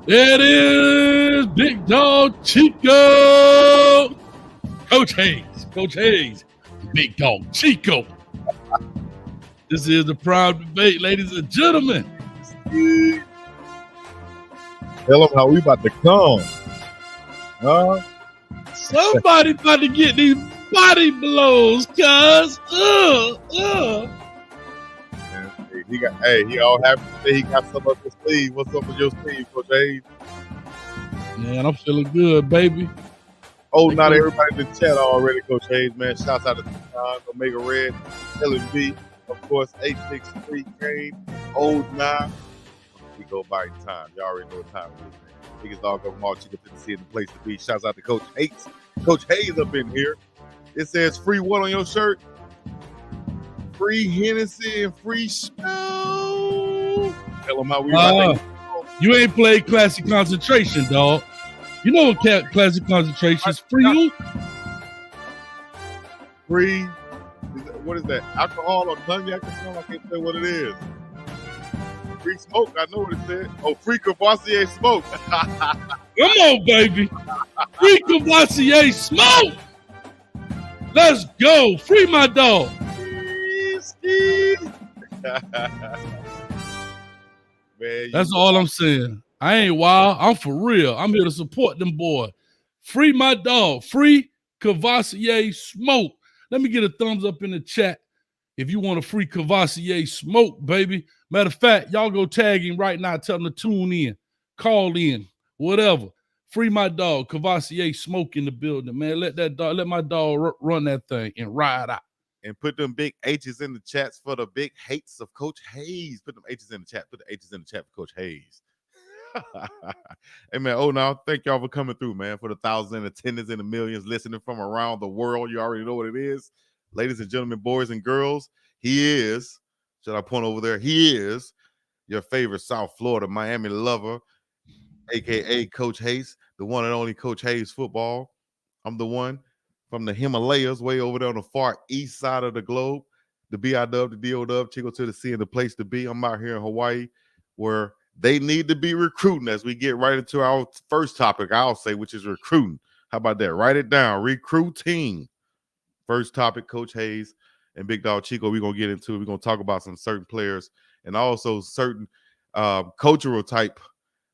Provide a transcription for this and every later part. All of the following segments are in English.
It is Big Dog Chico. Coach Hayes, Big Dog Chico. This is the prime debate, ladies and gentlemen. Tell them how we about to come. Huh? Somebody about to get these body blows, cuz. He all happy to say he got some up his sleeve. What's up with your sleeve, Coach Hayes? Man, I'm feeling good, baby. Oh, not everybody in the chat already, Coach Hayes, man. Shouts out to John, Omega Red, LMB, of course, 863 Kane, Old 9. We go by time. Y'all already know what time it is, man. Biggest dog of them all, Chico Tennessee, in the place to be. Shouts out to Coach Hayes. Coach Hayes up in here. It says free what on your shirt? Free Hennessy and free Snow. Tell them how we You ain't played Classic Concentration, dog. You know what Classic Concentration is? Free you? Free. What is that? Alcohol or cognac or something? I can't say what it is. Free smoke. I know what it said. Oh, free Cavassier smoke. Come on, baby. Free Cavassier smoke. Let's go. Free my dog. Man, that's all I'm saying. I ain't wild. I'm for real. I'm here to support them boys. Free my dog. Free Cavassier smoke. Let me get a thumbs up in the chat if you want a free Cavassier smoke, baby. Matter of fact, y'all go tag him right now. Tell him to tune in, call in, whatever. Free my dog, Cavassier smoke in the building, man. Let my dog run that thing and ride out. And put them big H's in the chats for the big hates of Coach Hayes. Put them H's in the chat. Put the H's in the chat for Coach Hayes. Hey, man. Oh, now, thank y'all for coming through, man. For the thousands and attendants and the millions listening from around the world. You already know what it is. Ladies and gentlemen, boys and girls, he is, should I point over there? He is your favorite South Florida Miami lover, a.k.a. Coach Hayes, the one and only Coach Hayes football. I'm the one from the Himalayas, way over there on the far east side of the globe, the B-I-dub, the D-O-dub, Chico to the C, and the place to be. I'm out here in Hawaii where they need to be recruiting as we get right into our first topic, I'll say, which is recruiting. How about that? Write it down. Recruiting. First topic, Coach Hayes and Big Dog Chico, we're going to get into it. We're going to talk about some certain players and also certain cultural type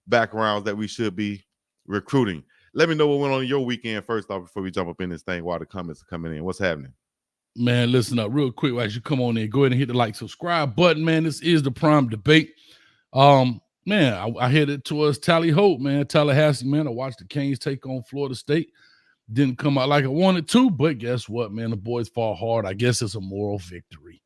backgrounds that we should be recruiting. Let me know what went on in your weekend first off before we jump up in this thing while the comments are coming in. What's happening? Man, listen up real quick as you come on in. Go ahead and hit the like, subscribe button, man. This is the prime debate. Man, I headed towards Tally Hope, man. Tallahassee, man. I watched the Canes take on Florida State. Didn't come out like I wanted to, but guess what, man? The boys fought hard. I guess it's a moral victory.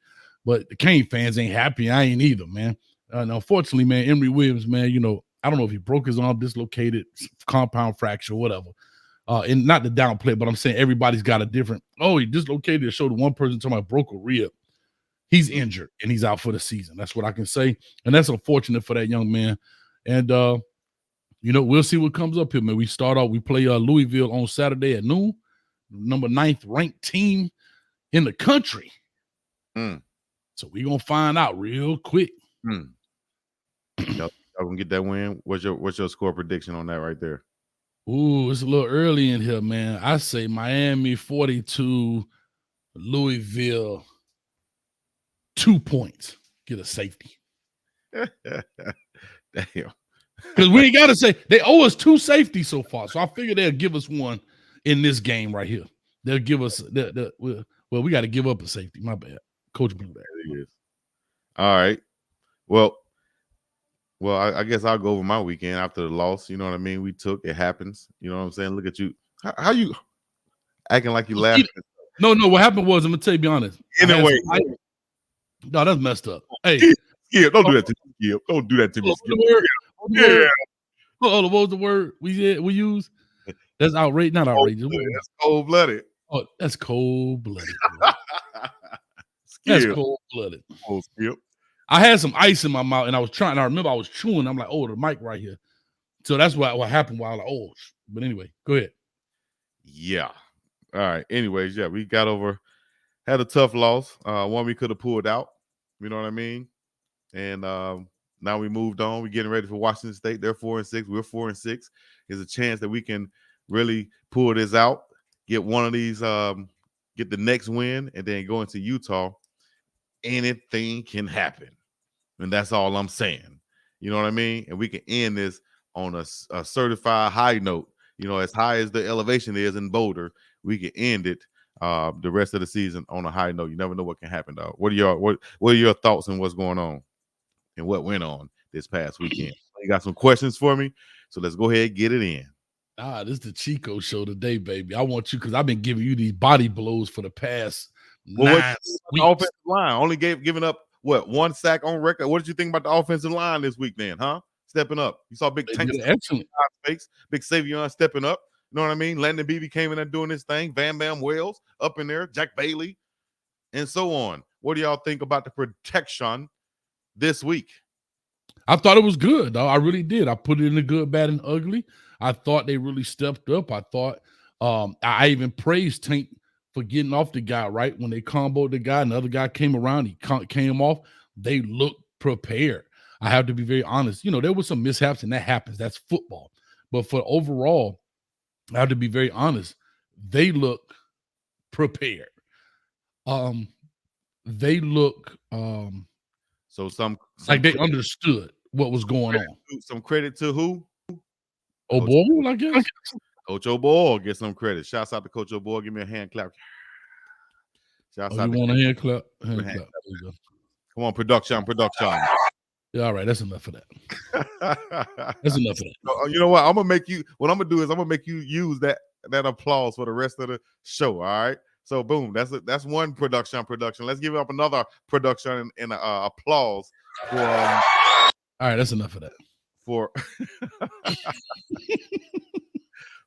But the Cane fans ain't happy. I ain't either, man. And unfortunately, man, Emory Williams, man, you know, I don't know if he broke his arm, dislocated, compound fracture, whatever. And not to downplay, but I'm saying everybody's got a different. Oh, he dislocated his shoulder. One person talking about broke a rib. He's injured and he's out for the season. That's what I can say. And that's unfortunate for that young man. And, you know, we'll see what comes up here, man. We play Louisville on Saturday at noon, number 9th ranked team in the country. So we're going to find out real quick. Y'all gonna get that win. What's your score prediction on that right there? Ooh, it's a little early in here, man. I say Miami 42, Louisville 2 points. Get a safety. Damn. Because we ain't got to say they owe us 2 safeties so far. So I figure they'll give us one in this game right here. They'll give us well, we got to give up a safety. My bad. Coach Blue. It is. All right. Well, I guess I'll go over my weekend after the loss. You know what I mean? We took it happens. You know what I'm saying? Look at you. How you acting like you laughing? No. What happened was, I'm gonna tell you, be honest. Anyway, no, that's messed up. Hey, Skip, don't do that to me. Skip. Don't do that to me. Yeah. What was the word we use? That's outrageous. Not outrageous. That's cold-blooded. Oh, that's cold-blooded. That's cold-blooded. Oh, Skip. I had some ice in my mouth, and I remember I was chewing. I'm like, oh, the mic right here. So that's what happened while I was like, oh. But anyway, go ahead. Yeah. All right. Anyways, yeah, we got over, had a tough loss. One we could have pulled out. You know what I mean? And Now we moved on. We're getting ready for Washington State. They're 4-6. We're 4-6. There's a chance that we can really pull this out, get one of these, get the next win, and then go into Utah. Anything can happen. And that's all I'm saying. You know what I mean? And we can end this on a certified high note. You know, as high as the elevation is in Boulder, we can end it the rest of the season on a high note. You never know what can happen, dog. What are your thoughts on what's going on and what went on this past weekend? You got some questions for me? So let's go ahead and get it in. This is the Chico show today, baby. I want you because I've been giving you these body blows for the past 9 weeks. Offensive line only giving up what, 1 sack on record. What did you think about the offensive line this week, then? Huh? Stepping up. You saw Big Tank, excellent. Big Savion stepping up. You know what I mean? Landon Beebe came in there doing his thing. Bam Bam Wells up in there. Jack Bailey, and so on. What do y'all think about the protection this week? I thought it was good, though. I really did. I put it in the good, bad, and ugly. I thought they really stepped up. I thought I even praised Tank for getting off the guy, right? When they comboed the guy, another guy came around, he came off. They looked prepared. I have to be very honest. You know, there were some mishaps, and that happens. That's football. But for overall, I have to be very honest. They look prepared. They look so some like they understood what was going on. Some credit to who? O'Boyle, I guess. Coach O'Boyle, get some credit. Shouts out to Coach O'Boyle. Give me a hand clap. Shouts out. You want a hand clap? Hand clap. Come on, production. Yeah, all right. That's enough of that. That's enough of that. You know what? I'm gonna make you. What I'm gonna do is I'm gonna make you use that applause for the rest of the show. All right. So boom, that's one production. Let's give up another production and applause for. All right, that's enough of that. For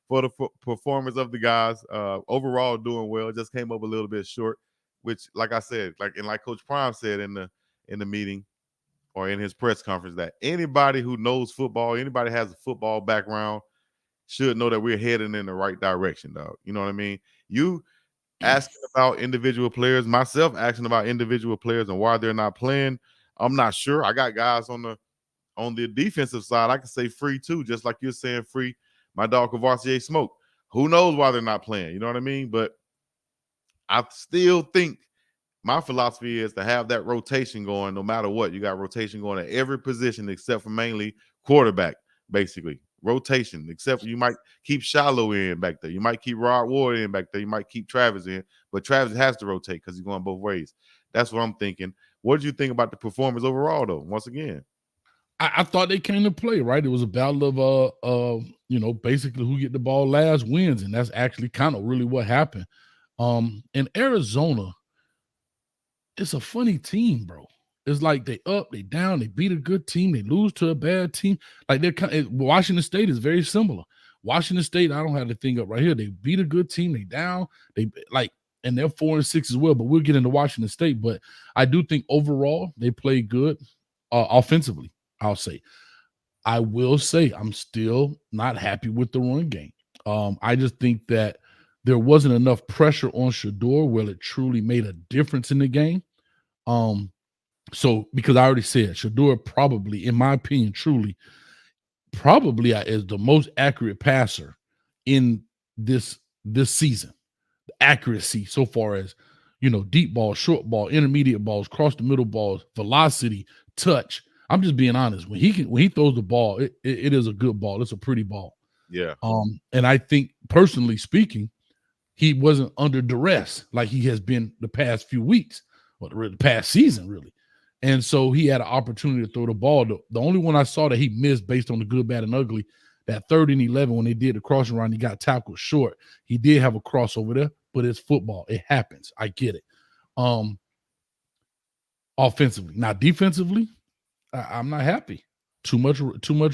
for the performance of the guys, overall doing well. Just came up a little bit short, which, like I said, like Coach Prime said in the meeting or in his press conference, that anybody who knows football, anybody has a football background, should know that we're heading in the right direction, dog. You know what I mean? You asking about individual players, myself asking about individual players and why they're not playing. I'm not sure. I got guys on the defensive side, I can say free too, just like you're saying free. My dog Cavassier Smoke. Who knows why they're not playing? You know what I mean? But I still think my philosophy is to have that rotation going no matter what. You got rotation going at every position except for mainly quarterback, basically. Rotation, except you might keep Shiloh in back there. You might keep Rod Ward in back there. You might keep Travis in. But Travis has to rotate because he's going both ways. That's what I'm thinking. What did you think about the performance overall, though, once again? I thought they came to play, right? It was a battle of basically who get the ball last wins, and that's actually kind of really what happened. In Arizona, it's a funny team, bro. It's like they up, they down, they beat a good team, they lose to a bad team. Like Washington State is very similar. Washington State, I don't have the thing up right here. They beat a good team, they down, and they're 4-6 as well. But we'll get into Washington State. But I do think overall they played good offensively. I'll say. I will say I'm still not happy with the run game. I just think that there wasn't enough pressure on Shedeur where it truly made a difference in the game. So because I already said Shedeur probably, in my opinion, probably is the most accurate passer in this season. The accuracy so far as, deep ball, short ball, intermediate balls, cross the middle balls, velocity, touch. I'm just being honest. When he throws the ball, it is a good ball. It's a pretty ball. Yeah. And I think, personally speaking, he wasn't under duress like he has been the past few weeks or the past season, really. And so he had an opportunity to throw the ball. The only one I saw that he missed based on the good, bad, and ugly, that 3rd and 11 when they did the crossing round, he got tackled short. He did have a crossover there, but it's football. It happens. I get it. Offensively. Now, defensively, I'm not happy. Too much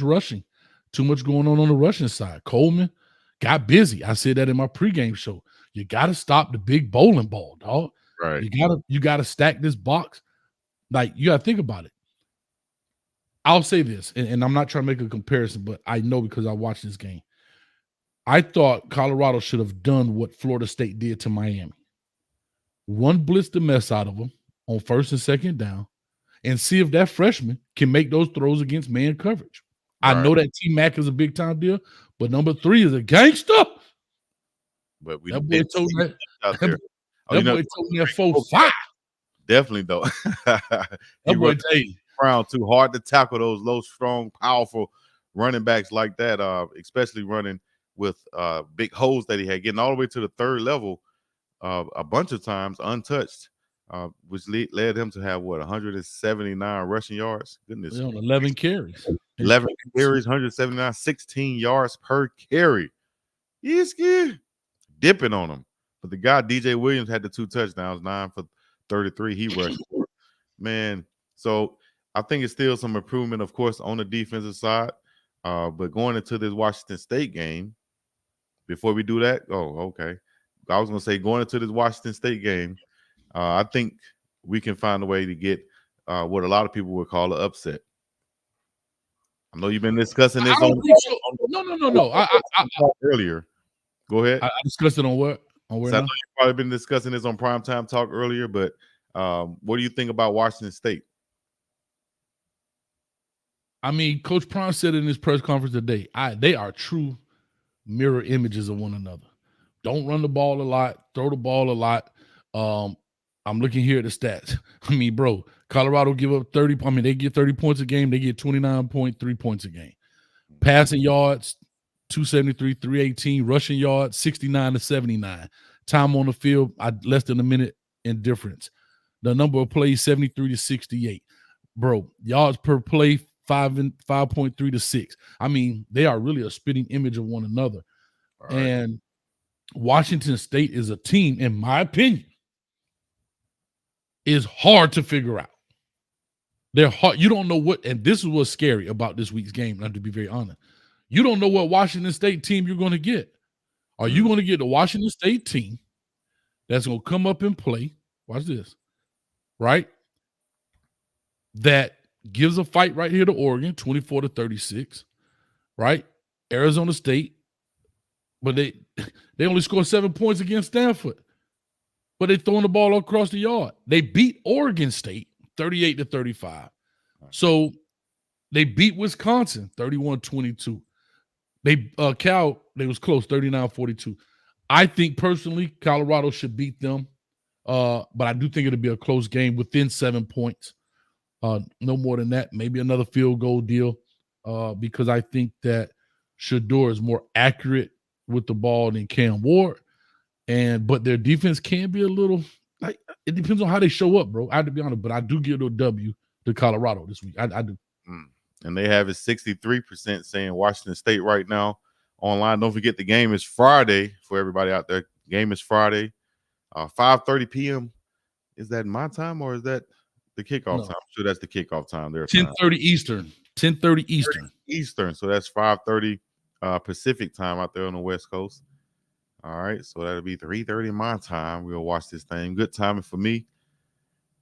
rushing. Too much going on the rushing side. Coleman got busy. I said that in my pregame show. You got to stop the big bowling ball, dog. Right. You got to stack this box. Like, you got to think about it. I'll say this, and I'm not trying to make a comparison, but I know because I watched this game. I thought Colorado should have done what Florida State did to Miami. One blitz the mess out of them on 1st and 2nd down, and see if that freshman can make those throws against man coverage. I Right. know that T-Mac is a big time deal, but number 3 is a gangster. But we That done boy been told seeing that, out there. that boy told me that 4-5. Definitely though. That He boy run tell you. around too hard to tackle those low, strong, powerful running backs like that, especially running with big holes that he had, getting all the way to the 3rd level a bunch of times untouched, which led him to have 179 rushing yards. Goodness, On 11 carries. 11 carries, 179, 16 yards per carry. He's dipping on him. But the guy DJ Williams had the 2 touchdowns, 9 for 33. He rushed for, man. So I think it's still some improvement, of course, on the defensive side. But going into this Washington State game, before we do that, okay. I was going to say, going into this Washington State game, I think we can find a way to get what a lot of people would call an upset. I know you've been discussing this on No. I earlier. Go ahead. I discussed it on what? On where So I now? know you've probably been discussing this on Primetime Talk earlier, but what do you think about Washington State? I mean, Coach Prime said in his press conference today, they are true mirror images of one another. Don't run the ball a lot, throw the ball a lot. I'm looking here at the stats. I mean, bro, Colorado give up 30. I mean, they get 30 points a game. They get 29.3 points a game. Passing yards, 273, 318. Rushing yards, 69 to 79. Time on the field, less than a minute in difference. The number of plays, 73 to 68. Bro, yards per play, 5.3 to 6. I mean, they are really a spitting image of one another. Right. And Washington State is a team, in my opinion, is hard to figure out. They're hard. You don't know what, and this is what's scary about this week's game, not to be very honest. You don't know what Washington State team you're going to get. Are you going to get the Washington State team that's going to come up and play? Watch this, right? That gives a fight right here to Oregon, 24 to 36, right? Arizona State, but they only scored 7 points against Stanford, but they throwing the ball across the yard. They beat Oregon State 38 to 35. So they beat Wisconsin 31-22. They was close, 39-42. I think personally Colorado should beat them, but I do think it'll be a close game within 7 points. No more than that, maybe another field goal deal, because I think that Shedeur is more accurate with the ball than Cam Ward, but their defense can be a little like, it depends on how they show up, bro. I have to be honest, but I do give a W to Colorado this week. I do. And they have it 63% saying Washington State right now online. Don't forget the game is Friday for everybody out there. Game is Friday, 5:30 p.m. Is that my time or is that the kickoff time? I'm sure that's the kickoff time. There, 10:30 Eastern. 10:30 Eastern. Eastern. So that's 5:30 Pacific time out there on the West Coast. All right, so that'll be 3:30 my time. We'll watch this thing. Good timing for me.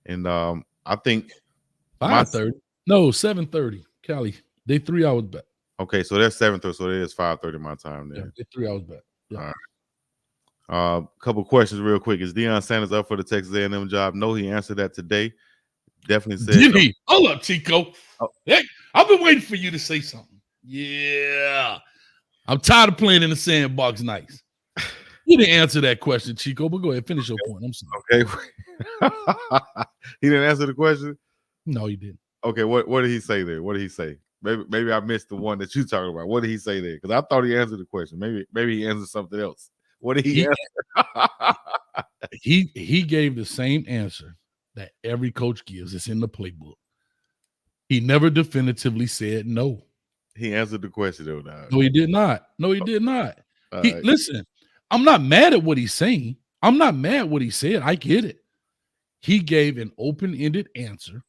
And I think 5:30. No, 7:30. Cali. They 3 hours back. Okay, so that's 7:30. So it is 5:30 my time then. Yeah, they're 3 hours back. Yeah. All right. Couple questions real quick. Is Deion Sanders up for the Texas A&M job? No, he answered that today. Definitely said. Did he? Hold up, Chico. Oh. Hey, I've been waiting for you to say something. Yeah. I'm tired of playing in the sandbox nights. You didn't answer that question, Chico, but go ahead, finish your point. I'm sorry. Okay. He didn't answer the question? No, he didn't. Okay, what did he say there? What did he say? Maybe I missed the one that you talking about. What did he say there? Because I thought he answered the question. Maybe he answered something else. What did he answer? He gave the same answer that every coach gives. It's in the playbook. He never definitively said no. He answered the question though. No, he did not. Listen, I'm not mad at what he's saying. I'm not mad at what he said. I get it. He gave an open-ended answer,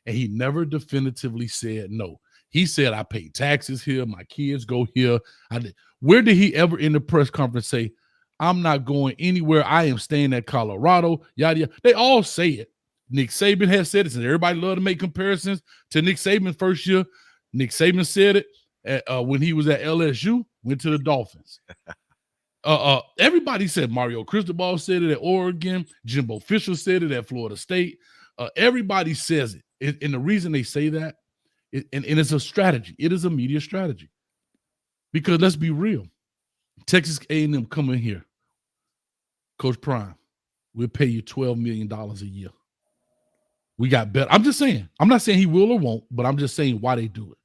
and he never definitively said no. He said, I pay taxes here. My kids go here. Where did he ever in the press conference say, I'm not going anywhere. I am staying at Colorado, yada, yada. They all say it. Nick Saban has said it, and everybody love to make comparisons to Nick Saban's first year. Nick Saban said it when he was at LSU, went to the Dolphins. Everybody said Mario Cristobal said it at Oregon. Jimbo Fisher said it at Florida State. Everybody says it. And the reason they say that, and it's a strategy. It is a media strategy. Because let's be real. Texas A&M come in here. Coach Prime, we'll pay you $12 million a year. We got better. I'm just saying. I'm not saying he will or won't, but I'm just saying why they do it.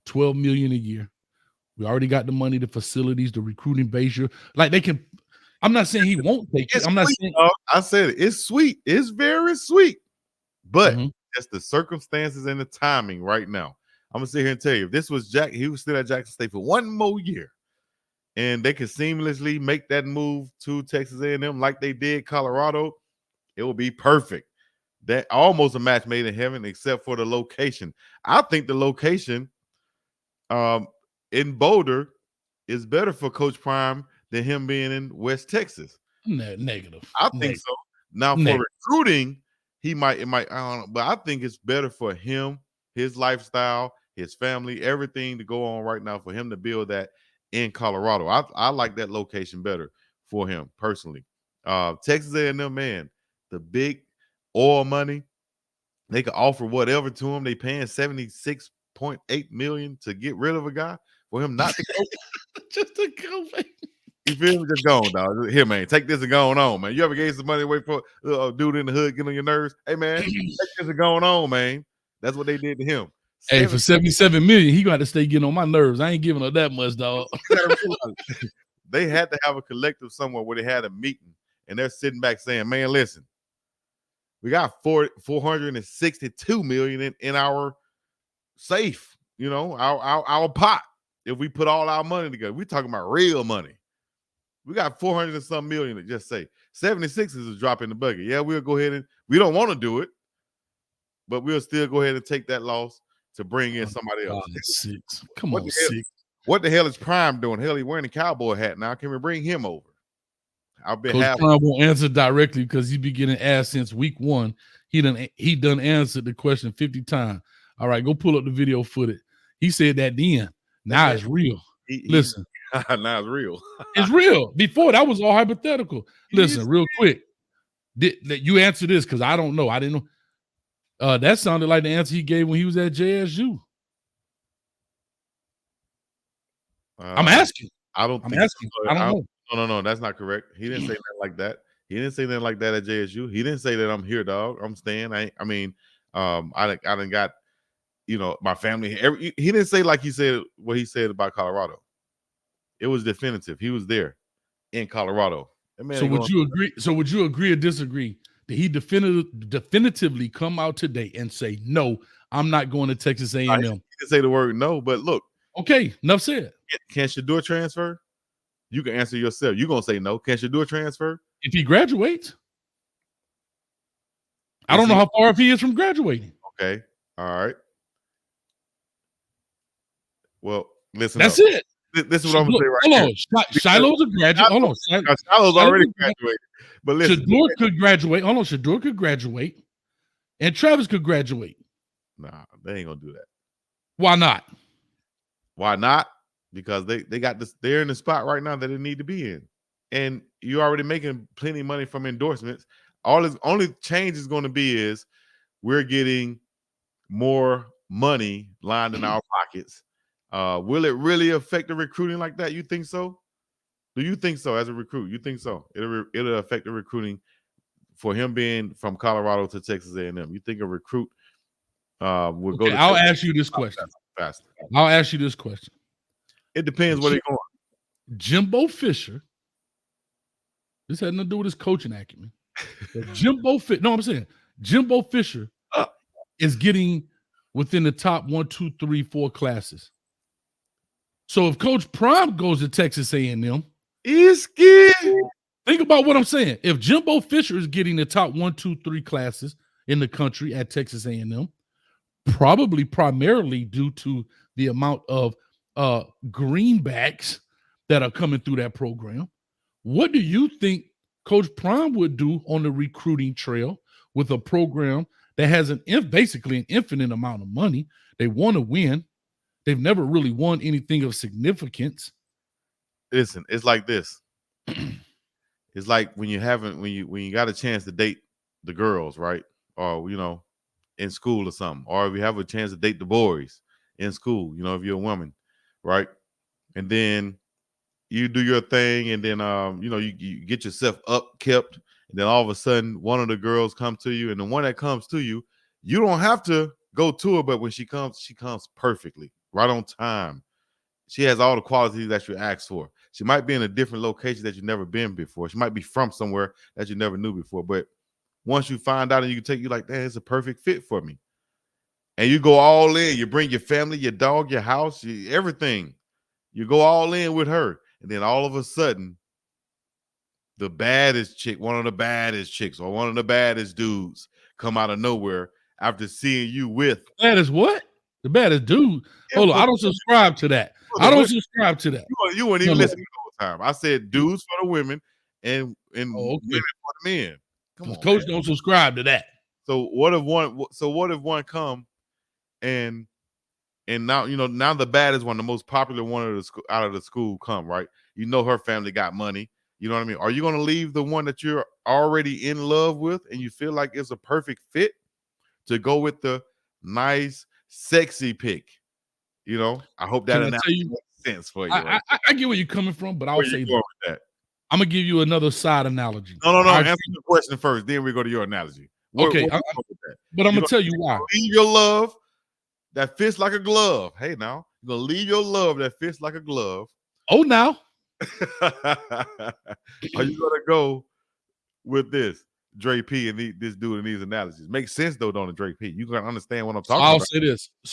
$12 million a year. We already got the money, the facilities, the recruiting base. Like they can. I'm not saying he won't take it. I'm not saying. I said it. It's sweet. It's very sweet, but just the circumstances and the timing right now. I'm gonna sit here and tell you, if this was Jack, he was still at Jackson State for one more year, and they could seamlessly make that move to Texas A&M like they did Colorado. It will be perfect. That almost a match made in heaven, except for the location. I think the location in Boulder is better for Coach Prime than him being in West Texas. Negative. I think so. Now for recruiting, it might, I don't know, but I think it's better for him, his lifestyle, his family, everything to go on right now for him to build that in Colorado. I like that location better for him personally. Texas A&M, man, the big oil money, they could offer whatever to him. They paying $76.8 million to get rid of a guy for him not to go. Just to go, man. You feel me? Just go on, dog. Here, man, take this and go on, man. You ever gave some money away for a dude in the hood getting on your nerves? Hey, man, take this and going on, man. That's what they did to him. Hey, for $77 million, he got to stay getting on my nerves. I ain't giving her that much, dog. They had to have a collective somewhere where they had a meeting, and they're sitting back saying, man, listen, we got $462 million in our safe, our pot. If we put all our money together, we're talking about real money. We got 400 and some million to just say 76 is a drop in the bucket. Yeah, we'll go ahead and we don't want to do it, but we'll still go ahead and take that loss to bring in somebody else. Six. Come on, six. What the hell is Prime doing? Hell, he's wearing a cowboy hat now. Can we bring him over? Coach Prime won't answer directly because he's been getting asked since week one. He done answered the question 50 times. All right, go pull up the video footage. He said that then. Now it's real. Listen. Now it's real. It's real. Before that was all hypothetical. Listen, real quick. You answer this because I don't know. I didn't know. That sounded like the answer he gave when he was at JSU. I'm asking. I don't know. No, that's not correct. He didn't say that like that. He didn't say that like that at JSU. He didn't say that I'm here, dog. I'm staying. I done got, my family. He didn't say like he said what he said about Colorado. It was definitive. He was there in Colorado. So would you agree? So would you agree or disagree that he definitively come out today and say, no, I'm not going to Texas A&M? He didn't say the word no, but look. Okay, enough said. Can Shedeur transfer? You can answer yourself. You're going to say no. Can Shedeur transfer? If he graduates. I don't know how far he is from graduating. Okay. All right. Well, listen. That's it. This is what I'm going to say right here. Hold on. Shiloh's a graduate. Hold on. Shiloh's already graduated. But listen. Shedeur could graduate. Hold on. Shedeur could graduate. And Travis could graduate. Nah, they ain't going to do that. Why not? Why not? Because they got this. They're in the spot right now that they need to be in. And you're already making plenty of money from endorsements. Only change is going to be is we're getting more money lined in our pockets. Will it really affect the recruiting like that? You think so? Do you think so as a recruit? You think so? It'll affect the recruiting for him being from Colorado to Texas A&M. You think a recruit will go to I'll ask you this question. Faster. I'll ask you this question. It depends where they're going. Jimbo Fisher. This had nothing to do with his coaching acumen. Jimbo Fisher is getting within the top 1, 2, 3, 4 classes. So if Coach Prime goes to Texas A&M, think about what I'm saying. If Jimbo Fisher is getting the top 1, 2, 3 classes in the country at Texas A&M, probably primarily due to the amount of greenbacks that are coming through that program, what do you think Coach Prime would do on the recruiting trail with a program that has basically an infinite amount of money? They want to win. They've never really won anything of significance. Listen, it's like this. It's like when you got a chance to date the girls, right? Or in school or something, or if you have a chance to date the boys in school, you know, if you're a woman, right? And then you do your thing, and then you know, you get yourself up kept, and then all of a sudden one of the girls come to you, and the one that comes to you, you don't have to go to her, but when she comes perfectly, right on time. She has all the qualities that you asked for. She might be in a different location that you've never been before. She might be from somewhere that you never knew before, but once you find out and you take, you like, that is a perfect fit for me. And you go all in. You bring your family, your dog, your house, everything. You go all in with her. And then all of a sudden, the baddest chick, one of the baddest chicks, or one of the baddest dudes come out of nowhere after seeing you with. Baddest what? The baddest dude. Hold on. I don't subscribe to that. I don't subscribe to that. You weren't even listening the whole time. I said dudes for the women and women for the men. Come on, Coach, don't subscribe to that. So what if one come and now, you know, now the baddest one, the most popular one out of the school come, right? You know her family got money. You know what I mean? Are you going to leave the one that you're already in love with and you feel like it's a perfect fit to go with the nice, sexy pick? You know, I hope that analogy makes sense for you. I get where you're coming from, but I'll say that. I'm going to give you another side analogy. No. Answer the question first, then we go to your analogy. Okay. But I'm going to tell you why. Leave your love that fits like a glove. Hey, now, you're going to leave your love that fits like a glove. Oh, now. Are you going to go with this? Dre P and this dude in these analogies. Makes sense, though, don't it, Dre P? You can understand what I'm talking about.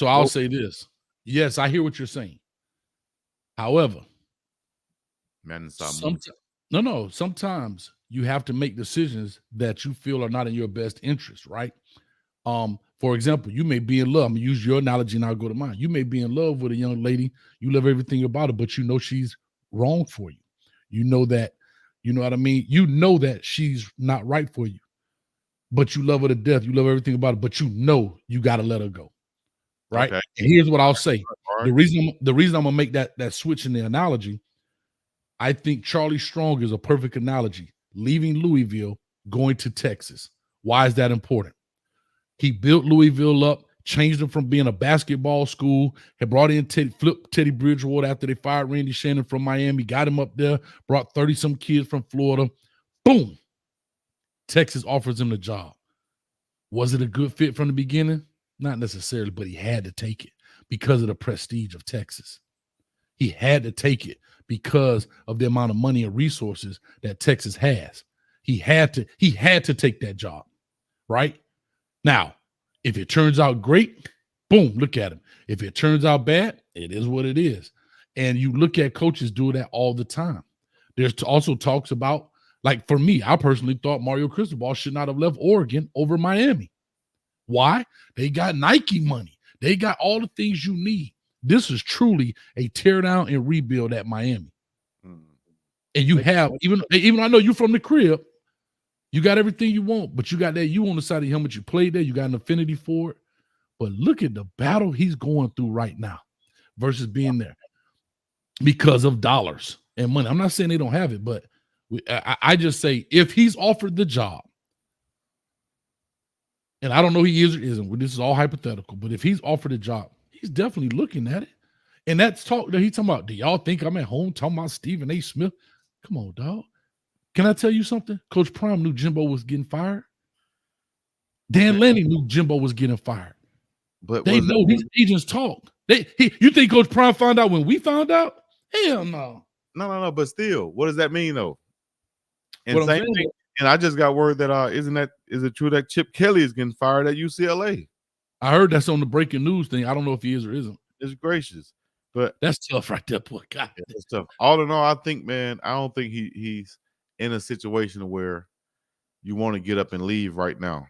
I'll say this. Yes, I hear what you're saying. However, sometimes you have to make decisions that you feel are not in your best interest, right? For example, you may be in love. I'm gonna use your analogy and I'll go to mine. You may be in love with a young lady. You love everything about her, but you know she's wrong for you. You know that, you know what I mean? You know that she's not right for you, but you love her to death. You love everything about her, but you know you got to let her go. Right. Okay. And here's what I'll say. Right. The reason I'm gonna make that switch in the analogy, I think Charlie Strong is a perfect analogy. Leaving Louisville, going to Texas. Why is that important? He built Louisville up, changed them from being a basketball school, had brought in flipped Teddy Bridgewater after they fired Randy Shannon from Miami, got him up there, brought 30-some kids from Florida. Boom. Texas offers him the job. Was it a good fit from the beginning? Not necessarily, but he had to take it because of the prestige of Texas. He had to take it because of the amount of money and resources that Texas has. He had to take that job, right? Now, if it turns out great, boom, look at him. If it turns out bad, it is what it is. And you look at coaches do that all the time. There's also talks about, like for me, I personally thought Mario Cristobal should not have left Oregon over Miami. Why? They got Nike money. They got all the things you need. This is truly a tear down and rebuild at Miami. And you have, even I know you from the crib, you got everything you want, but you got that you on the side of the helmet. You played there. You got an affinity for it. But look at the battle he's going through right now versus being there because of dollars and money. I'm not saying they don't have it, but I just say if he's offered the job, and I don't know he is or isn't, this is all hypothetical, but if he's offered a job, he's definitely looking at it. And that's talk that he's talking about. Do y'all think I'm at home talking about Stephen A. Smith? Come on, dog. Can I tell you something? Coach Prime knew Jimbo was getting fired. Dan Lanning knew Jimbo was getting fired. But they know these agents talk. You think Coach Prime found out when we found out? Hell no. No. But still, what does that mean though? And same thing. And I just got word that is it true that Chip Kelly is getting fired at UCLA? I heard that's on the breaking news thing. I don't know if he is or isn't. It's gracious, but that's tough right there, boy. God, that's tough. All in all, I think, man, I don't think he's in a situation where you want to get up and leave right now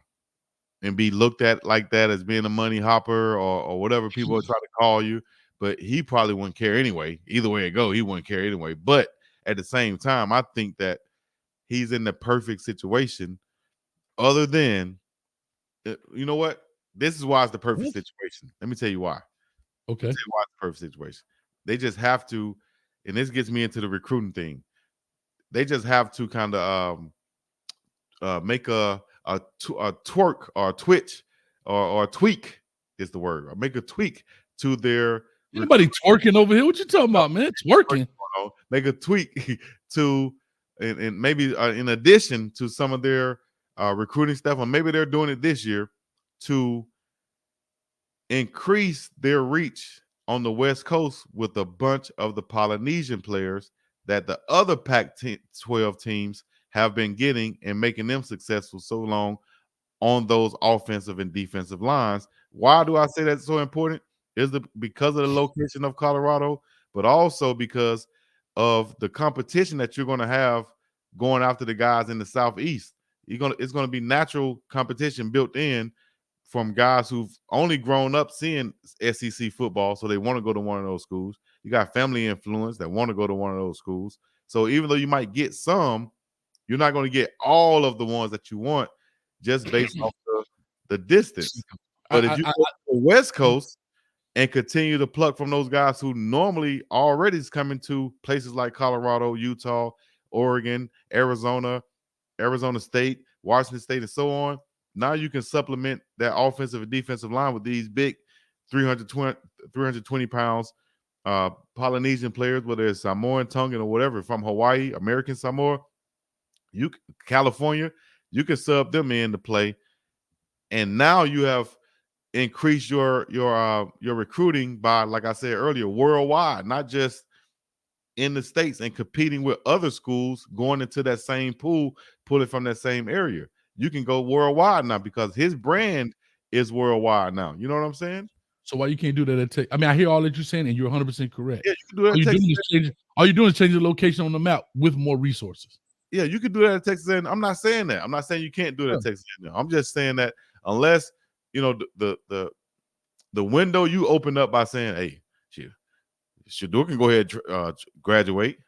and be looked at like that as being a money hopper or whatever people are trying to call you. But he probably wouldn't care anyway. Either way it go, he wouldn't care anyway. But at the same time, I think that he's in the perfect situation. Other than, you know what? This is why it's the perfect situation. Let me tell you why. Okay. Why it's the perfect situation. They just have to, and this gets me into the recruiting thing. They just have to kind of make a twerk or a twitch or tweak is the word, or make a tweak to their Anybody twerking over here? What you talking about, man? Twerking. make a tweak to and maybe in addition to some of their recruiting stuff, or maybe they're doing it this year to increase their reach on the West Coast with a bunch of the Polynesian players that the other Pac-12 teams have been getting and making them successful so long on those offensive and defensive lines. Why do I say that's so important? Is because of the location of Colorado, but also because of the competition that you're going to have going after the guys in the Southeast. It's going to be natural competition built in from guys who've only grown up seeing SEC football, so they want to go to one of those schools. You got family influence that want to go to one of those schools. So even though you might get some, you're not going to get all of the ones that you want just based off the distance. But if you go to the West Coast and continue to pluck from those guys who normally already is coming to places like Colorado, Utah, Oregon, Arizona State, Washington State, and so on, now you can supplement that offensive and defensive line with these big 320 pounds Polynesian players, whether it's Samoan, Tongan, or whatever, from Hawaii, American Samoa, California, you can sub them in to play. And now you have increased your recruiting by, like I said earlier, worldwide, not just in the States, and competing with other schools going into that same pool, pulling from that same area. You can go worldwide now because his brand is worldwide now. You know what I'm saying? So why you can't do that at Texas? I mean, I hear all that you're saying, and you're 100% correct. Yeah, you can do that. All you're doing is changing the location on the map with more resources. Yeah, you can do that at Texas A&M. I'm not saying that. I'm not saying you can't do it at Texas A&M. I'm just saying that unless the window you open up by saying, "Hey, Shedeur can go ahead graduate."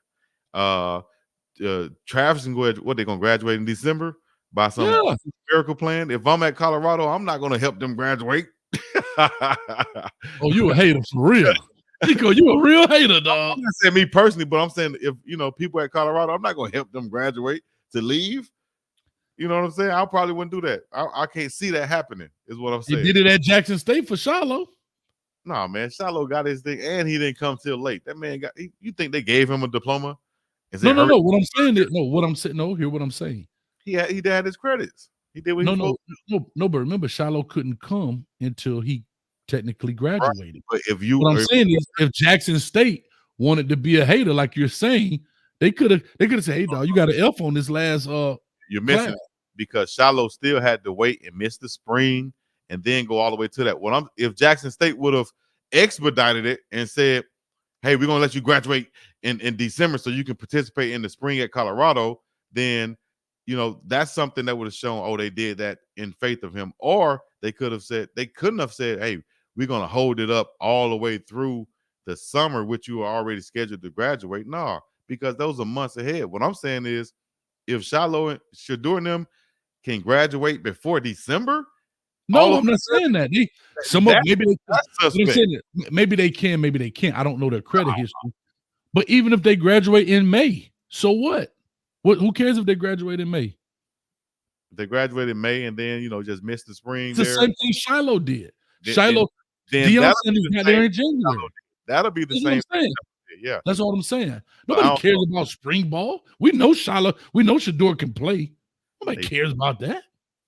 Travis can go ahead. What, they gonna graduate in December by some miracle plan? If I'm at Colorado, I'm not gonna help them graduate. Oh, you a hater for real? Nico, you a real hater, dog. I'm not saying me personally, but I'm saying if people at Colorado, I'm not gonna help them graduate to leave. You know what I'm saying? I probably wouldn't do that. I can't see that happening, is what I'm saying. He did it at Jackson State for Shiloh. No, man, Shiloh got his thing, and he didn't come till late. That man you think they gave him a diploma? No. What I'm saying is, hear what I'm saying. He had his credits. He did what he no. But remember, Shiloh couldn't come until he technically graduated. Right. But what I'm saying is, if Jackson State wanted to be a hater, like you're saying, they could have said, "Hey, dog, you got an F on this last you're missing it because Shiloh still had to wait and miss the spring and then go all the way to that. If Jackson State would have expedited it and said, "Hey, we're gonna let you graduate in December so you can participate in the spring at Colorado," then that's something that would have shown, oh, they did that in faith of him. Or they couldn't have said, "Hey, we're gonna hold it up all the way through the summer, which you are already scheduled to graduate." No, because those are months ahead. What I'm saying is, if Shiloh and Shedeur and them can graduate before December. No, I'm not saying that. Maybe they can, maybe they can't. I don't know their credit history. But even if they graduate in May, so what? Who cares if they graduate in May? They graduated in May and then just missed the spring. It's the same thing Shiloh did. Then Deion Sanders got there in January. That'll be the same thing. Yeah, that's what I'm saying. Nobody cares about spring ball. We know Shiloh. We know Shedeur can play. Nobody cares about that.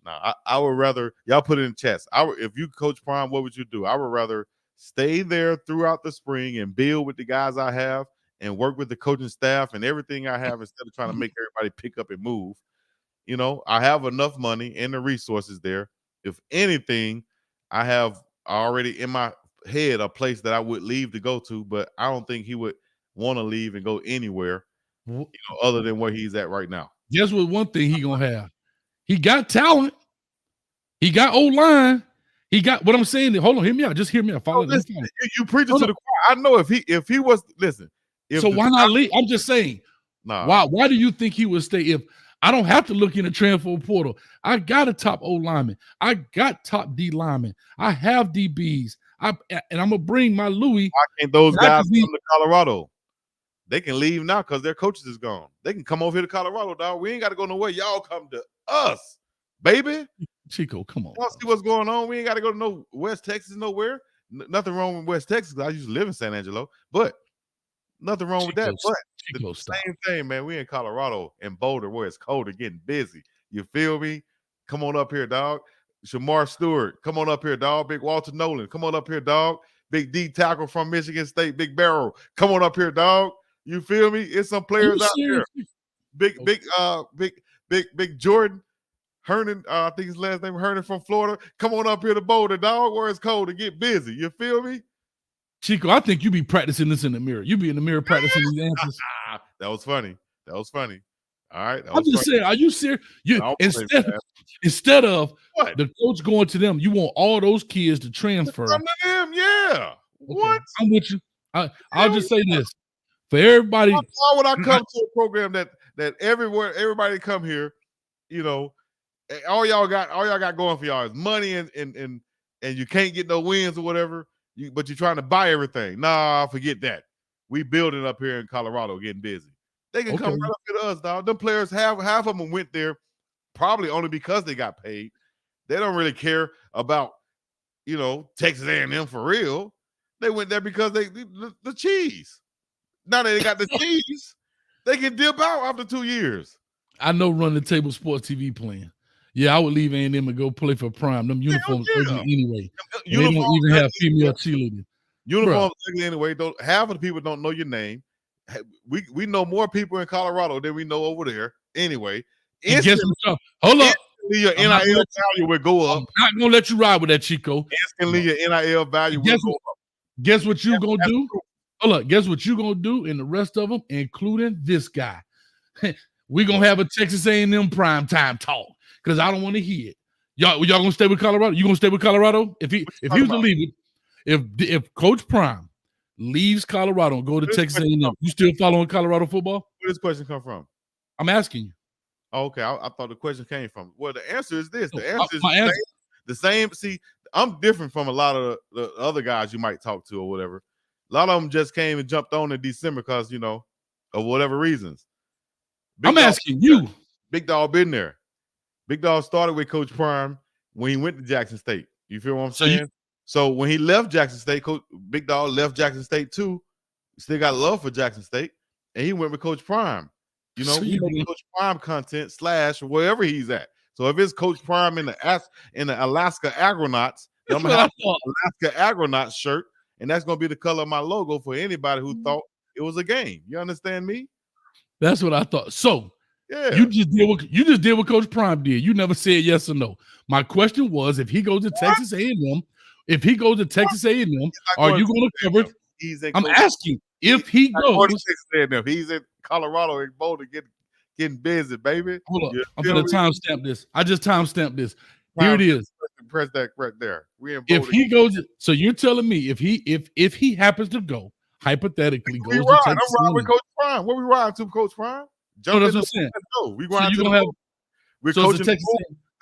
No, I would rather y'all put it in chess. If you coach Prime, what would you do? I would rather stay there throughout the spring and build with the guys I have and work with the coaching staff and everything I have instead of trying to make everybody pick up and move. I have enough money and the resources there. If anything, I have already in my head a place that I would leave to go to, but I don't think he would want to leave and go anywhere other than where he's at right now. Guess what? One thing he gonna have. He got talent. He got O-line. He got what I'm saying. Hold on, hear me out. Just hear me out. Follow. You preaching to the choir. I know if he was listen. So why not leave? I'm just saying. Nah. Why do you think he would stay? If I don't have to look in the transfer portal, I got a top O lineman. I got top D lineman. I have DBs. And I'm gonna bring my Louis. Why can't those guys come to Colorado? They can leave now because their coaches is gone. They can come over here to Colorado, dog. We ain't got to go nowhere. Y'all come to us, baby. Chico, come on. Y'all see what's going on? We ain't got to go to no West Texas nowhere. Nothing wrong with West Texas. I used to live in San Angelo, but nothing wrong with that. But the same thing, man. We in Colorado and Boulder where it's cold and getting busy. You feel me? Come on up here, dog. Shamar Stewart, come on up here, dog. Big Walter Nolan, come on up here, dog. Big D tackle from Michigan State, Big Barrel, come on up here, dog. You feel me? It's some players out there. Big Jordan Hernan. I think his last name Hernan from Florida. Come on up here to Boulder, dog, where it's cold and get busy. You feel me? Chico, I think you be practicing this in the mirror. You be in the mirror practicing these answers. That was funny. All right. I'm just saying, are you serious? Instead of what? The coach going to them, you want all those kids to transfer. Come to them, yeah. Okay. What? I'm with you. I'll just say this. For everybody. Why would I come to a program that everybody come here, you know, all y'all got going for y'all is money and you can't get no wins or whatever, but you're trying to buy everything. Nah, forget that. We building up here in Colorado, getting busy. They can come right up to us, dog. Them players, half of them went there probably only because they got paid. They don't really care about, you know, Texas A&M for real. They went there because the cheese. Now that they got the cheese, they can dip out after 2 years. I know Run the Table Sports TV playing. Yeah, I would leave A&M and go play for Prime. Them uniforms ugly anyway. They don't even have female cheerleading. Uniforms ugly anyway. Half of the people don't know your name. We know more people in Colorado than we know over there. Anyway, guess what? Hold up. Your NIL value will go up. I'm not gonna let you ride with that, Chico. Instantly, your NIL value will go up. Guess what you gonna do? Hold up. Guess what you gonna do? And the rest of them, including this guy, we gonna have a Texas A&M prime time talk because I don't want to hear it. Y'all gonna stay with Colorado? You gonna stay with Colorado? If he was to leave it, if Coach Prime leaves Colorado and go to Texas A&M, you still following Colorado football? Where does this question come from? I'm asking you. Oh, okay, I thought the question came from. Well, the answer is this. The answer is the same. See, I'm different from a lot of the other guys you might talk to or whatever. A lot of them just came and jumped on in December because, you know, of whatever reasons. I'm asking you. Big Dog been there. Big Dog started with Coach Prime when he went to Jackson State. You feel what I'm saying? So when he left Jackson State, Big Dog left Jackson State too. Still got love for Jackson State, and he went with Coach Prime. You know, he made Coach Prime content / wherever he's at. So if it's Coach Prime in the Alaska Agronauts, then I'm gonna have an Alaska Agronauts shirt, and that's gonna be the color of my logo for anybody who thought it was a game. You understand me? That's what I thought. So yeah, you just did what Coach Prime did. You never said yes or no. My question was, if he goes to Texas A&M, are you going to cover it? I'm asking if he goes. He's in Colorado and Boulder getting busy, baby. Hold up. I'm going to timestamp this. I just timestamped this. Here it is. Press that right there. If he goes, so you're telling me if he happens to go, hypothetically goes to Texas. I'm riding with Coach Prime. What we riding to, Coach Prime? That's what I'm saying. We riding to the moon. We're coaching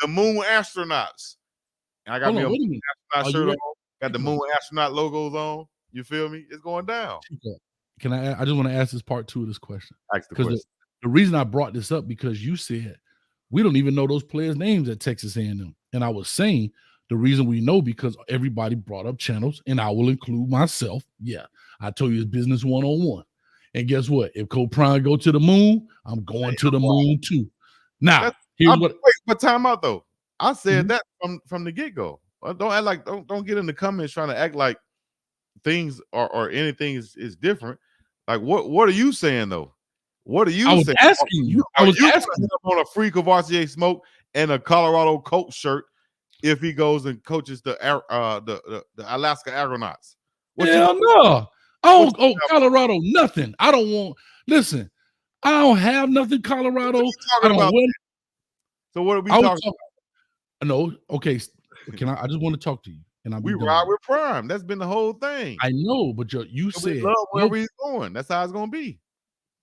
the moon astronauts. And I got me a moon astronaut shirt on. Got the moon astronaut logos on. You feel me? It's going down. Can I just want to ask this part 2 of this question. Because the reason I brought this up because you said we don't even know those players' names at Texas A&M. And I was saying the reason we know because everybody brought up channels, and I will include myself. Yeah, I told you it's business 101. And guess what? If Coach Prime go to the moon, I'm going to the moon too. Now, but time out though. I said that from the get-go. Don't act like don't get in the comments trying to act like things or anything is different. Like what are you saying though? What are you saying? I was asking you. I was asking on a Freak of RCA Smoke and a Colorado coach shirt if he goes and coaches the Alaska Agronauts. Hell no. Oh, Colorado, nothing. I don't want. Listen, I don't have nothing. Colorado. So what are we talking about? No, okay. I just want to talk to you. And we ride with Prime. That's been the whole thing. I know, but you said we love wherever he's going. That's how it's gonna be.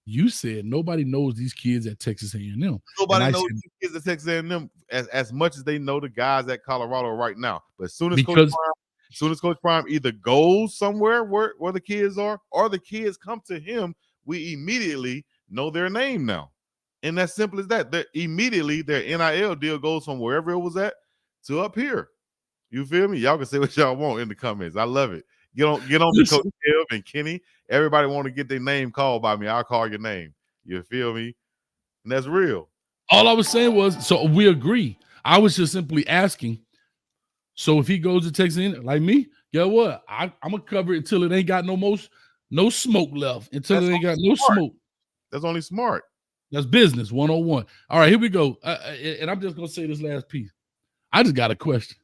You said nobody knows these kids at Texas A&M. Nobody knows these kids at Texas A&M as much as they know the guys at Colorado right now. But as soon as Coach Prime either goes somewhere where the kids are, or the kids come to him, we immediately know their name now. And that's simple as that. Immediately their NIL deal goes from wherever it was at to up here. You feel me? Y'all can say what y'all want in the comments. I love it. Get on me, Listen. Coach Kev and Kenny. Everybody want to get their name called by me. I'll call your name. You feel me? And that's real. All I was saying was, so we agree. I was just simply asking. So if he goes to Texas A&M, like me, guess what? I'm gonna cover it until it ain't got no smoke left. Until it ain't got no smoke. That's only smart. That's business 101. All right, here we go. And I'm just gonna say this last piece. I just got a question.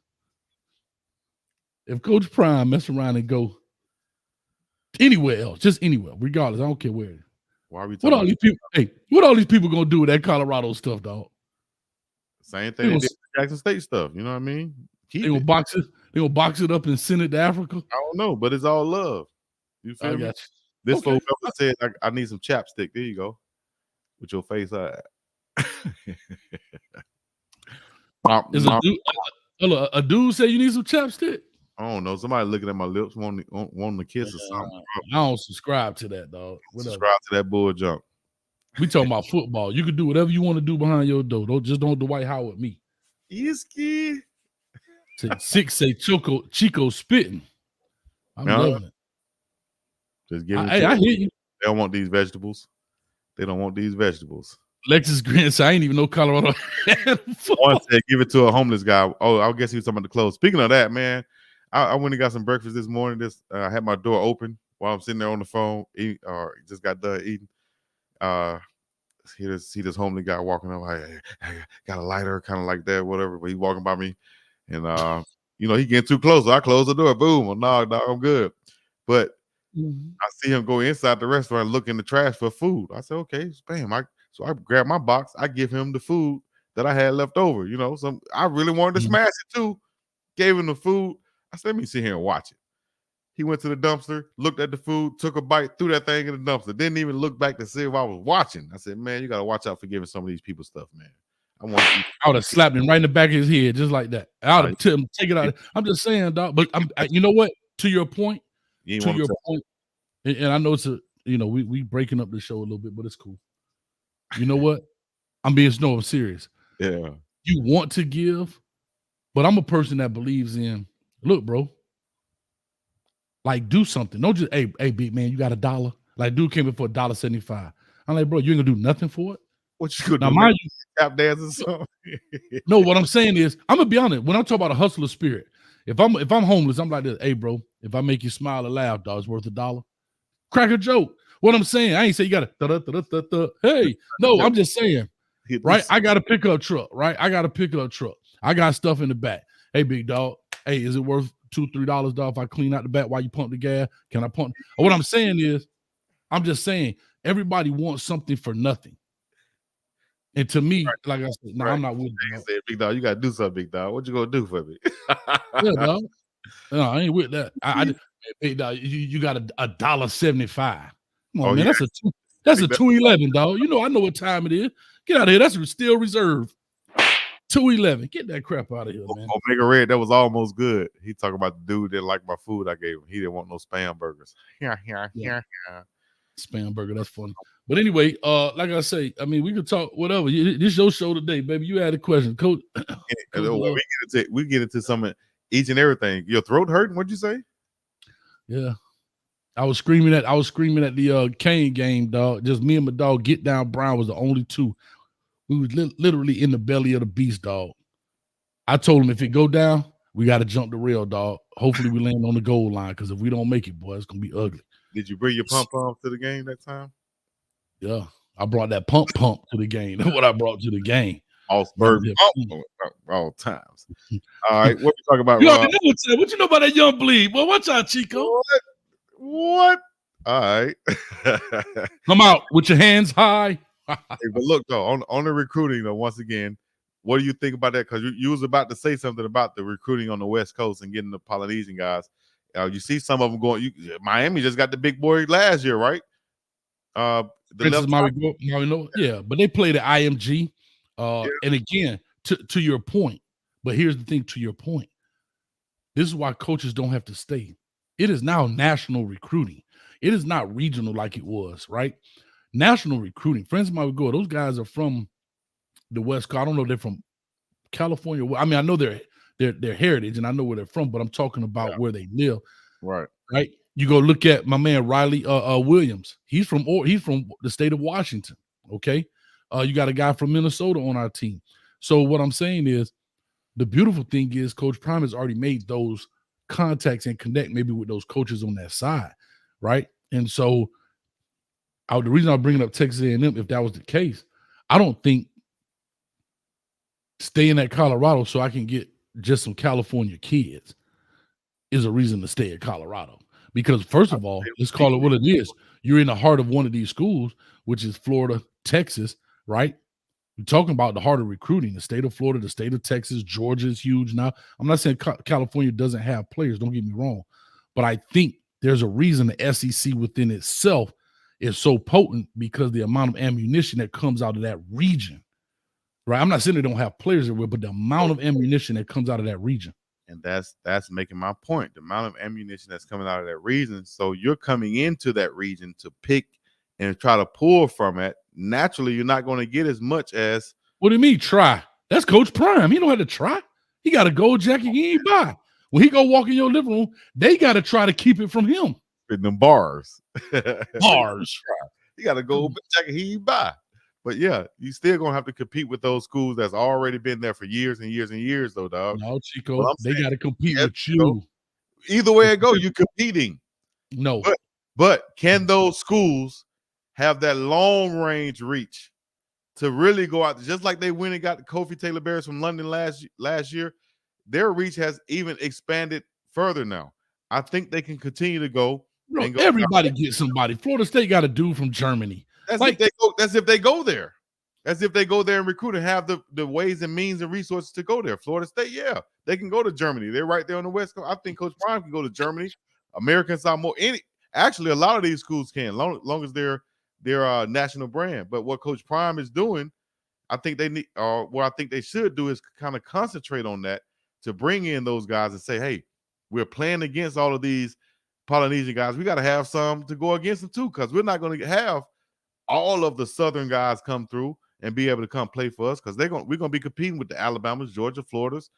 If Coach Prime mess around and go anywhere else, just anywhere, regardless, I don't care where. Why are we What talking all these people? Hey, what all these people gonna do with that Colorado stuff, dog? Same thing they did with Jackson State stuff. You know what I mean? They gonna box it. They gonna box it up and send it to Africa. I don't know, but it's all love. You feel me? This Okay. fool said, I need some chapstick. There you go. With your face out. Is a dude say you need some chapstick? I don't know. Somebody looking at my lips, wanting to kiss or something. I don't subscribe to that, dog. Subscribe to that bull junk. We talking about football. You can do whatever you want to do behind your door. Don't Dwight Howard me. Iski. Six say Chico spitting. I'm loving it. Just give it. I hear you. They don't want these vegetables. They don't want these vegetables. Lexus Green said, I ain't even know Colorado had One said, give it to a homeless guy. Oh, I guess he was talking about the clothes. Speaking of that, man, I went and got some breakfast this morning. I had my door open while I'm sitting there on the phone, just got done eating. See this homeless guy walking up. I got a lighter, kind of like that, whatever. But he's walking by me, and he getting too close. So I close the door. Boom. Well, no, I'm good. But I see him go inside the restaurant, look in the trash for food. I said, okay, bam. So I grab my box. I give him the food that I had left over. So I really wanted to smash it too. Gave him the food. I said, let me sit here and watch it. He went to the dumpster, looked at the food, took a bite, threw that thing in the dumpster. Didn't even look back to see if I was watching. I said, man, you got to watch out for giving some of these people stuff, man. I would have slapped him right in the back of his head, just like that. I would have take it out. I'm just saying, dog. But you know what? To your point, and I know it's we breaking up the show a little bit, but it's cool. You know what? I'm serious. Yeah. You want to give, but I'm a person that believes in, look, bro, like do something. Don't just, hey, big man, you got $1? Like, dude came in for $1.75. I'm like, bro, you ain't gonna do nothing for it? What you gonna do? Mind you, tap dance or something? No, what I'm saying is, I'm gonna be honest. When I'm talking about a hustler spirit, if I'm homeless, I'm like this. Hey, bro, if I make you smile or laugh, dog, it's worth $1. Crack a joke. What I'm saying, I ain't say you gotta hey, no, I'm just saying, right? I got a pickup truck, right? I got stuff in the back. Hey, big dog. Hey, is it worth $2-3, dog? If I clean out the back while you pump the gas, can I pump? What I'm saying is, I'm just saying, everybody wants something for nothing. And to me, like I said, no, I'm not with it. Say, big dog, you gotta do something, big dog. What you gonna do for me? Yeah, dog. No, I ain't with that. Big dog, you got $1.75. Come on, man. That's a 211, dog. I know what time it is. Get out of here. That's still reserved. 211. Get that crap out of here, man. Omega Red, that was almost good. He talking about the dude that liked my food I gave him. He didn't want no spam burgers. Yeah. Spam burger, that's funny. But anyway, like I say, I mean, we could talk whatever. This your show today, baby. You had a question, Coach. We get into some each and everything. Your throat hurting? What'd you say? Yeah. I was screaming at the Kane game, dog. Just me and my dog, Get Down Brown, was the only two. We was literally in the belly of the beast, dog. I told him if it go down, we got to jump the rail, dog. Hopefully we land on the goal line, because if we don't make it, boy, it's gonna be ugly. Did you bring your pump to the game that time? Yeah, I brought that pump to the game. That's what I brought to the game. All times. All right, what we talking about? What you know about that young bleed? Well, watch out, Chico. What? All right. Come out with your hands high. Hey, but look, though, on the recruiting, though, once again, what do you think about that? Because you was about to say something about the recruiting on the West Coast and getting the Polynesian guys. You see some of them going. Miami just got the big boy last year, right? Yeah, but they played at IMG. And again, to your point, but here's the thing, to your point, this is why coaches don't have to stay. It is now national recruiting. It is not regional like it was, right? National recruiting. Friends of mine would go, those guys are from the West Coast. I don't know if they're from California. I mean, I know they're their heritage, and I know where they're from, but I'm talking about where they live. Right. Right? You go look at my man Riley Williams. He's from the state of Washington. Okay. You got a guy from Minnesota on our team. So what I'm saying is, the beautiful thing is Coach Prime has already made those contacts and connect maybe with those coaches on that side, right? And so the reason I'm bringing up Texas A&M, if that was the case, I don't think staying at Colorado so I can get just some California kids is a reason to stay at Colorado. Because first of all, let's call it what it is. You're in the heart of one of these schools, which is Florida, Texas, right? We're talking about the heart of recruiting. The state of Florida, the state of Texas, Georgia is huge now. I'm not saying California doesn't have players, don't get me wrong. But I think there's a reason the SEC within itself is so potent because the amount of ammunition that comes out of that region, right? I'm not saying they don't have players everywhere, but the amount of ammunition that comes out of that region. And that's making my point. The amount of ammunition that's coming out of that region. So you're coming into that region to pick and try to pull from it. Naturally, you're not going to get as much as. What do you mean try? That's Coach Prime. He don't have to try. He got a gold jacket he ain't buy. When he go walk in your living room, they got to try to keep it from him. In them bars. Bars. He got a gold jacket he ain't buy. But yeah, you still gonna have to compete with those schools that's already been there for years and years and years, though, dog. No, Chico, they got to compete with you. Know, either way it go, you're competing. No, but can those schools have that long range reach to really go out, just like they went and got the Kofi Taylor Bears from London last year? Their reach has even expanded further now. I think they can continue to go. Bro, everybody gets somebody. Florida State got a dude from Germany. That's if they go there. That's if they go there and recruit and have the ways and means and resources to go there. Florida State, yeah, they can go to Germany. They're right there on the West Coast. I think Coach Prime can go to Germany, American Samoa. Actually, a lot of these schools can, long as they're a national brand. But what Coach Prime is doing, I think they need, or what I think they should do, is kind of concentrate on that to bring in those guys and say, hey, we're playing against all of these Polynesian guys. We got to have some to go against them too, because we're not going to have all of the Southern guys come through and be able to come play for us, because we're going to be competing with the Alabamas, Georgia, Floridas.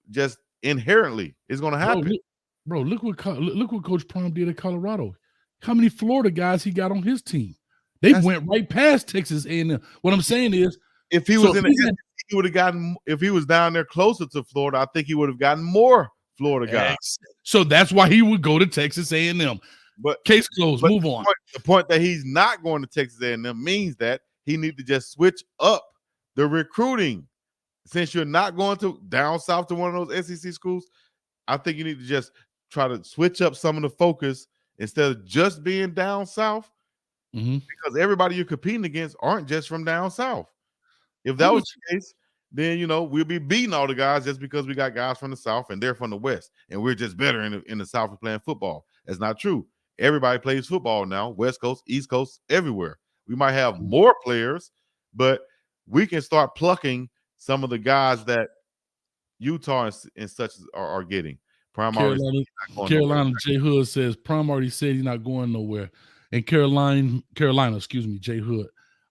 Just inherently, it's going to happen. Bro, look what Coach Prime did at Colorado. How many Florida guys he got on his team? They went right past Texas A&M. What I'm saying is, if he was he would have gotten. If he was down there closer to Florida, I think he would have gotten more Florida guys. So that's why he would go to Texas A&M. But case closed. Move on. The point that he's not going to Texas A&M means that he needs to just switch up the recruiting. Since you're not going to down south to one of those SEC schools, I think you need to just try to switch up some of the focus instead of just being down south, because everybody you're competing against aren't just from down south. If that was the case, then we'll be beating all the guys just because we got guys from the south and they're from the west, and we're just better in the south of playing football. That's not true. Everybody plays football now, West Coast, East Coast, everywhere. We might have more players, but we can start plucking some of the guys that Utah and such are getting. Carolina J Hood says Prime already said he's not going nowhere. And Carolina, J Hood.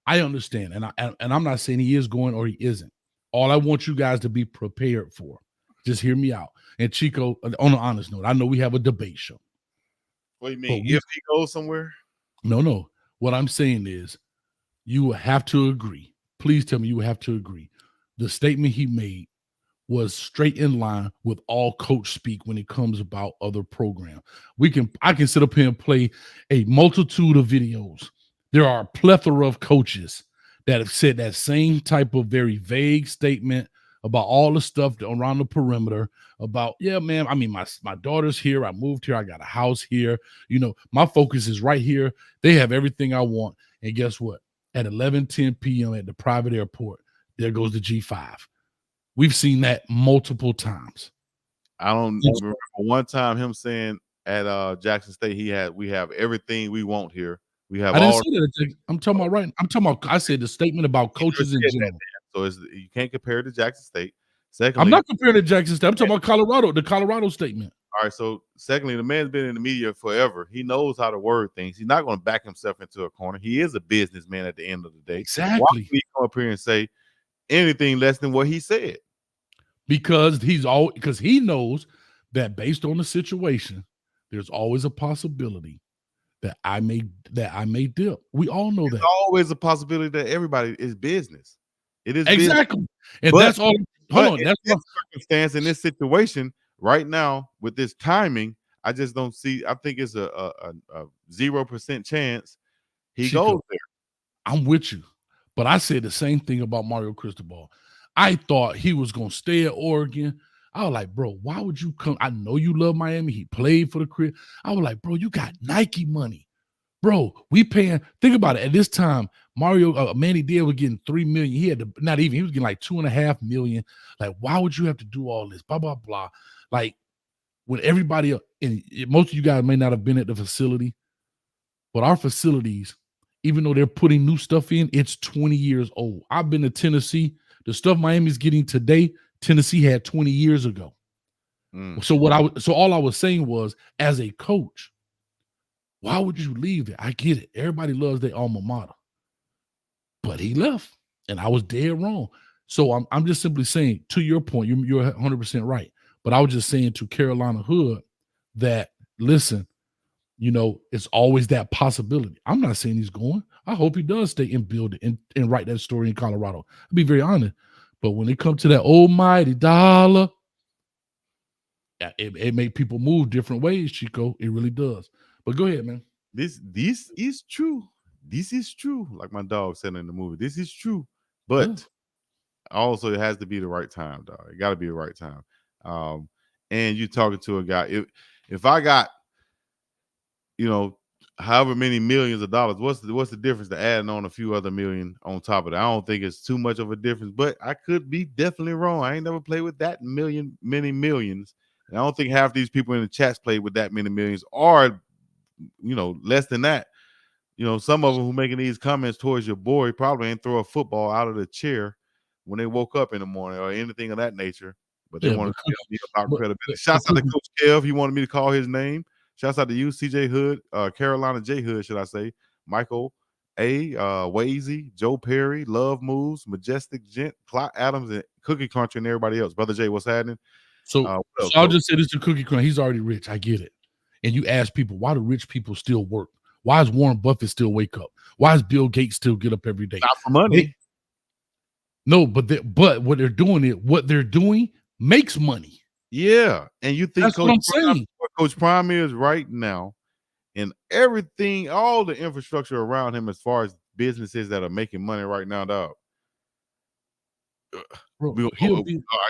I understand, and I'm not saying he is going or he isn't. All I want you guys to be prepared for. Just hear me out. And Chico, on an honest note, I know we have a debate show. What do you mean? If he goes somewhere? No. What I'm saying is, you will have to agree. Please tell me you will have to agree. The statement he made was straight in line with all coach speak when it comes about other programs. I can sit up here and play a multitude of videos. There are a plethora of coaches that have said that same type of very vague statement about all the stuff around the perimeter about, yeah, man, I mean, my daughter's here. I moved here. I got a house here. My focus is right here. They have everything I want. And guess what? At 11:10 p.m. at the private airport, there goes the G5. We've seen that multiple times. I don't remember one time him saying at Jackson State we have everything we want here. We have. I didn't say that. I'm talking about right. I said the statement about coaches in general. So you can't compare it to Jackson State. Secondly, I'm not comparing it to Jackson State. I'm talking about Colorado, the Colorado statement. All right. So secondly, the man's been in the media forever. He knows how to word things. He's not going to back himself into a corner. He is a businessman at the end of the day. Exactly. Why would he come up here and say anything less than what he said? because he knows that based on the situation, there's always a possibility that I may dip. We all know that. Always a possibility that everybody is business. It is business. Exactly. And But that's all. Hold on. in That's this what circumstance, in this situation, right now, with this timing, I just don't see. I think it's a 0% chance he Chico, goes there. I'm with you. But I said the same thing about Mario Cristobal. I thought he was gonna stay at Oregon. I was like, bro, why would you come? I know you love Miami. He played for the crib. I was like, bro, you got Nike money. Bro, we paying. Think about it. At this time, Mario Manny Diaz was getting $3 million. He had to not even. He was getting like $2.5 million. Like, why would you have to do all this? Blah blah blah. Like, when everybody and most of you guys may not have been at the facility, but our facilities, even though they're putting new stuff in, it's 20 years old. I've been to Tennessee. The stuff Miami's getting today, Tennessee had 20 years ago. So all I was saying was, as a coach, why would you leave it? I get it. Everybody loves their alma mater. But he left, and I was dead wrong. So I'm just simply saying, to your point, you're 100% right. But I was just saying to Carolina Hood that, listen, it's always that possibility. I'm not saying he's going. I hope he does stay and build it and write that story in Colorado. I'll be very honest. But when it comes to that almighty dollar, it make people move different ways, Chico. It really does. But go ahead, man. This is true. This is true. Like my dog said in the movie, this is true. But also it has to be the right time, dog. It got to be the right time. And you're talking to a guy. If I got, however many millions of dollars, what's the difference to adding on a few other million on top of that? I don't think it's too much of a difference, but I could be definitely wrong. I ain't never played with that many millions. And I don't think half these people in the chats played with that many millions, or less than that. Some of them who making these comments towards your boy probably ain't throw a football out of the chair when they woke up in the morning or anything of that nature. But they want to tell me about credibility. Shouts out to Coach Kev. He wanted me to call his name. Shouts out to you, CJ Hood, Carolina J Hood, should I say? Michael A, Wazy, Joe Perry, Love Moves, Majestic Gent, Plot Adams, and Cookie Cruncher, and everybody else. Brother Jay, what's happening? So I'll just say this to Cookie Cruncher. He's already rich. I get it. And you ask people, why do rich people still work? Why does Warren Buffett still wake up? Why does Bill Gates still get up every day? Not for money. No, but what they're doing makes money. Yeah, and you think that's what I'm saying. Coach Prime is right now, and everything, all the infrastructure around him, as far as businesses that are making money right now, dog. Bro, all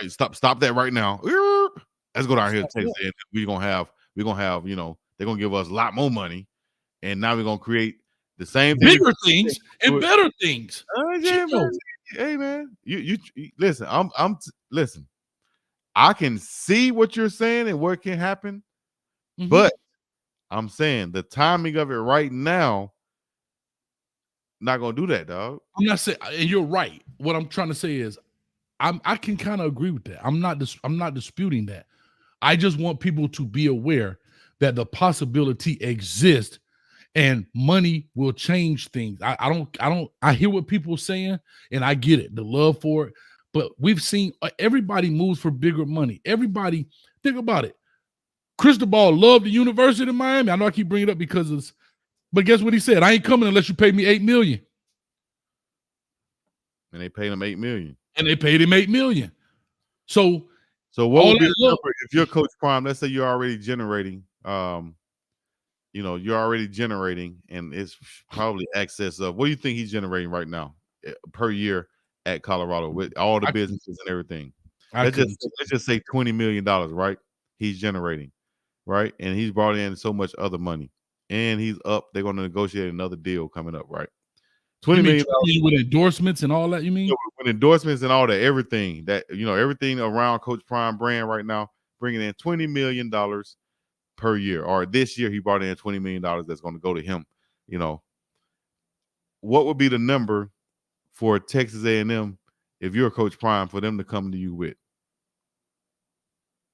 right, stop that right now. Let's go down here to Texas. And we're gonna have, they're gonna give us a lot more money, and now we're gonna create the same bigger things and better things. Hey man, you listen. Listen. I can see what you're saying and what can happen, but I'm saying the timing of it right now, not gonna do that, dog. I'm not saying, and you're right. What I'm trying to say is, I can kind of agree with that. I'm not disputing that. I just want people to be aware that the possibility exists, and money will change things. I hear what people are saying, and I get it, the love for it. But we've seen everybody moves for bigger money. Everybody, think about it. Cristobal loved the University of Miami. I know I keep bringing it up because but guess what he said? I ain't coming unless you pay me $8 million. And they paid him $8 million. And they paid him $8 million. So what would be the number if you're Coach Prime? Let's say you're already generating, you're already generating, and it's probably excess of, what do you think he's generating right now per year at Colorado with all the businesses and everything? Let's just say $20 million, right? He's generating, right? And he's brought in so much other money, and he's up. They're going to negotiate another deal coming up, right? $20 million with endorsements and all that. You mean with endorsements and all that, everything that everything around Coach Prime brand right now, bringing in $20 million per year. Or this year, he brought in $20 million that's going to go to him. What would be the number for Texas A&M if you're Coach Prime for them to come to you with?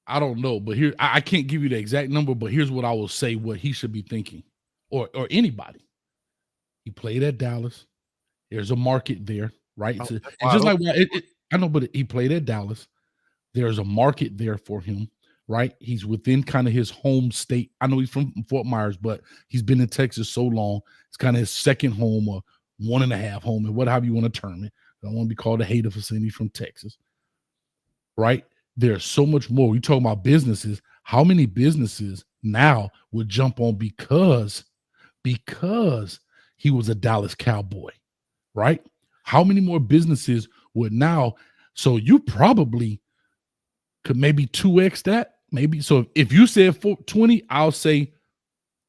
I don't know, but here I can't give you the exact number, but here's what I will say what he should be thinking, or anybody. He played at Dallas. There's a market there, right? It's just like I know, but he played at Dallas. There's a market there for him, right? He's within kind of his home state. I know he's from Fort Myers, but he's been in Texas so long. It's kind of his second home or 1.5 home, and whatever you want to term it. I don't want to be called a hater for saying he's from Texas, right? There's so much more. You talk about businesses. How many businesses now would jump on because he was a Dallas Cowboy, right? How many more businesses would now? So you probably could maybe 2x that, maybe. So if you said 20, I'll say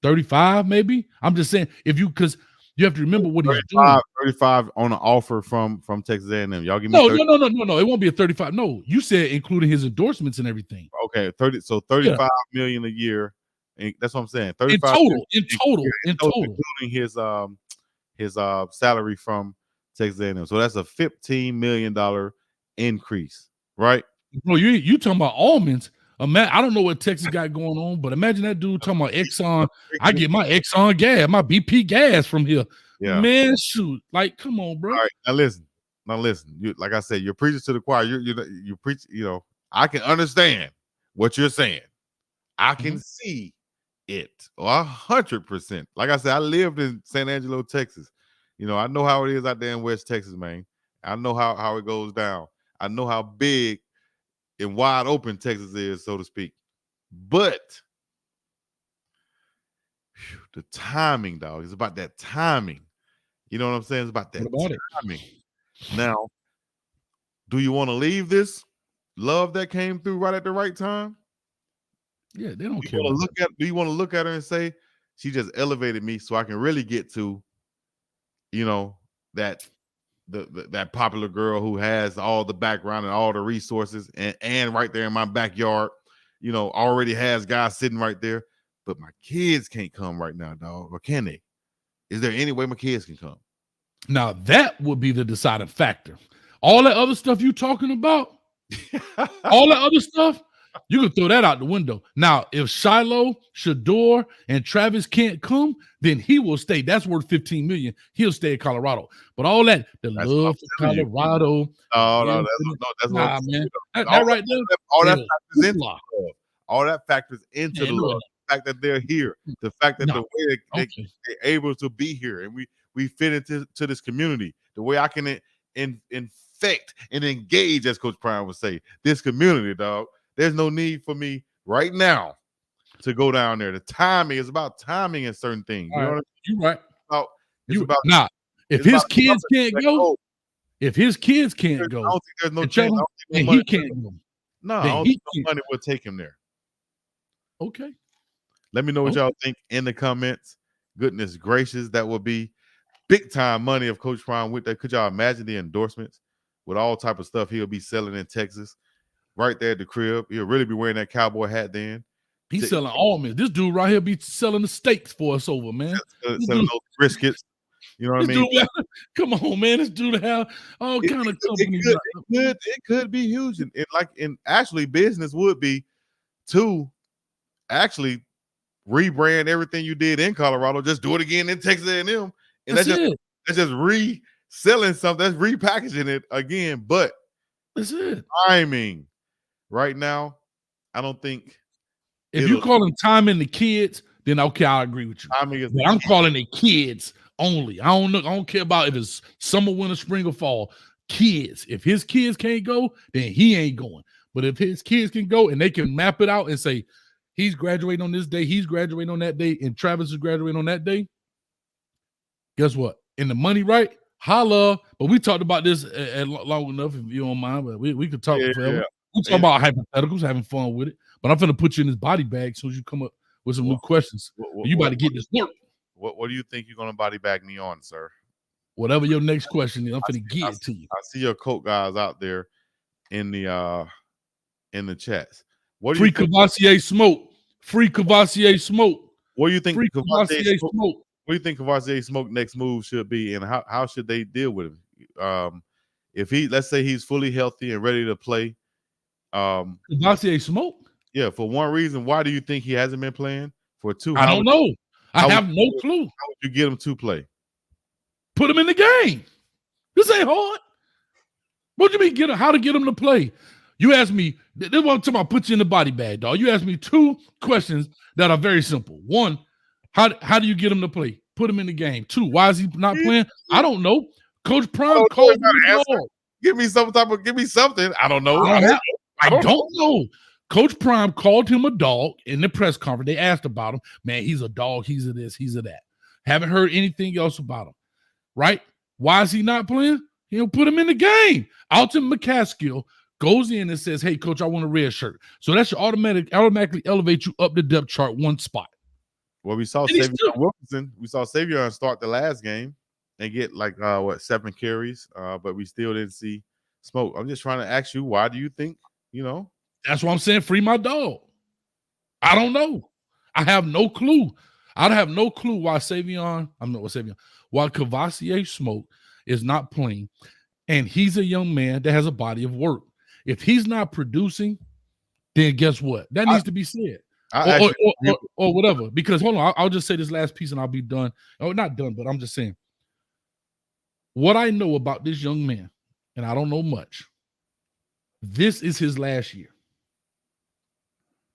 35, maybe. I'm just saying because you have to remember what he's doing. 35 on an offer from Texas A&M. Y'all give me no. It won't be a 35. No, you said including his endorsements and everything. Okay, 35 million a year. And that's what I'm saying. 35 in total, including his salary from Texas A&M. So that's a $15 million increase, right? Bro, you talking about almonds. I don't know what Texas got going on, but imagine that dude talking about Exxon. I get my Exxon gas, my BP gas from here. Yeah. Man, shoot. Like, come on, bro. All right, now listen. You, like I said, you're preaching to the choir. You preach, I can understand what you're saying. I can see it 100%. Like I said, I lived in San Angelo, Texas. I know how it is out there in West Texas, man. I know how it goes down. I know how big and wide open Texas is, so to speak. But the timing, dog, it's about that timing. You know what I'm saying? It's about that timing. Now, do you want to leave this love that came through right at the right time? Yeah, they don't care. Do you want to look at her and say, she just elevated me so I can really get to, that popular girl who has all the background and all the resources and right there in my backyard, already has guys sitting right there, but my kids can't come right now, dog. Or can they? Is there any way my kids can come? Now that would be the deciding factor. All that other stuff you talking about, all that other stuff, you can throw that out the window. Now, if Shiloh, Shador, and Travis can't come, then he will stay. That's worth $15 million. He'll stay in Colorado. But all that, that's love for Colorado. No, that's nah, man. That right there. All that factors into the love. The fact that they're here, the fact that the way they're able to be here, and we fit into this community, the way I can infect and engage, as Coach Prime would say, this community, dog. There's no need for me right now to go down there. The timing is about timing in certain things. You know what I mean? You're right. If his kids can't go, I don't think there's no chance. And he can't go. No, I don't think no money will take him there. Okay. Let me know what y'all think in the comments. Goodness gracious, that would be big time money if Coach Prime with that. Could y'all imagine the endorsements with all type of stuff he'll be selling in Texas? Right there at the crib. He'll really be wearing that cowboy hat then. He's selling almonds. This dude right here be selling the steaks for us over, man. Selling those briskets. You know what I mean? Come on, man. This dude have all kind of companies. It could be huge. And actually business would be to actually rebrand everything you did in Colorado. Just do it again in Texas A&M. And that's just reselling something. That's repackaging it again. But that's it. Timing. Right now, I don't think. If you call them timing the kids, then okay, I agree with you. But I'm calling it kids only. I don't care about if it's summer, winter, spring, or fall. Kids. If his kids can't go, then he ain't going. But if his kids can go and they can map it out and say he's graduating on this day, he's graduating on that day, and Travis is graduating on that day, guess what? In the money, right? Holla. But we talked about this long enough, if you don't mind, but we could talk forever. We talk about hypotheticals, having fun with it. But I'm finna put you in this body bag as soon as you come up with some new questions. You about to get this work. What do you think you're gonna body bag me on, sir? Whatever your next question is, I'm finna get it to you. I see your coat guys out there in the chats. What do Free you think? Cavassier smoke. Free Cavassier smoke. What do you think? Free Cavassier smoke. What do you think Cavassier Smoke next move should be, and how should they deal with him? If let's say he's fully healthy and ready to play, Cavassier Smoke. Yeah, for one reason, why do you think he hasn't been playing? For two, I don't know. I have no clue. How would you get him to play? Put him in the game. This ain't hard. What do you mean how to get him to play? You asked me, this is what I'm talking about, put you in the body bag, dog. You asked me 2 questions that are very simple. 1, how do you get him to play? Put him in the game. 2, why is he not playing? I don't know. Coach Prime called him a dog. Give me something. I don't know. I don't know. Coach Prime called him a dog in the press conference. They asked about him. Man, he's a dog. He's a this. He's a that. Haven't heard anything else about him. Right? Why is he not playing? He'll put him in the game. Alton McCaskill goes in and says, hey, coach, I want a red shirt. So that should automatically elevate you up the depth chart 1 spot. Well, we saw Savion Wilkinson. We saw Savion start the last game and get 7 carries, but we still didn't see Smoke. I'm just trying to ask you, why do you think, That's why I'm saying free my dog. I don't know. I have no clue. I have no clue why why Cavassier Smoke is not playing. And he's a young man that has a body of work. If he's not producing, then guess what? That needs to be said. Or whatever. Because hold on, I'll just say this last piece and I'll be done. Oh, not done, but I'm just saying. What I know about this young man, and I don't know much, this is his last year.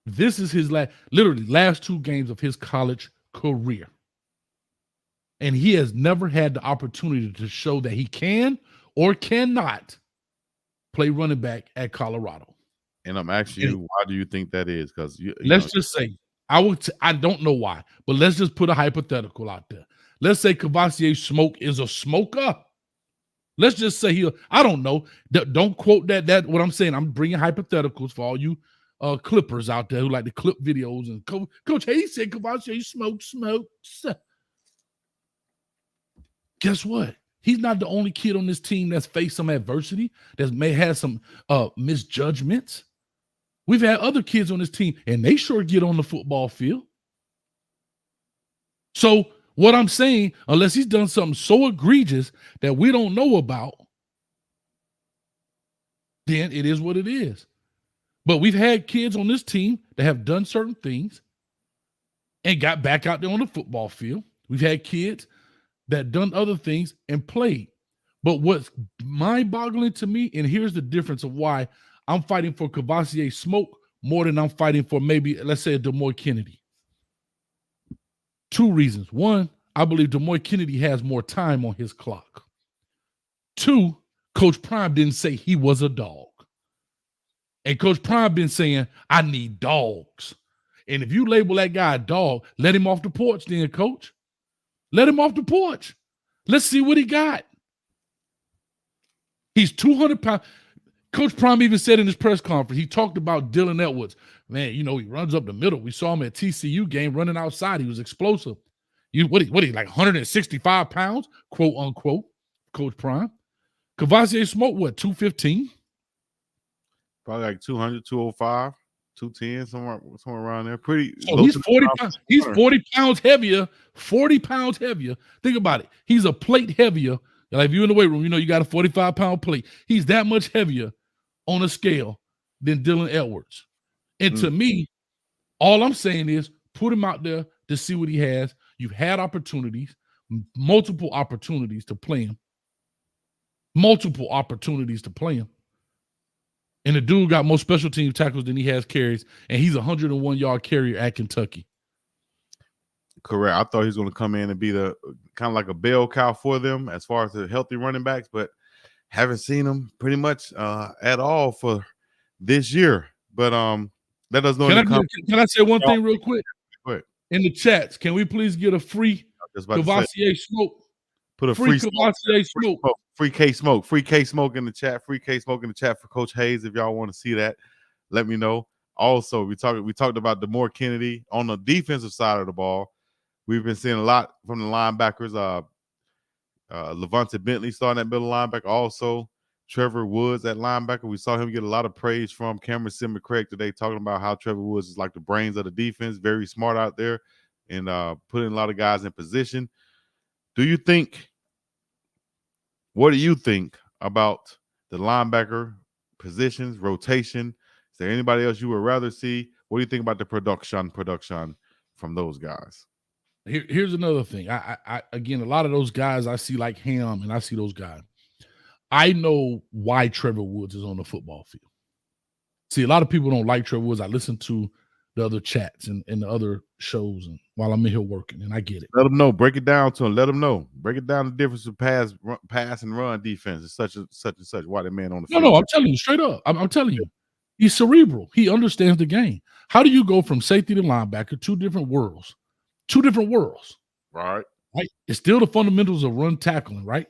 This is his last 2 games of his college career. And he has never had the opportunity to show that he can or cannot play running back at Colorado. And I'm asking you, why do you think that is? Because just say, I don't know why, but let's just put a hypothetical out there. Let's say Cavassier Smoke is a smoker. Let's just say I don't know. Don't quote that. What I'm saying, I'm bringing hypotheticals for all you clippers out there who like to clip videos. And Coach Hayes said Cavassier smokes. Guess what? He's not the only kid on this team that's faced some adversity, that may have some misjudgments. We've had other kids on this team, and they sure get on the football field. So what I'm saying, unless he's done something so egregious that we don't know about, then it is what it is. But we've had kids on this team that have done certain things and got back out there on the football field. We've had kids that done other things and played. But what's mind-boggling to me, and here's the difference of why I'm fighting for Cavassier Smoke more than I'm fighting for maybe, let's say, a Demoy Kennedy. 2 reasons. 1, I believe Demoy Kennedy has more time on his clock. 2, Coach Prime didn't say he was a dog. And Coach Prime been saying, I need dogs. And if you label that guy a dog, let him off the porch then, Coach. Let him off the porch. Let's see what he got. He's 200 pounds. Coach Prime even said in his press conference, he talked about Dylan Edwards. Man, he runs up the middle. We saw him at TCU game running outside. He was explosive. What he like 165 pounds, quote unquote, Coach Prime. Cavassier Smoke, what, 215? Probably like 200, 205, 210, somewhere around there. Pretty. So he's 40 pounds. He's 40 pounds heavier. 40 pounds heavier. Think about it. He's a plate heavier. Like if you're in the weight room, you got a 45-pound plate. He's that much heavier on a scale than Dylan Edwards. And to me, all I'm saying is put him out there to see what he has. You've had opportunities, multiple opportunities to play him. And the dude got more special team tackles than he has carries, and he's a 101-yard carrier at Kentucky. Correct. I thought he was going to come in and be the kind of like a bell cow for them as far as the healthy running backs, but haven't seen him pretty much at all for this year. But let us know. Can I say one thing real quick? Go ahead. In the chats, can we please get a free Cavassier Smoke? Put a free Cavassier Smoke. Free K Smoke. Free K Smoke in the chat. Free K Smoke in the chat for Coach Hayes. If y'all want to see that, let me know. Also, we talked about Demoy Kennedy on the defensive side of the ball. We've been seeing a lot from the linebackers. Levante Bentley starting at middle linebacker. Also, Trevor Woods at linebacker. We saw him get a lot of praise from Cameron Simon-Craig today, talking about how Trevor Woods is like the brains of the defense, very smart out there, and putting a lot of guys in position. What do you think about the linebacker positions, rotation? Is there anybody else you would rather see? What do you think about the production from those guys? Here's another thing. I again, a lot of those guys I see like Ham, and I see those guys. I know why Trevor Woods is on the football field. See, a lot of people don't like Trevor Woods. I listen to the other chats and the other shows and while I'm in here working, and I get it. Let them know. Break it down to them. Let them know. Break it down the difference of pass and run defense. It's such and such. Why the man on the field? No, I'm telling you straight up. I'm telling you. He's cerebral. He understands the game. How do you go from safety to linebacker? Two different worlds. Right. It's still the fundamentals of run tackling, right?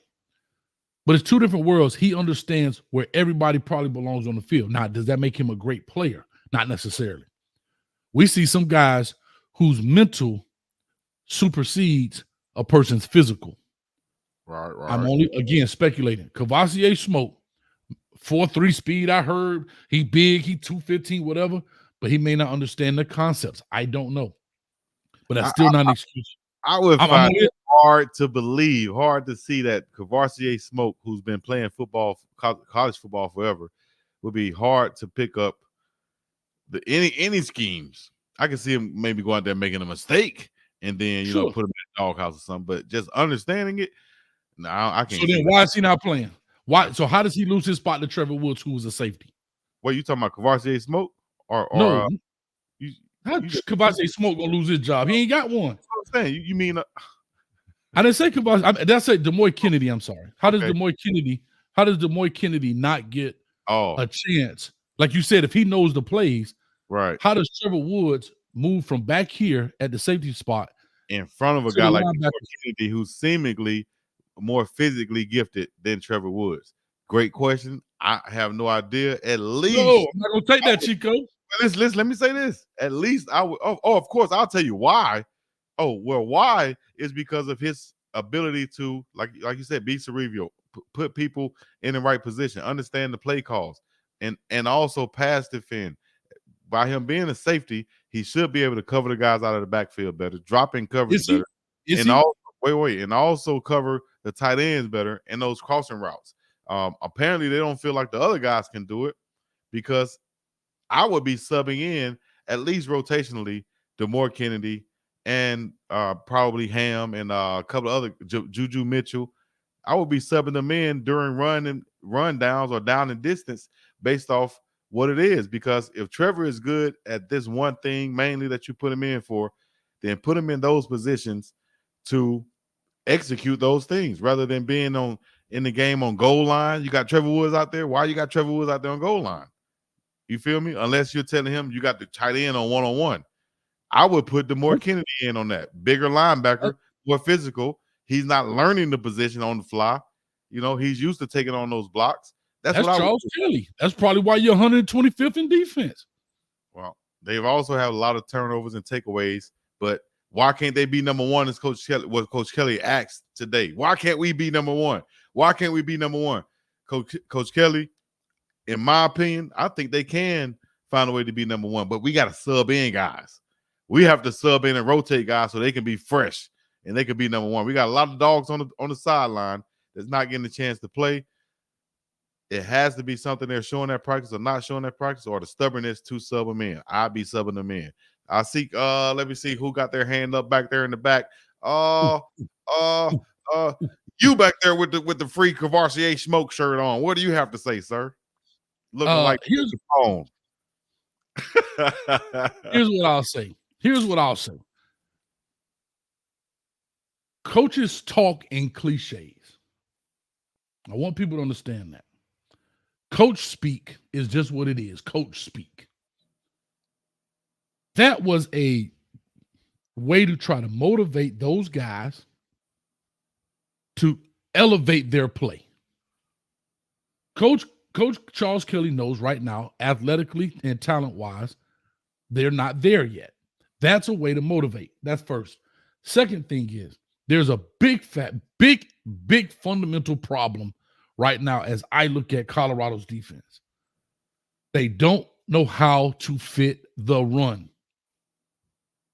But it's two different worlds. He understands where everybody probably belongs on the field. Now, does that make him a great player? Not necessarily. We see some guys whose mental supersedes a person's physical. Right. I'm only, again, speculating. Cavassier Smoke, 4.3 speed, I heard. He big, he 215, whatever, but he may not understand the concepts. I don't know. But that's still not an excuse. I would find it hard to believe, hard to see that Cavassier Smoke, who's been playing football, college football forever, would be hard to pick up any schemes. I can see him maybe go out there making a mistake and then put him in the doghouse or something. But just understanding it, no, I can't. So then, why is he not playing? Why? So how does he lose his spot to Trevor Woods, who was a safety? What you talking about, Cavassier Smoke or no? How Cavassier Smoke gonna lose his job? He ain't got one. That's what I'm saying. You mean? I didn't say Cavassier. That's a Demoy Kennedy. I'm sorry. How does Demoy Kennedy not get a chance? Like you said, if he knows the plays, right? How does Trevor Woods move from back here at the safety spot in front of a guy like Demoy Kennedy, who's seemingly more physically gifted than Trevor Woods? Great question. I have no idea. At least, no, I'm not gonna take that, Chico. Listen, let me say this. At least I would. Of course, I'll tell you why. Why is because of his ability to, like you said, be cerebral, put people in the right position, understand the play calls, and also pass defend. By him being a safety, he should be able to cover the guys out of the backfield better, drop in coverage better, and also cover the tight ends better in those crossing routes. Apparently, they don't feel like the other guys can do it because I would be subbing in at least rotationally Demoy Kennedy and probably Ham and a couple of other Juju Mitchell. I would be subbing them in during run downs or down and distance based off what it is. Because if Trevor is good at this one thing mainly that you put him in for, then put him in those positions to execute those things rather than being in the game on goal line. You got Trevor Woods out there. Why you got Trevor Woods out there on goal line? You feel me? Unless you're telling him you got the tight end on one-on-one. I would put Demoy Kennedy in on that. Bigger linebacker, more physical. He's not learning the position on the fly. He's used to taking on those blocks. That's what Charles Kelly. That's probably why you're 125th in defense. Well, they've also had a lot of turnovers and takeaways, but why can't they be number one as Coach Kelly asked today? Why can't we be number one? Why can't we be number one? Coach Kelly, in my opinion, I think they can find a way to be number one, but we got to sub in guys. We have to sub in and rotate guys so they can be fresh and they can be number one. We got a lot of dogs on the sideline that's not getting a chance to play. It has to be something they're showing at practice or not showing at practice, or the stubbornness to sub them in. I'll be subbing them in. I see. Let me see who got their hand up back there in the back. You back there with the free Cavassier Smoke shirt on. What do you have to say, sir? Looking like here's the phone. Here's what I'll say. Coaches talk in cliches. I want people to understand that. Coach speak is just what it is. Coach speak. That was a way to try to motivate those guys to elevate their play. Coach Charles Kelly knows right now, athletically and talent-wise, they're not there yet. That's a way to motivate. That's first. Second thing is, there's a big fundamental problem right now as I look at Colorado's defense. They don't know how to fit the run.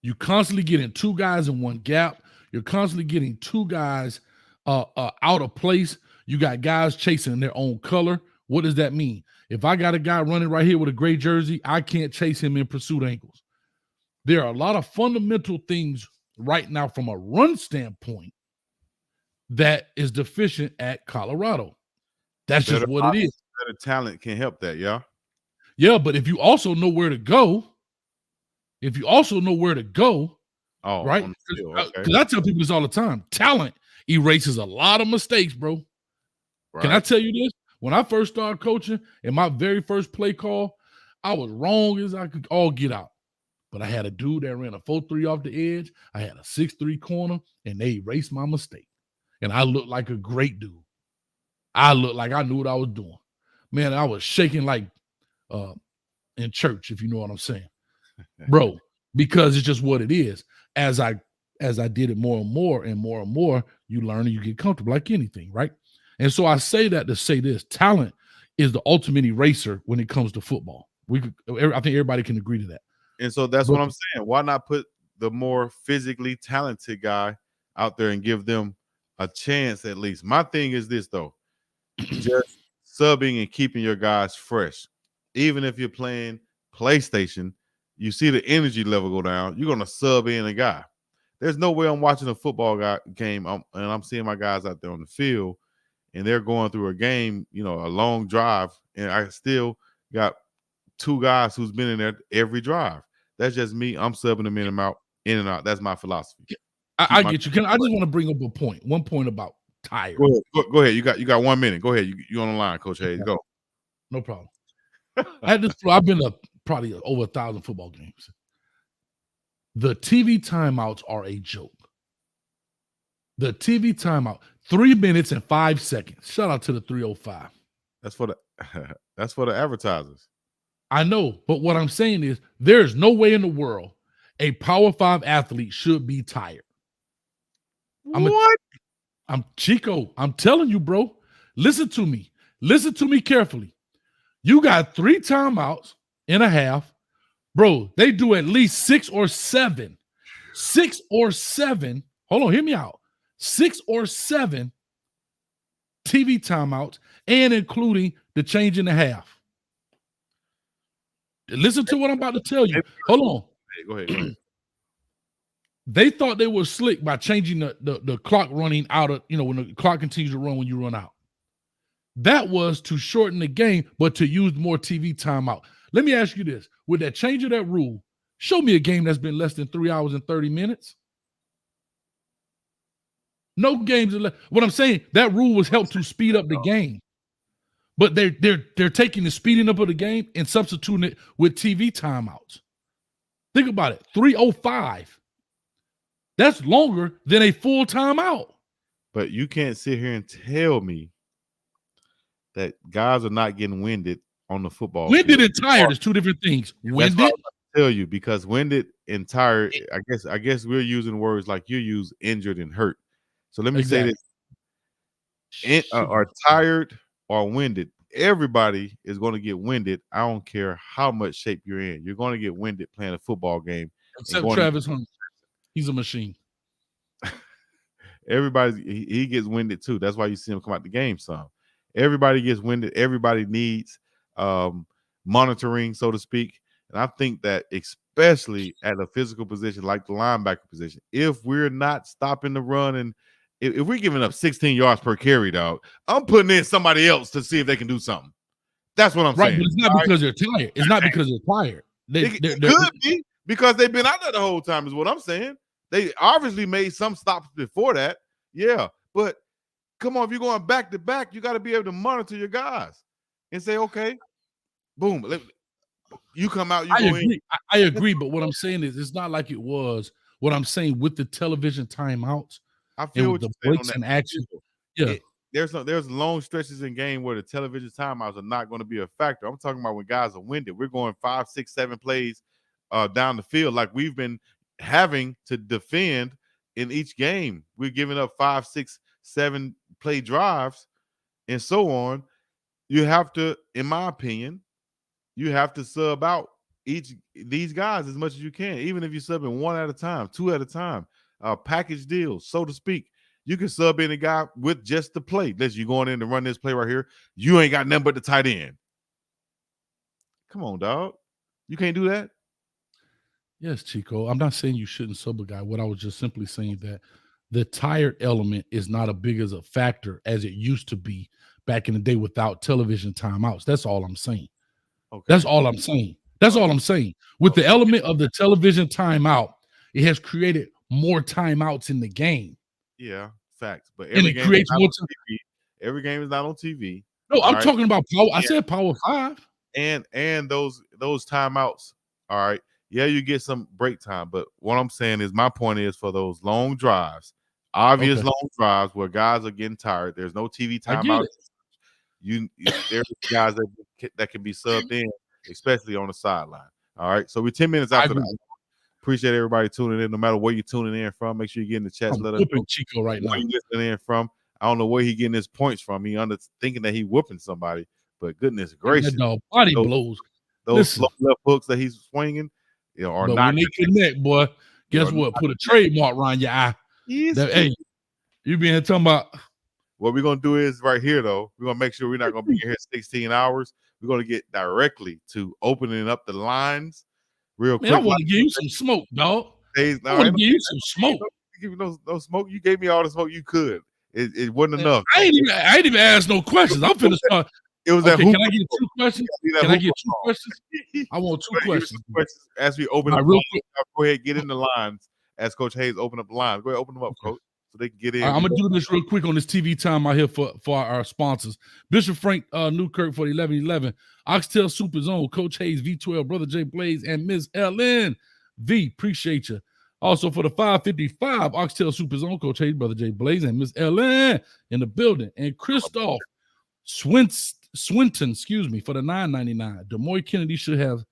You constantly getting two guys in one gap. You're constantly getting two guys out of place. You got guys chasing their own color. What does that mean? If I got a guy running right here with a gray jersey, I can't chase him in pursuit angles. There are a lot of fundamental things right now from a run standpoint that is deficient at Colorado. That's just what it is. Better talent can help that, yeah. Yeah, but if you also know where to go, Oh, right? on the field. Okay. Because I tell people this all the time. Talent erases a lot of mistakes, bro. Can I Right. tell you this? When I first started coaching, in my very first play call, I was wrong as I could all get out. But I had a dude that ran a 4-3 off the edge. I had a 6-3 corner, and they erased my mistake. And I looked like a great dude. I looked like I knew what I was doing. Man, I was shaking like uh, in church, if you know what I'm saying, bro. Because it's just what it is. As I did it more and more and more and more, you learn and you get comfortable, like anything, right? And so I say that to say this: talent is the ultimate eraser when it comes to football. I think everybody can agree to that. And so that's But what I'm saying. Why not put the more physically talented guy out there and give them a chance at least? My thing is this though, just subbing and keeping your guys fresh. Even if you're playing PlayStation, you see the energy level go down, you're gonna sub in a guy. There's no way I'm watching a football game and I'm seeing my guys out there on the field and they're going through a game, a long drive, and I still got two guys who's been in there every drive. That's just me. I'm subbing them in and out, in and out. That's my philosophy. I get you. I just want to bring up one point about tired. Go ahead. Go ahead. You got 1 minute. Go ahead. You on the line, Coach Hayes. Go. No problem. I've been to probably over 1,000 football games. The TV timeouts are a joke. The TV timeout, 3 minutes and 5 seconds. Shout out to the 305. That's for the advertisers. I know, but what I'm saying is there's no way in the world a Power 5 athlete should be tired. I'm Chico. I'm telling you, bro. Listen to me. Listen to me carefully. You got 3 timeouts and a half. Bro, they do at least 6 or 7. 6 or 7. Hold on, hear me out. 6 or 7 TV timeouts, and including the change in the half. Listen to what I'm about to tell you. Hold on. Go ahead. They thought they were slick by changing the clock running out of, when the clock continues to run when you run out. That was to shorten the game, but to use more TV timeout. Let me ask you this. With that change of that rule, show me a game that's been less than 3 hours and 30 minutes. No games. What I'm saying, that rule was helped to speed up the game. But they're taking the speeding up of the game and substituting it with TV timeouts. Think about it. 3:05. That's longer than a full timeout. But you can't sit here and tell me that guys are not getting winded on the football Winded field. and tired is two different things. Winded. That's what I was about to tell you, because winded and tired, I guess we're using words like you use, injured and hurt. So let me say this. Are tired or winded. Everybody is going to get winded. I don't care how much shape you're in. You're going to get winded playing a football game. Except Travis Hunt. He's a machine. He gets winded too. That's why you see him come out the game some. Everybody gets winded. Everybody needs monitoring, so to speak. And I think that especially at a physical position like the linebacker position, if we're not stopping the run and if we're giving up 16 yards per carry, dog, I'm putting in somebody else to see if they can do something. That's what I'm saying. But it's not because they're tired. It's not because they're tired. It could be because they've been out there the whole time is what I'm saying. They obviously made some stops before that. Yeah, but come on, if you're going back to back, you got to be able to monitor your guys and say, okay, boom, you come out, you go in. I agree, but what I'm saying is it's not like it was. What I'm saying with the television timeouts, I feel with the breaks in action. Yeah, there's long stretches in game where the television timeouts are not going to be a factor. I'm talking about when guys are winded. We're going 5, 6, 7 plays down the field like we've been having to defend in each game. We're giving up 5, 6, 7 play drives and so on. You have to, in my opinion, you have to sub out these guys as much as you can, even if you're subbing 1 at a time, 2 at a time, package deals, so to speak. You can sub in a guy with just the play. Listen, you going in to run this play right here. You ain't got nothing but the tight end. Come on, dog. You can't do that. Yes, Chico. I'm not saying you shouldn't sub a guy. What I was just simply saying that the tired element is not as big as a factor as it used to be back in the day without television timeouts. That's all I'm saying. Okay. That's all I'm saying. That's all I'm saying. With the element of the television timeout, it has created more timeouts in the game. Yeah, facts. But And every it game is creates not more on time. TV. Every game is not on TV. No, All I'm right. talking about power. I said Power 5. And those timeouts. All right. Yeah, you get some break time, but what I'm saying is my point is for those long drives, obvious Okay. long drives where guys are getting tired. There's no TV I get timeout. it. There's guys that can be subbed in, especially on the sideline. All right. So we're 10 minutes I after agree. that. Appreciate everybody tuning in. No matter where you're tuning in from, make sure you get in the chat. I'm Let us know whooping Chico right now. where you listening in from. I don't know where he getting his points from. He thinking that he whooping somebody, but goodness gracious, That dog body those, blows. those Listen, slow left hooks that he's swinging, are but not. when they connect, boy, guess what? Put a trademark around your eye. Hey, you been talking about. What we're gonna do is right here though. We're gonna make sure we're not gonna be here 16 hours. We're gonna get directly to opening up the lines real quick. Man, I want to give you some smoke, dog. I want to give you some smoke. Give you no smoke. You gave me all the smoke you could. It wasn't enough. I ain't even asked no questions. I'm finna start. It was okay, that. Can I get 2 questions? Can I get 2 questions? I want 2 questions. As we open up, real quick. Go ahead, get in the lines as Coach Hayes open up the lines. Go ahead, open them up, Coach, so they can get in. I'm gonna do this real quick on this TV time out here for our sponsors. Bishop Frank Newkirk for the 1111, Oxtail Super Zone, Coach Hayes, V12, Brother J Blaze, and Ms. Ellen V. Appreciate you. Also for the 555 Oxtail Super Zone, Coach Hayes, Brother J Blaze, and Ms. Ellen in the building, and Christoph Swinton, for the 999. Demoy Kennedy should have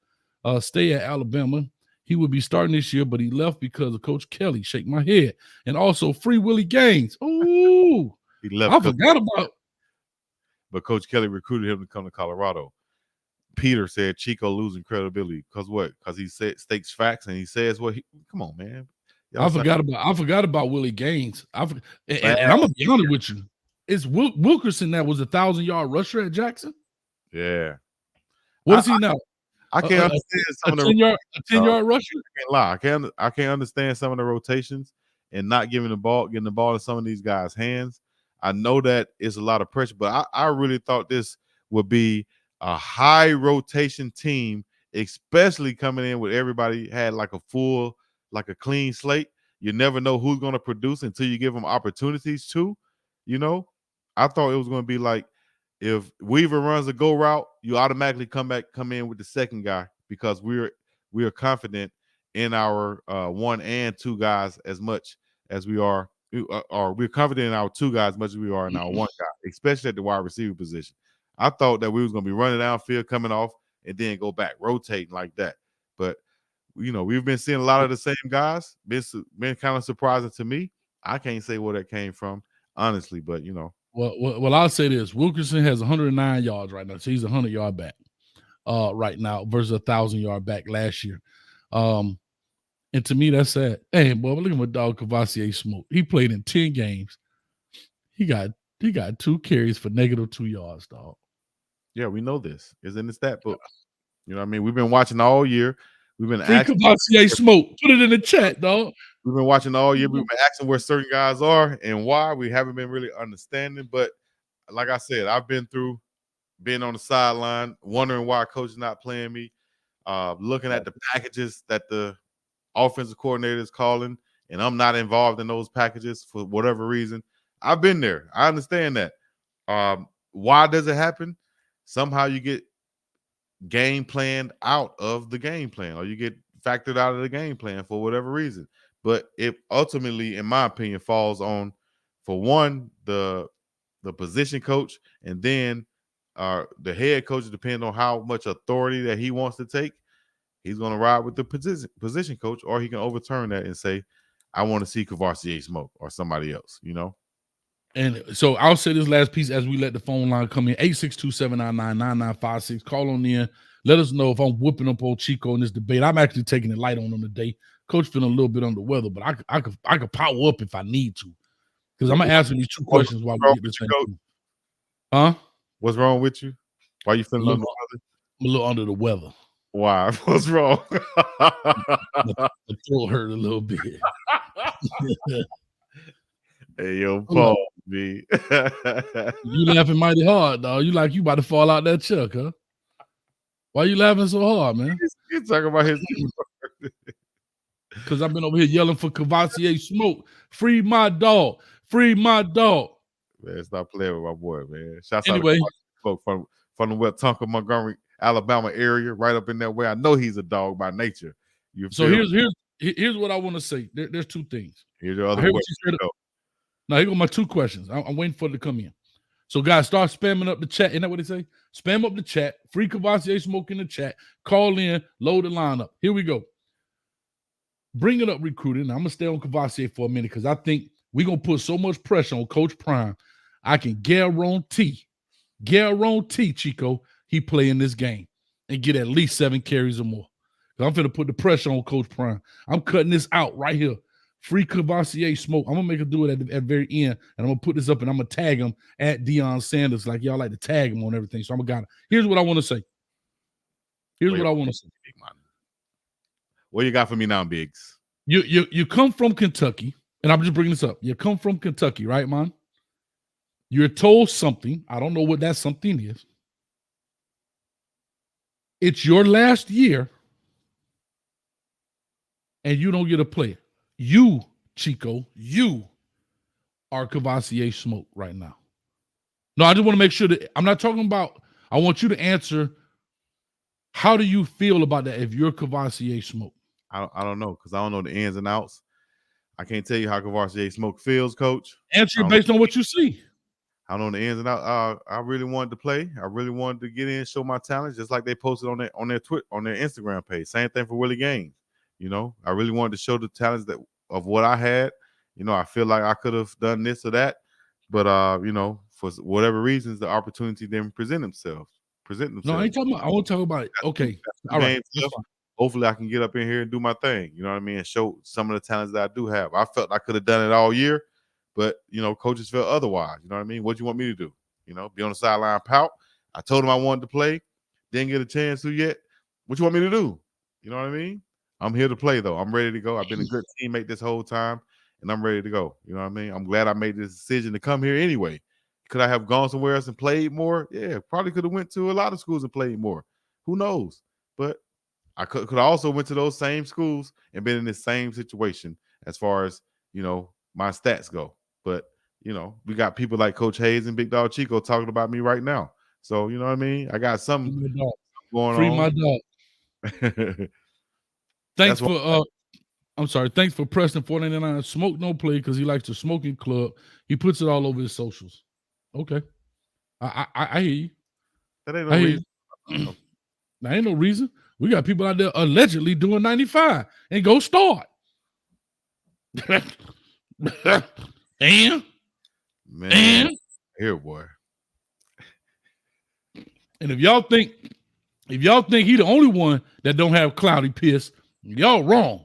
stay at Alabama. He would be starting this year, but he left because of Coach Kelly. Shake my head. And also Free Willie Gaines. Ooh, he left. I forgot about. But Coach Kelly recruited him to come to Colorado. Peter said Chico losing credibility because what? Because he stakes facts and he says what? Come on, man. I forgot about Willie Gaines. And I'm gonna be honest with you. It's Wilkerson that was 1,000-yard rusher at Jackson. Yeah. What is he now? I can't understand some of the 10-yard rusher. I can't lie. I can't understand some of the rotations and not getting the ball in some of these guys' hands. I know that it's a lot of pressure, but I really thought this would be a high rotation team, especially coming in with everybody had like a clean slate. You never know who's going to produce until you give them opportunities to, I thought it was going to be like if Weaver runs a go route, you automatically come in with the second guy because we are confident in our 1 and 2 guys as much as we are, or we're confident in our 2 guys as much as we are in our 1 guy, especially at the wide receiver position. I thought that we was going to be running downfield, coming off, and then go back, rotating like that. But we've been seeing a lot of the same guys. Been kind of surprising to me. I can't say where that came from, honestly, but Well, I'll say this: Wilkerson has 109 yards right now, so he's 100-yard back right now versus 1,000-yard back last year. And to me, that's sad. Hey, boy, look at my dog Cavassier Smoke. He played in 10 games. He got 2 carries for -2 yards, dog. Yeah, we know this. It's in the stat book. You know what I mean? We've been watching all year. We've been asking Cavassier Smoke. Put it in the chat, dog. We've been watching all year. We've been asking where certain guys are and why. We haven't been really understanding. But like I said, I've been through being on the sideline, wondering why coach is not playing me, looking at the packages that the offensive coordinator is calling, and I'm not involved in those packages for whatever reason. I've been there. I understand that. Why does it happen? Somehow you get game planned out of the game plan, or you get factored out of the game plan for whatever reason. But it ultimately, in my opinion, falls on, for one, the position coach, and then the head coach, depending on how much authority that he wants to take. He's going to ride with the position coach, or he can overturn that and say, I want to see Cavassier Smoke or somebody else, And so I'll say this last piece as we let the phone line come in. 862-799-9956. Call on in. Let us know if I'm whooping up on Chico in this debate. I'm actually taking it light on him today. Coach feeling a little bit under the weather, but I could power up if I need to. Because I'm going to answer these 2 questions while we get this thing. Huh? What's wrong with you? Why are you feeling under the weather? I'm a little under the weather. Why? What's wrong? The throat hurt a little bit. Hey, yo, Paul, B. You laughing mighty hard, dog. You like you about to fall out that chuck, huh? Why you laughing so hard, man? He's talking about his. Because I've been over here yelling for Cavassier Smoke. Free my dog. Free my dog. Man, stop playing with my boy, man. Shouts out Anyway, to Smoke from the Wetumpka, Montgomery, Alabama area, right up in that way. I know he's a dog by nature. You so feel here's what I want to say. There's two things. Here's your I other heard what question. you said. Now here go my two questions. I'm waiting for it to come in. So guys, start spamming up the chat. Isn't that what they say? Spam up the chat. Free Cavassier Smoke in the chat. Call in. Load the line up. Here we go. Bring it up, recruiting. I'm gonna stay on Cavassier for a minute because I think we're gonna put so much pressure on Coach Prime. I can guarantee, Chico, he play in this game and get at least 7 carries or more. I'm finna put the pressure on Coach Prime. I'm cutting this out right here. Free Cavassier Smoke. I'm gonna make him do it at the very end, and I'm gonna put this up and I'm gonna tag him at Deion Sanders, like y'all like to tag him on everything. So I'm gonna. Here's what I want to say. What you got for me now, Biggs? You come from Kentucky, and I'm just bringing this up. You come from Kentucky, right, man? You're told something. I don't know what that something is. It's your last year, and you don't get to play it. You, Chico, you are Cavassier Smoke right now. No, I just want to make sure that I'm not talking about. I want you to answer. How do you feel about that if you're Cavassier Smoke? I don't know because I don't know the ins and outs. I can't tell you how Cavassier Smoke feels, Coach. Answer based on what you see. I don't know the ins and outs. I really wanted to play. I really wanted to get in, show my talent, just like they posted on their Instagram page. Same thing for Willie Gaines. You know, I really wanted to show the talents of what I had. You know, I feel like I could have done this or that, but you know, for whatever reasons, the opportunity didn't present themselves. No, I ain't talking about. I want to talk about it. Okay, all right. Hopefully, I can get up in here and do my thing. You know what I mean? And show some of the talents that I do have. I felt I could have done it all year, but you know, coaches felt otherwise. You know what I mean? What do you want me to do? You know, be on the sideline, pout. I told him I wanted to play, didn't get a chance to yet. What you want me to do? You know what I mean? I'm here to play though. I'm ready to go. I've been a good teammate this whole time, and I'm ready to go. You know what I mean? I'm glad I made this decision to come here anyway. Could I have gone somewhere else and played more? Yeah, probably could have went to a lot of schools and played more. Who knows? But I could also went to those same schools and been in the same situation as far as, you know, my stats go. But, you know, we got people like Coach Hayes and Big Dog Chico talking about me right now. So, you know what I mean? I got something going Free on. my dog. Thanks for I'm sorry. Thanks for Preston 499. Smoke no play because he likes the smoking club. He puts it all over his socials. Okay. I hear you. That ain't no reason. There ain't no reason. We got people out there allegedly doing 95 and go start. and here, boy. And if y'all think he the only one that don't have cloudy piss, y'all wrong.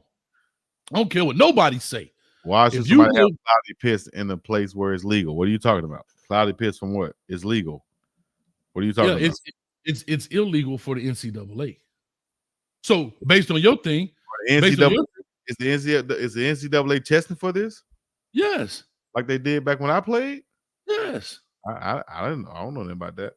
I don't care what nobody say. Why should somebody have cloudy piss in a place where it's legal? What are you talking about? Cloudy piss from what? It's legal. What are you talking about? It's illegal for the NCAA. So based on your thing, is the NCAA testing for this? Yes, like they did back when I played. Yes, I don't know nothing about that.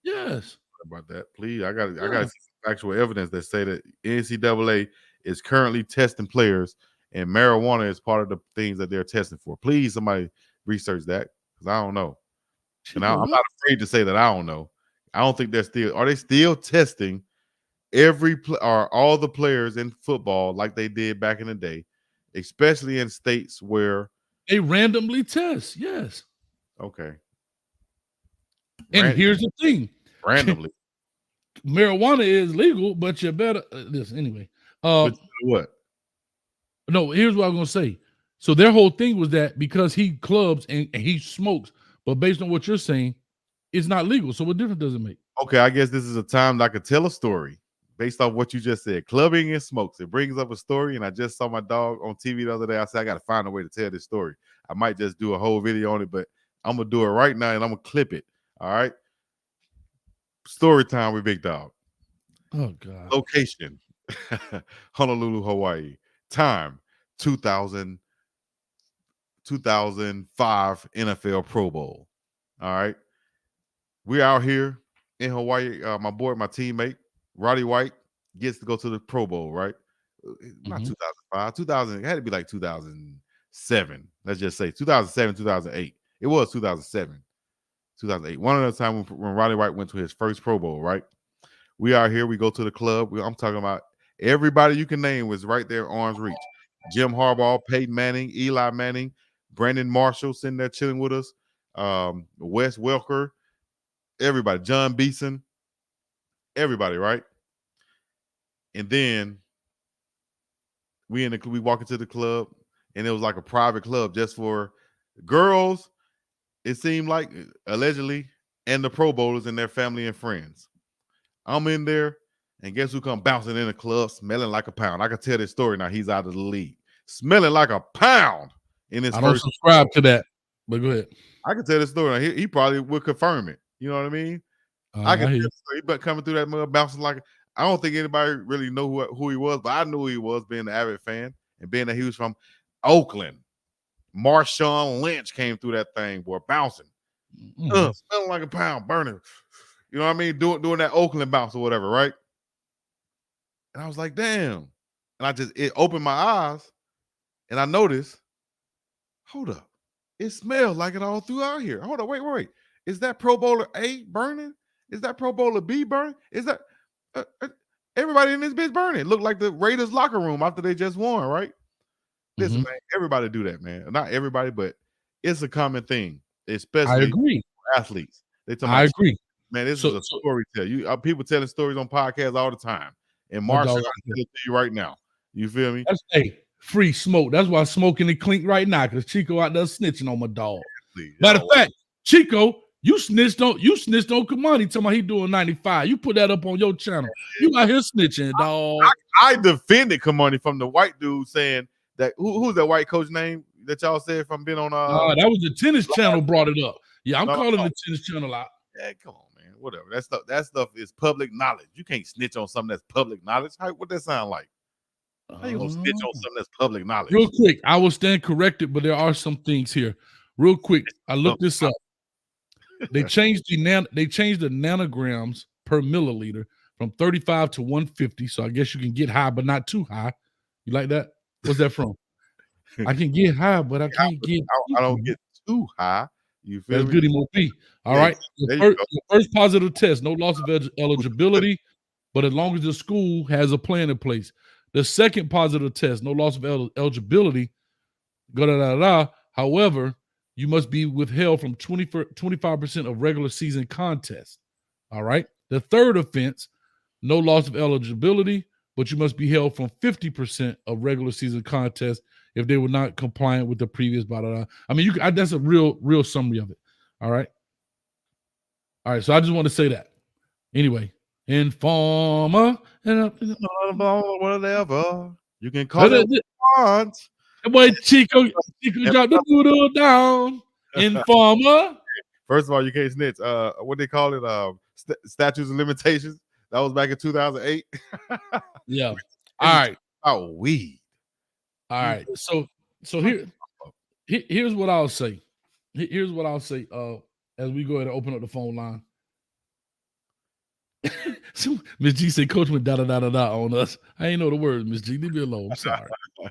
Yes, about that. Please, I got see some actual evidence that say that NCAA is currently testing players, and marijuana is part of the things that they're testing for. Please, somebody research that because I don't know, and I'm not afraid to say that I don't know. I don't think are they still testing all the players in football like they did back in the day, especially in states where they randomly test. Yes. Okay. And here's the thing: randomly, marijuana is legal, but you better this anyway. What? No, here's what I'm gonna say. So their whole thing was that because he clubs and he smokes, but based on what you're saying, it's not legal. So what difference does it make? Okay, I guess this is a time that I could tell a story based off what you just said. Clubbing and smokes. It brings up a story, and I just saw my dog on TV the other day. I said I got to find a way to tell this story. I might just do a whole video on it, but I'm gonna do it right now, and I'm gonna clip it. All right. Story time with Big Dog. Oh God. Location: Honolulu, Hawaii. Time: 2005 NFL Pro Bowl. All right. We're out here in Hawaii. My teammate, Roddy White gets to go to the Pro Bowl, right? Not 2005, 2000. It had to be like 2007. Let's just say 2007, 2008. It was 2007, 2008. One of the time when Roddy White went to his first Pro Bowl, right? We are here. We go to the club. I'm talking about everybody you can name was right there, arm's reach. Jim Harbaugh, Peyton Manning, Eli Manning, Brandon Marshall sitting there chilling with us, Wes Welker, everybody, John Beeson, everybody, right? And then we walk into the club, and it was like a private club just for girls. It seemed like, allegedly, and the Pro Bowlers and their family and friends. I'm in there, and guess who come bouncing in the club smelling like a pound? I can tell this story now. He's out of the league. Smelling like a pound in his I don't first. subscribe to that, but go ahead. I can tell this story now. He probably would confirm it. You know what I mean? I can tell the story, but coming through that mud, bouncing like, I don't think anybody really know who he was, but I knew who he was, being an avid fan, and being that he was from Oakland. Marshawn Lynch came through that thing, boy, bouncing. Smelling like a pound, burning. You know what I mean? Doing that Oakland bounce or whatever, right? And I was like, damn. And it opened my eyes, and I noticed, hold up. It smells like it all throughout here. Hold up, wait. Is that Pro Bowler A burning? Is that Pro Bowler B burning? Is that everybody in this bitch burning? It looked like the Raiders locker room after they just won, right? Listen, man, everybody do that, man. Not everybody, but it's a common thing, especially for athletes. I agree. Man, this is a story tell. People telling stories on podcasts all the time. And Marshall, I'm telling it to you right now. You feel me? That's free smoke. That's why I'm smoking the clink right now, because Chico out there snitching on my dog. Matter of fact, Chico, you snitched on Kamani talking about he doing 95. You put that up on your channel. You out here snitching, dog. I defended Kamani from the white dude saying that who's that white coach name that y'all said from being on that was the tennis channel brought it up. Yeah, I'm calling the tennis channel out. Yeah, come on, man. Whatever. That stuff is public knowledge. You can't snitch on something that's public knowledge. What that sound like? How you gonna snitch on something that's public knowledge? Real quick, I will stand corrected, but there are some things here. Real quick, I looked this up. They changed the nanograms per milliliter from 35 to 150. So I guess you can get high, but not too high. You like that? What's that from? I can get high, but I can't get. I don't get too high. You feel That's me? Goody Mo-P. All right. The first positive test, no loss of eligibility, but as long as the school has a plan in place. The second positive test, no loss of eligibility. However, you must be withheld from 25% of regular season contests. All right. The third offense, no loss of eligibility, but you must be held from 50% of regular season contests if they were not compliant with the previous I mean, that's a real summary of it. All right. So I just want to say that. Anyway, informer and whatever. You can call it once. Boy, Chico dropped the doodle down. Informer. First of all, you can't snitch. What they call it? Statutes of limitations. That was back in 2008. Yeah. All right. Oh, weed. All right. So here's what I'll say. Here's what I'll say. As we go ahead and open up the phone line. So Miss G said, "Coach went da da da da da on us." I ain't know the words, Miss G. Leave me alone. I'm sorry.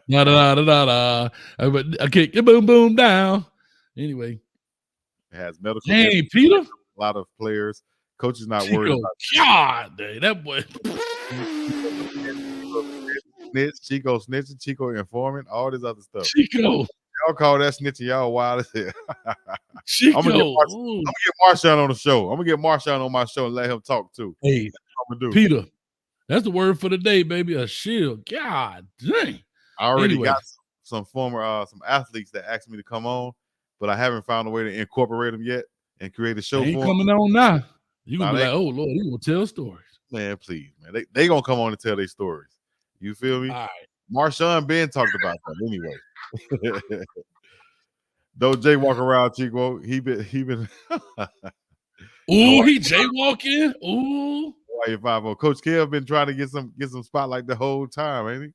Da da da da da. But okay, boom boom down. Anyway, it has medical. Hey, Peter. A lot of players. Coach is not worried about. God, dang, that boy. Chico snitching, Chico informant, all this other stuff. Chico. Y'all call that snitching, y'all wild as hell. Chico. I'm gonna get Marshawn on the show. I'm gonna get Marshawn on my show and let him talk too. Hey, Peter, that's the word for the day, baby. A shield. God dang. I already got some former some athletes that asked me to come on, but I haven't found a way to incorporate them yet and create a show. They ain't coming on now. You gonna be like, oh Lord, he gonna tell stories. Man, please, man. They gonna come on and tell their stories. You feel me? All right. Marshawn Ben talked about that anyway. Though Jay walk around, Chico, he been Ooh, he jaywalking. Ooh. Coach Kev been trying to get some spotlight the whole time, ain't he?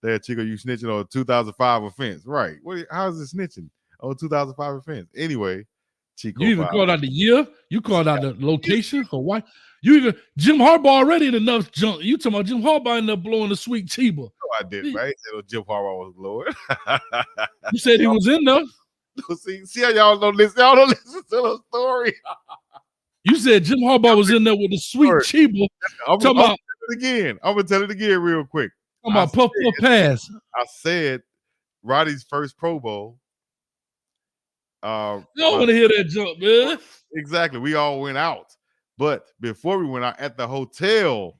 There, Chico, you snitching on a 2005 offense. Right. How is it snitching on a 2005 offense? Anyway, Chico You even 5. called out the year. You called out the location. Hawaii. You even Jim Harbaugh already in enough junk. You talking about Jim Harbaugh ended up blowing the sweet Chiba. No, I didn't, right? Jim Harbaugh was blowing. You said he was in there. See how y'all don't listen. Y'all don't listen to the story. You said Jim Harbaugh was in there with the sweet Chiba. I'm gonna tell it again. I'm gonna tell it again real quick. Talking about puff pass. I said Roddy's first Pro Bowl. You don't want to hear that jump, man. Exactly. We all went out. But before we went out at the hotel,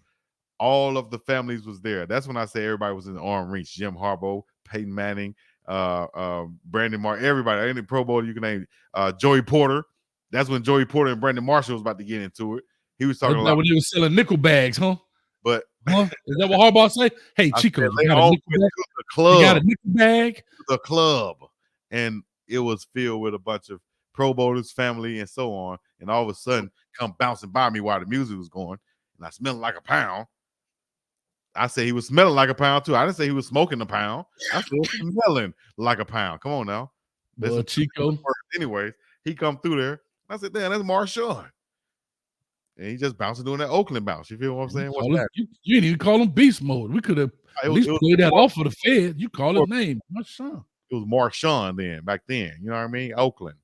all of the families was there. That's when I say everybody was in the arm reach. Jim Harbaugh, Peyton Manning, Brandon Marshall, everybody, any Pro Bowl you can name. Joey Porter. That's when Joey Porter and Brandon Marshall was about to get into it. He was talking about when he was selling nickel bags, huh? But is that what Harbaugh say? Hey, Chico, you got a nickel bag? The club. You got a nickel bag? The club. And it was filled with a bunch of Pro Bowlers, family, and so on. And all of a sudden, come bouncing by me while the music was going, and I smelled like a pound. I say he was smelling like a pound too. I didn't say he was smoking a pound. I said smelling like a pound. Come on now. Well, Chico. Anyways, he come through there. I said, damn, that's Marshawn. And he just bouncing doing that Oakland bounce. You feel what I'm saying? What's that? You didn't even call him beast mode. We could have at least played that off for the Fed. You call his name. Marshawn. It was Marshawn then, back then. You know what I mean? Oakland.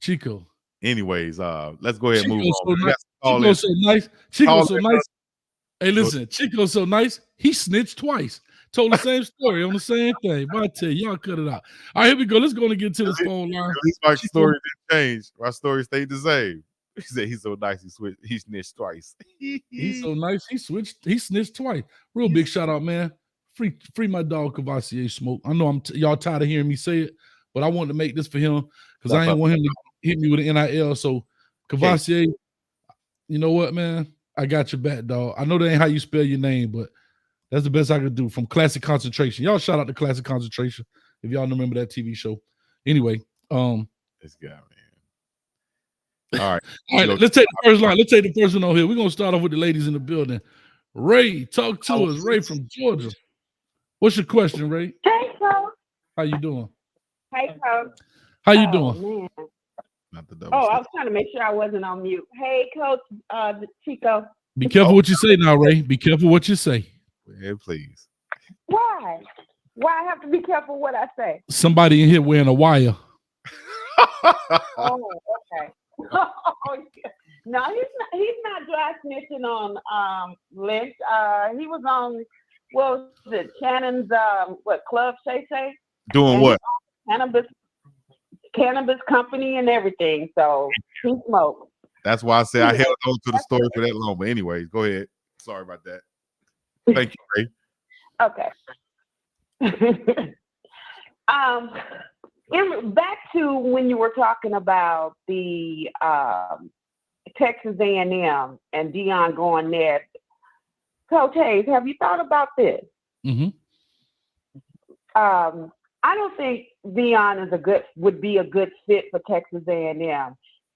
Chico. Anyways, let's go ahead and move on. So Chico's so nice. Chico's so nice. Hey, listen, Chico's so nice. He snitched twice. Told the same story on the same thing. But I tell you, y'all cut it out. All right, here we go. Let's go and get to this phone line. At least my story didn't change. My story stayed the same. He said he's so nice. He snitched twice. He's so nice. He snitched twice. Real big shout out, man. Free my dog Cavassier Smoke. I know y'all tired of hearing me say it, but I wanted to make this for him because I didn't want him to hit me with an NIL. So Cavassier, you know what, man? I got your back, dog. I know that ain't how you spell your name, but that's the best I could do. From Classic Concentration. Y'all shout out to Classic Concentration if y'all remember that TV show. Anyway, this guy, man. All right. All right, let's take the first line. Let's take the first one on here. We're gonna start off with the ladies in the building. Ray, talk to us. Ray from Georgia. What's your question, Ray? Hey, Coach. How you doing? Hey, Coach. How you doing? Man. I was trying to make sure I wasn't on mute. Hey, Coach Chico. Be careful what you say now, Ray. Be careful what you say. Yeah, please. Why? Why I have to be careful what I say? Somebody in here wearing a wire. Oh, okay. No, he's not dry snitching on Lynch. He was on what was it, Shannon's Club Shay Shay? Doing what? Cannabis company and everything. So he smoked. That's why I said I held on to the story for that long. But anyways, go ahead. Sorry about that. Thank you, Ray. Okay. Back to when you were talking about the Texas A&M and Deion going there. Coach Hayes, have you thought about this? Mm-hmm. I don't think Deion would be a good fit for Texas A&M.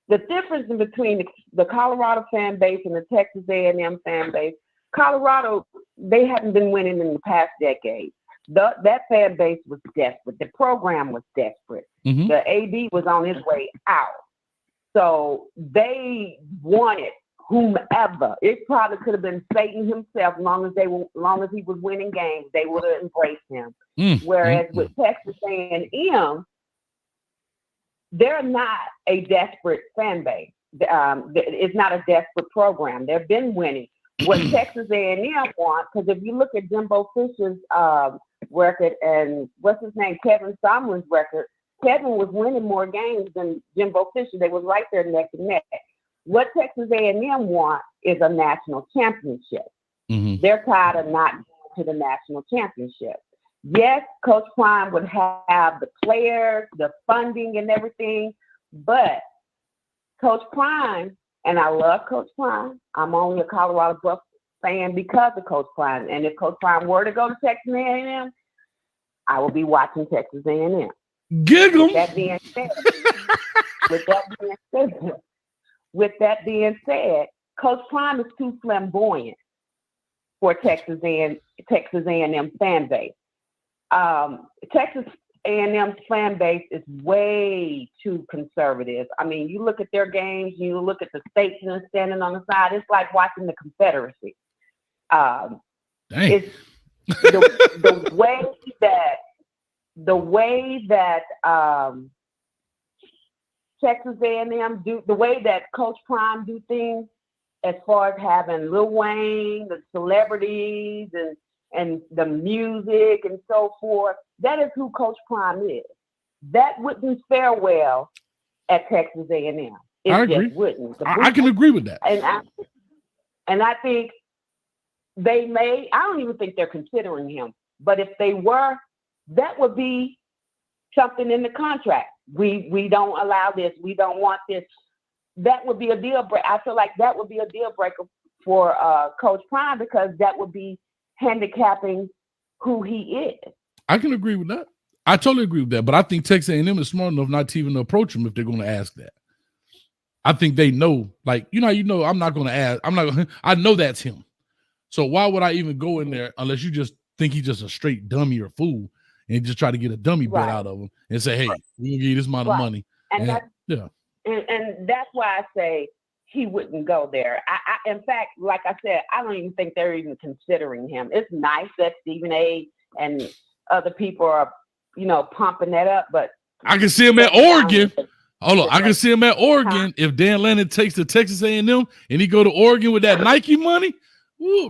The difference in between the Colorado fan base and the Texas A&M fan base, Colorado, they hadn't been winning in the past decade. That fan base was desperate. The program was desperate. Mm-hmm. The AD was on his way out. So they wanted whomever. It probably could have been Satan himself, long as he was winning games, they would have embraced him. Whereas with Texas A&M, they're not a desperate fan base. It's not a desperate program. They've been winning. What Texas A&M wants, because if you look at Jimbo Fisher's record and what's his name, Kevin Sumlin's record, Kevin was winning more games than Jimbo Fisher. They was right there neck and neck. What Texas A&M wants is a national championship. Mm-hmm. They're tired of not going to the national championship. Yes, Coach Prime would have the players, the funding and everything, but Coach Prime, and I love Coach Prime, I'm only a Colorado Buff fan because of Coach Prime. And if Coach Prime were to go to Texas A&M, I will be watching Texas A&M. Giggle. With that being said, Coach Prime is too flamboyant for Texas A&M fan base. Texas A&M's fan base is way too conservative. I mean, you look at their games, you look at the statesmen standing on the side. It's like watching the Confederacy. Dang. It's the way that Texas A&M do, the way that Coach Prime do things, as far as having Lil Wayne, the celebrities, and the music and so forth. That is who Coach Prime is. That wouldn't fare well at Texas A&M. I agree. Wouldn't. I can agree with that. And I think they may. I don't even think they're considering him. But if they were, that would be something in the contract. We don't allow this. We don't want this. That would be a deal breaker. I feel like that would be a deal breaker for Coach Prime, because that would be handicapping who he is. I can agree with that. I totally agree with that. But I think Texas A&M is smart enough not to even approach him if they're going to ask that. I think they know, like, I'm not going to ask. I know that's him. So why would I even go in there unless you just think he's just a straight dummy or fool and just try to get a dummy bet out of him and say, hey, we can give you this amount of money. And that's why I say he wouldn't go there. I in fact, like I said, I don't even think they're even considering him. It's nice that Stephen A. and other people are, pumping that up, but I can see him at Oregon. Hold on, I can see him at Oregon if Dan Lannon takes the Texas A&M and he go to Oregon with that Nike money. Ooh,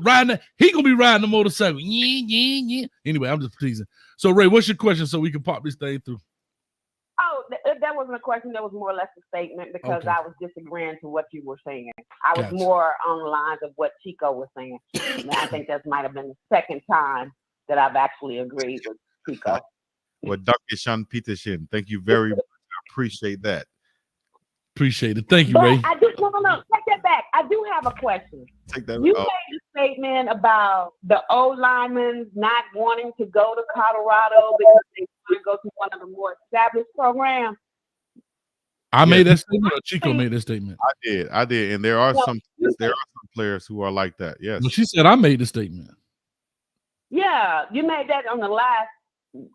he gonna be riding the motorcycle. Yeah. Anyway, I'm just teasing. So Ray, what's your question so we can pop this thing through? Oh, that wasn't a question. That was more or less a statement, because I was disagreeing to what you were saying. I was more on the lines of what Chico was saying. And I think that might have been the second time that I've actually agreed with Chico. Well, Dr. Sean Peterson, thank you very much. I appreciate that. Appreciate it. Thank you, But Ray. no, take that back. I do have a question. Take that. You made a statement about the O-linemen not wanting to go to Colorado because they want to go to one of the more established programs. I made that statement, or Chico made that statement? I did. And there are some players who are like that. Yes. Well, she said I made the statement. Yeah, you made that on the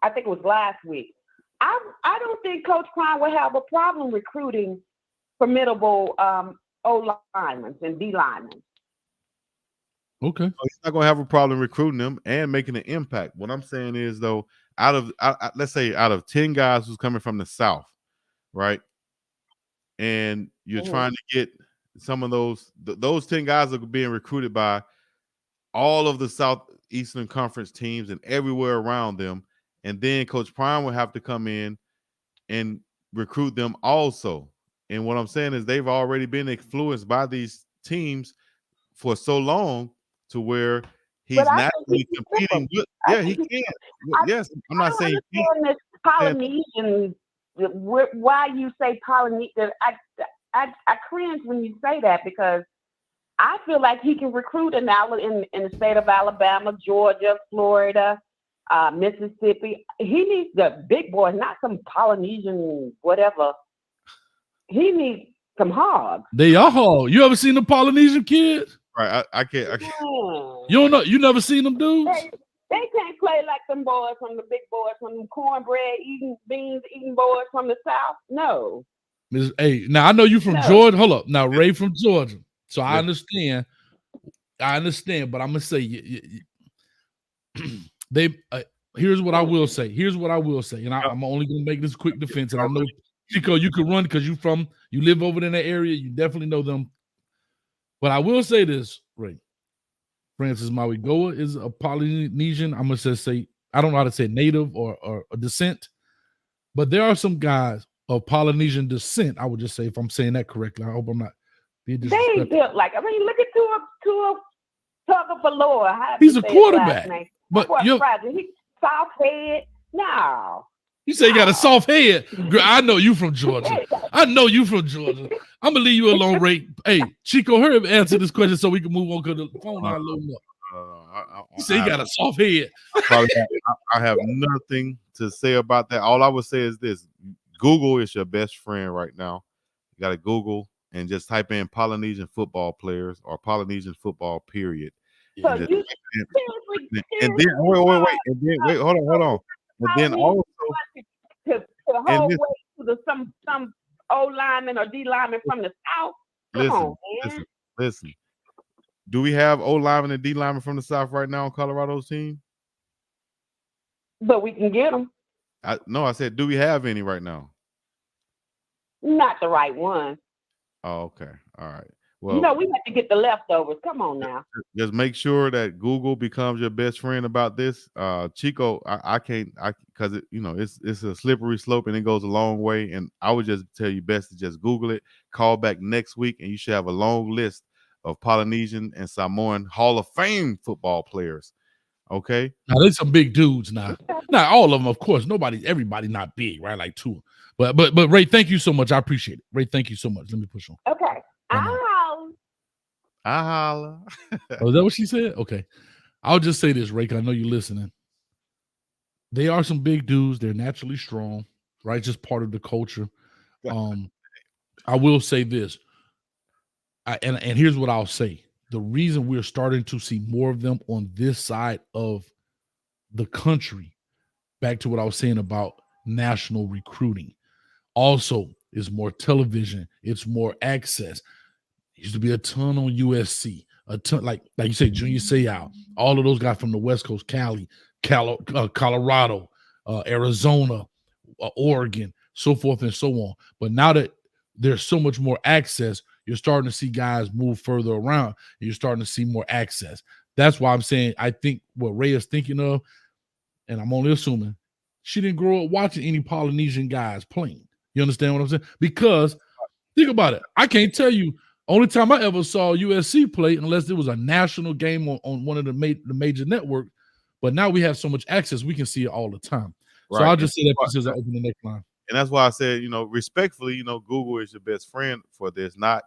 I think it was last week. I don't think Coach Prime would have a problem recruiting formidable O-linemen and D-linemen. Okay. He's not going to have a problem recruiting them and making an impact. What I'm saying is, though, let's say out of 10 guys who's coming from the South, right? And you're trying to get some of those 10 guys are being recruited by all of the Southeastern Conference teams and everywhere around them. And then Coach Prime will have to come in and recruit them also. And what I'm saying is they've already been influenced by these teams for so long to where he's naturally competing with. Yeah, he can. Yes, I'm not saying he can't. This Polynesian, why you say Polynesian? I cringe when you say that, because I feel like he can recruit in the state of Alabama, Georgia, Florida, Mississippi. He needs the big boys, not some Polynesian whatever. He needs some hogs. They are hogs. You ever seen the Polynesian kids? Right. I can't. You don't know. You never seen them dudes? They can't play like them boys from the big boys, from the cornbread eating, beans eating boys from the South. No. Hey, now I know you from Georgia. Hold up. Now Ray from Georgia. So I understand. But I'm gonna say here's what I will say. And I'm only gonna make this quick defense. And I know, Chico, you can run because you live over in that area. You definitely know them. But I will say this, Ray. Francis Mawigoa is a Polynesian. I'm gonna say I don't know how to say native or a descent, but there are some guys of Polynesian descent. I would just say, if I'm saying that correctly. I hope I'm not being disrespectful. They built like, look at Tua Tagovailoa. He's a quarterback, but he's soft head. No. You say you got a soft head. Girl, I know you from Georgia. I'm gonna leave you alone, Ray. Hey, Chico, hurry up and answer this question so we can move on, because the phone not loading up. You say you got a soft head. I have nothing to say about that. All I would say is this: Google is your best friend right now. You got to Google and just type in Polynesian football players or Polynesian football period. So and then wait. And then hold on. And then also the And whole this, way to the some O lineman or D lineman from the South. Come on, man. listen. Do we have O lineman and D lineman from the South right now on Colorado's team? But we can get them. No, I said, do we have any right now? Not the right one. Oh, okay. All right. You Well, know, we have to get the leftovers. Come on now. just make sure that Google becomes your best friend about this. Chico, I can't, because it's a slippery slope and it goes a long way. And I would just tell you best to just Google it, call back next week, and you should have a long list of Polynesian and Samoan Hall of Fame football players. Okay. Now there's some big dudes now. Not all of them, of course. Everybody not big, right? Like two. But Ray, thank you so much. I appreciate it. Ray, thank you so much. Let me push on. Okay. I holla. Oh, is that what she said? Okay. I'll just say this, Ray, I know you're listening. They are some big dudes. They're naturally strong, right? Just part of the culture. I will say this. And here's what I'll say. The reason we're starting to see more of them on this side of the country, back to what I was saying about national recruiting, also is more television. It's more access. Used to be a ton on USC, a ton like you say, Junior Seau, all of those guys from the West Coast, Colorado, Arizona, Oregon, so forth and so on. But now that there's so much more access, you're starting to see guys move further around. And you're starting to see more access. That's why I'm saying I think what Ray is thinking of, and I'm only assuming, she didn't grow up watching any Polynesian guys playing. You understand what I'm saying? Because think about it. I can't tell you. Only time I ever saw USC play, unless there was a national game on one of the major networks, but now we have so much access, we can see it all the time. Right. So I'll just say that because I open the next line. And that's why I said, respectfully, Google is your best friend for this, not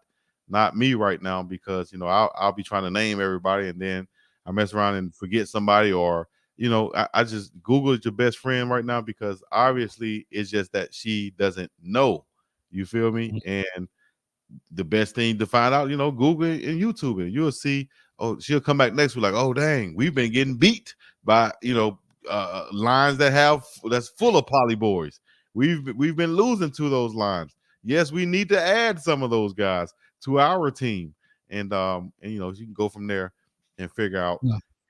me right now, because I'll be trying to name everybody and then I mess around and forget somebody, or I just Google is your best friend right now, because obviously it's just that she doesn't know. You feel me? Mm-hmm. And the best thing to find out, Google it and YouTube it. You'll see, she'll come back next week like, oh, dang, we've been getting beat by, lines that's full of poly boys. We've been losing to those lines. Yes, we need to add some of those guys to our team. And you can go from there and figure out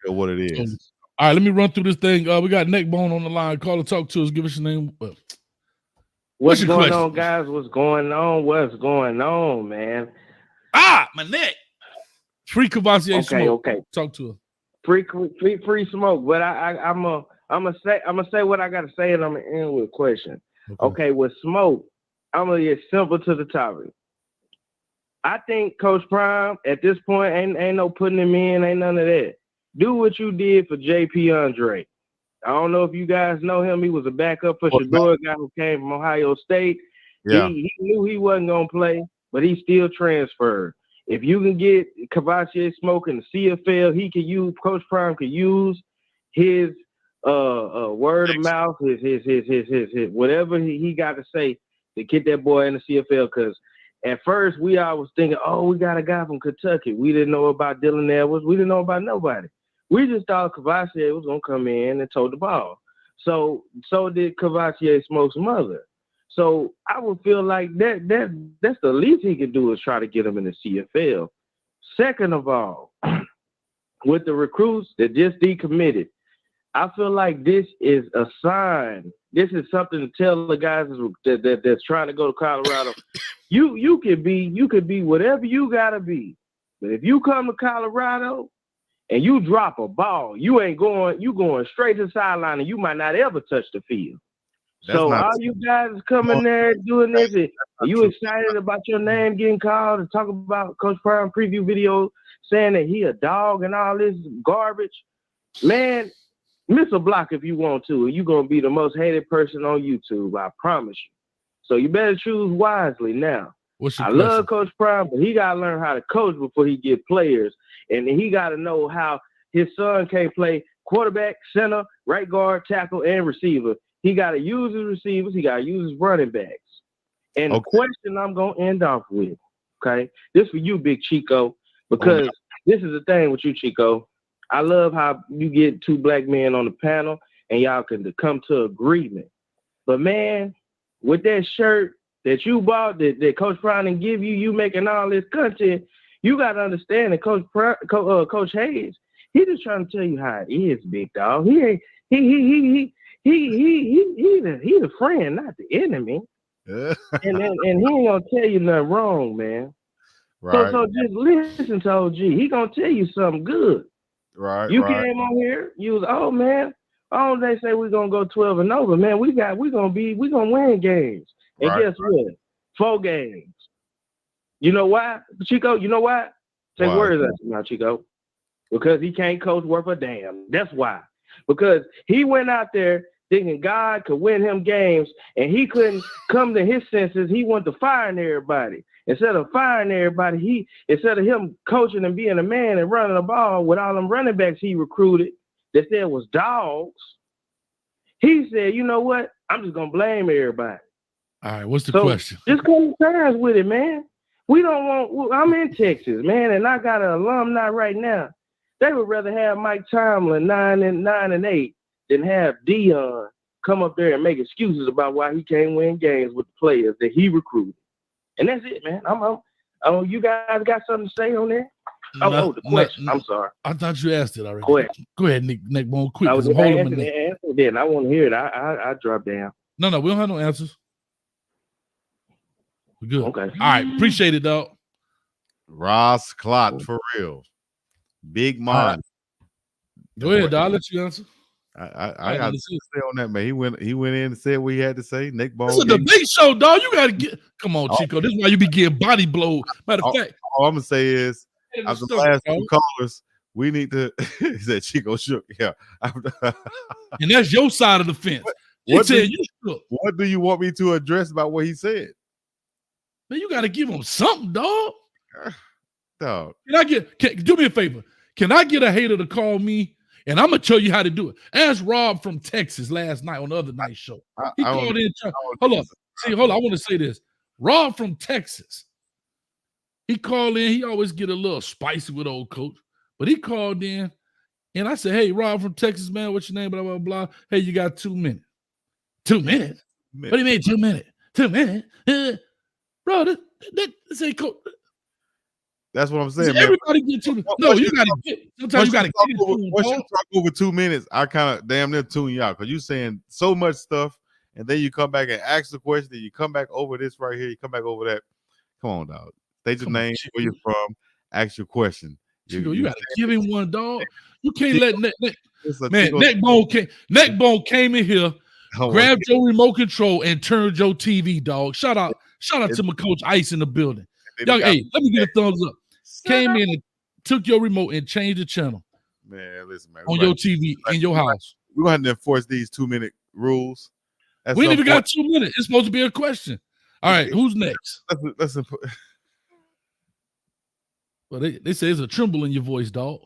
what it is. All right, let me run through this thing. We got Neckbone on the line. Call and talk to us. Give us your name. What's going on, guys? What's going on? What's going on, man? My neck. Free Cavassier Smoke. Okay. Talk to her. Free smoke. But I'm gonna say what I gotta say, and I'm gonna end with a question. Okay, with Smoke, I'm gonna get simple to the topic. I think Coach Prime at this point ain't no putting him in, ain't none of that. Do what you did for JP Andre. I don't know if you guys know him. He was a backup for Shador, guy who came from Ohio State. Yeah. He knew he wasn't going to play, but he still transferred. If you can get Cavassier Smoke in the CFL, he can use, Coach Prime can use his word of mouth, his whatever he got to say to get that boy in the CFL. Because at first we always thinking, we got a guy from Kentucky. We didn't know about Dylan Edwards. We didn't know about nobody. We just thought Cavassier was going to come in and tote the ball. So did Cavassier Smoke's mother. So I would feel like that's the least he could do is try to get him in the CFL. Second of all, with the recruits that just decommitted, I feel like this is a sign. This is something to tell the guys that's trying to go to Colorado. You could be whatever you gotta be. But if you come to Colorado and you drop a ball, you going straight to the sideline, and you might not ever touch the field. So all you guys coming there doing this, are you excited about your name getting called and talk about Coach Prime preview video saying that he a dog and all this garbage? Man, miss a block if you want to, and you're going to be the most hated person on YouTube, I promise you. So you better choose wisely now. I love Coach Prime, but he got to learn how to coach before he get players. And he got to know how his son can't play quarterback, center, right guard, tackle, and receiver. He got to use his receivers. He got to use his running backs. And the question I'm going to end off with, okay, this for you, Big Chico, because this is the thing with you, Chico. I love how you get two black men on the panel and y'all can come to agreement. But, man, with that shirt that you bought, that Coach Brown didn't give you, you making all this content, you got to understand that Coach Hayes, he just trying to tell you how it is, big dog. He ain't he's a friend, not the enemy. and he ain't gonna tell you nothing wrong, man. Right. So just listen to OG. He gonna tell you something good. Right. You came on here, you was, oh man, oh they say we're gonna go 12-0, but man, we're gonna win games. And guess what? 4 games. You know why, Chico? You know why? Say words at you now, Chico. Because he can't coach worth a damn. That's why. Because he went out there thinking God could win him games, and he couldn't come to his senses. He wanted to fire everybody. Instead of firing everybody, instead of him coaching and being a man and running the ball with all them running backs he recruited that said was dogs, he said, you know what? I'm just gonna blame everybody. All right, what's the question? Just come to terms with it, man. We don't want. I'm in Texas, man, and I got an alumni right now. They would rather have Mike Tomlin 9-8 than have Deion come up there and make excuses about why he can't win games with the players that he recruited. And that's it, man. You guys got something to say on there? The question. I'm sorry. I thought you asked it already. Question. Go ahead, Nick Bone, quick. I was answering then. I want to hear it. I drop down. No, we don't have no answers. We're good. Okay. All right. Appreciate it, dog. Ross Clot, for real. Big mind. Go ahead, dog. I'll let you answer. I got to say on that, man. He went in and said what he had to say. Nick Bone. This is the big show, dog. You got to get. Come on, Chico. This is why you be getting body blow. Matter of fact, all I'm gonna say is, after the last 2 callers, we need to. He said Chico shook. Yeah, and that's your side of the fence. What do you want me to address about what he said? Man, you got to give him something, dog. Dog. Do me a favor. Can I get a hater to call me? And I'm gonna tell you how to do it. Ask Rob from Texas last night on the other night show. He called in. Hold on. I want to say this. Rob from Texas. He called in. He always get a little spicy with old coach, but he called in, and I said, "Hey, Rob from Texas, man, what's your name? Blah blah blah. Hey, you got 2 minutes. 2 minutes? What do you mean 2 minutes? 2 minutes, bro? This ain't coach." That's what I'm saying, man. Everybody get to no, you gotta get. Sometimes you gotta get once you talk over 2 minutes, I kind of damn near tune you out because you're saying so much stuff, and then you come back and ask the question. You come back over this right here. You come back over that. Come on, dog. State your name, where you're from. Ask your question. You gotta give him one, dog. You can't let Neckbone came in here, grabbed your remote control, and turned your TV, dog. Shout out to my coach Ice in the building. Y'all, hey, let me get a thumbs up. Came in and took your remote and changed the channel. Man, listen, man. On your TV in your house. We're going to have to enforce these 2-minute rules. We ain't even got 2 minutes. It's supposed to be a question. All right, who's next? Well, they say there's a tremble in your voice, dog.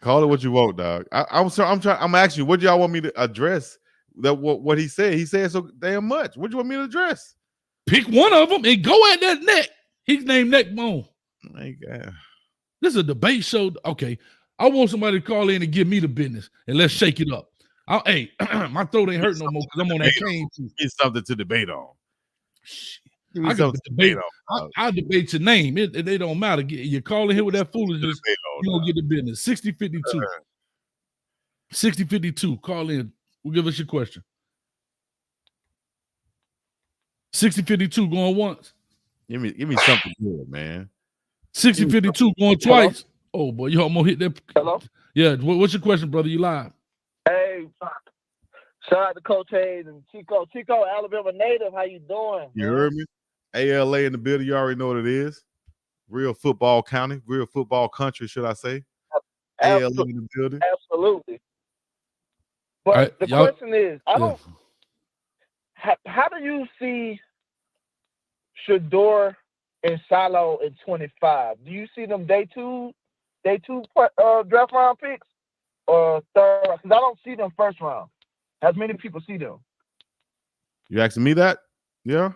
Call it what you want, dog. I'm asking you, what do y'all want me to address? That what he said. He said so damn much. What do you want me to address? Pick one of them and go at that neck. He's named Neckbone. My God. This is a debate show. Okay. I want somebody to call in and give me the business and let's shake it up. Hey, my throat ain't hurt no more because I'm on that cane. Get something to debate on. I got to debate on. I'll debate your name. It don't matter. You're calling here with that foolishness, you don't get the business. 60-52. 60-52. Call in. We'll give us your question. 60-52 going once. Give me something good, man. 60-52 going twice. Hello? Oh boy, you almost hit that. Hello? Yeah, what's your question, brother? You live. Hey, shout out to Coach Hayes and Chico. Chico, Alabama native, how you doing? You heard me? ALA in the building, you already know what it is. Real football county, real football country, should I say? ALA in the building. Absolutely. But the question is, how do you see Shedeur and Shiloh in 25? Do you see them day two draft round picks or third? Because I don't see them first round. As many people see them. You asking me that? Yeah.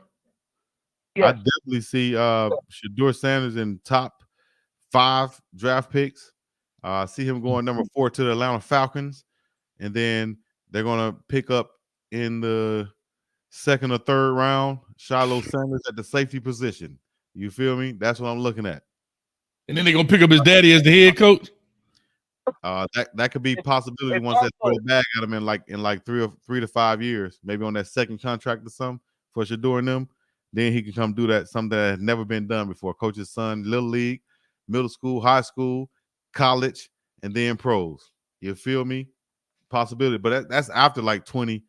Yes. I definitely see Shedeur Sanders in top 5 draft picks. I see him going number 4 to the Atlanta Falcons, and then they're gonna pick up in the second or third round, Shiloh Sanders at the safety position. You feel me? That's what I'm looking at. And then they're gonna pick up his daddy as the head coach. That could be a possibility once they throw the bag at him in like 3 to 5 years, maybe on that second contract or something for Shador and them. Then he can come do that, something that has never been done before. Coach his son, little league, middle school, high school, college, and then pros. You feel me? Possibility, but that's after like 20,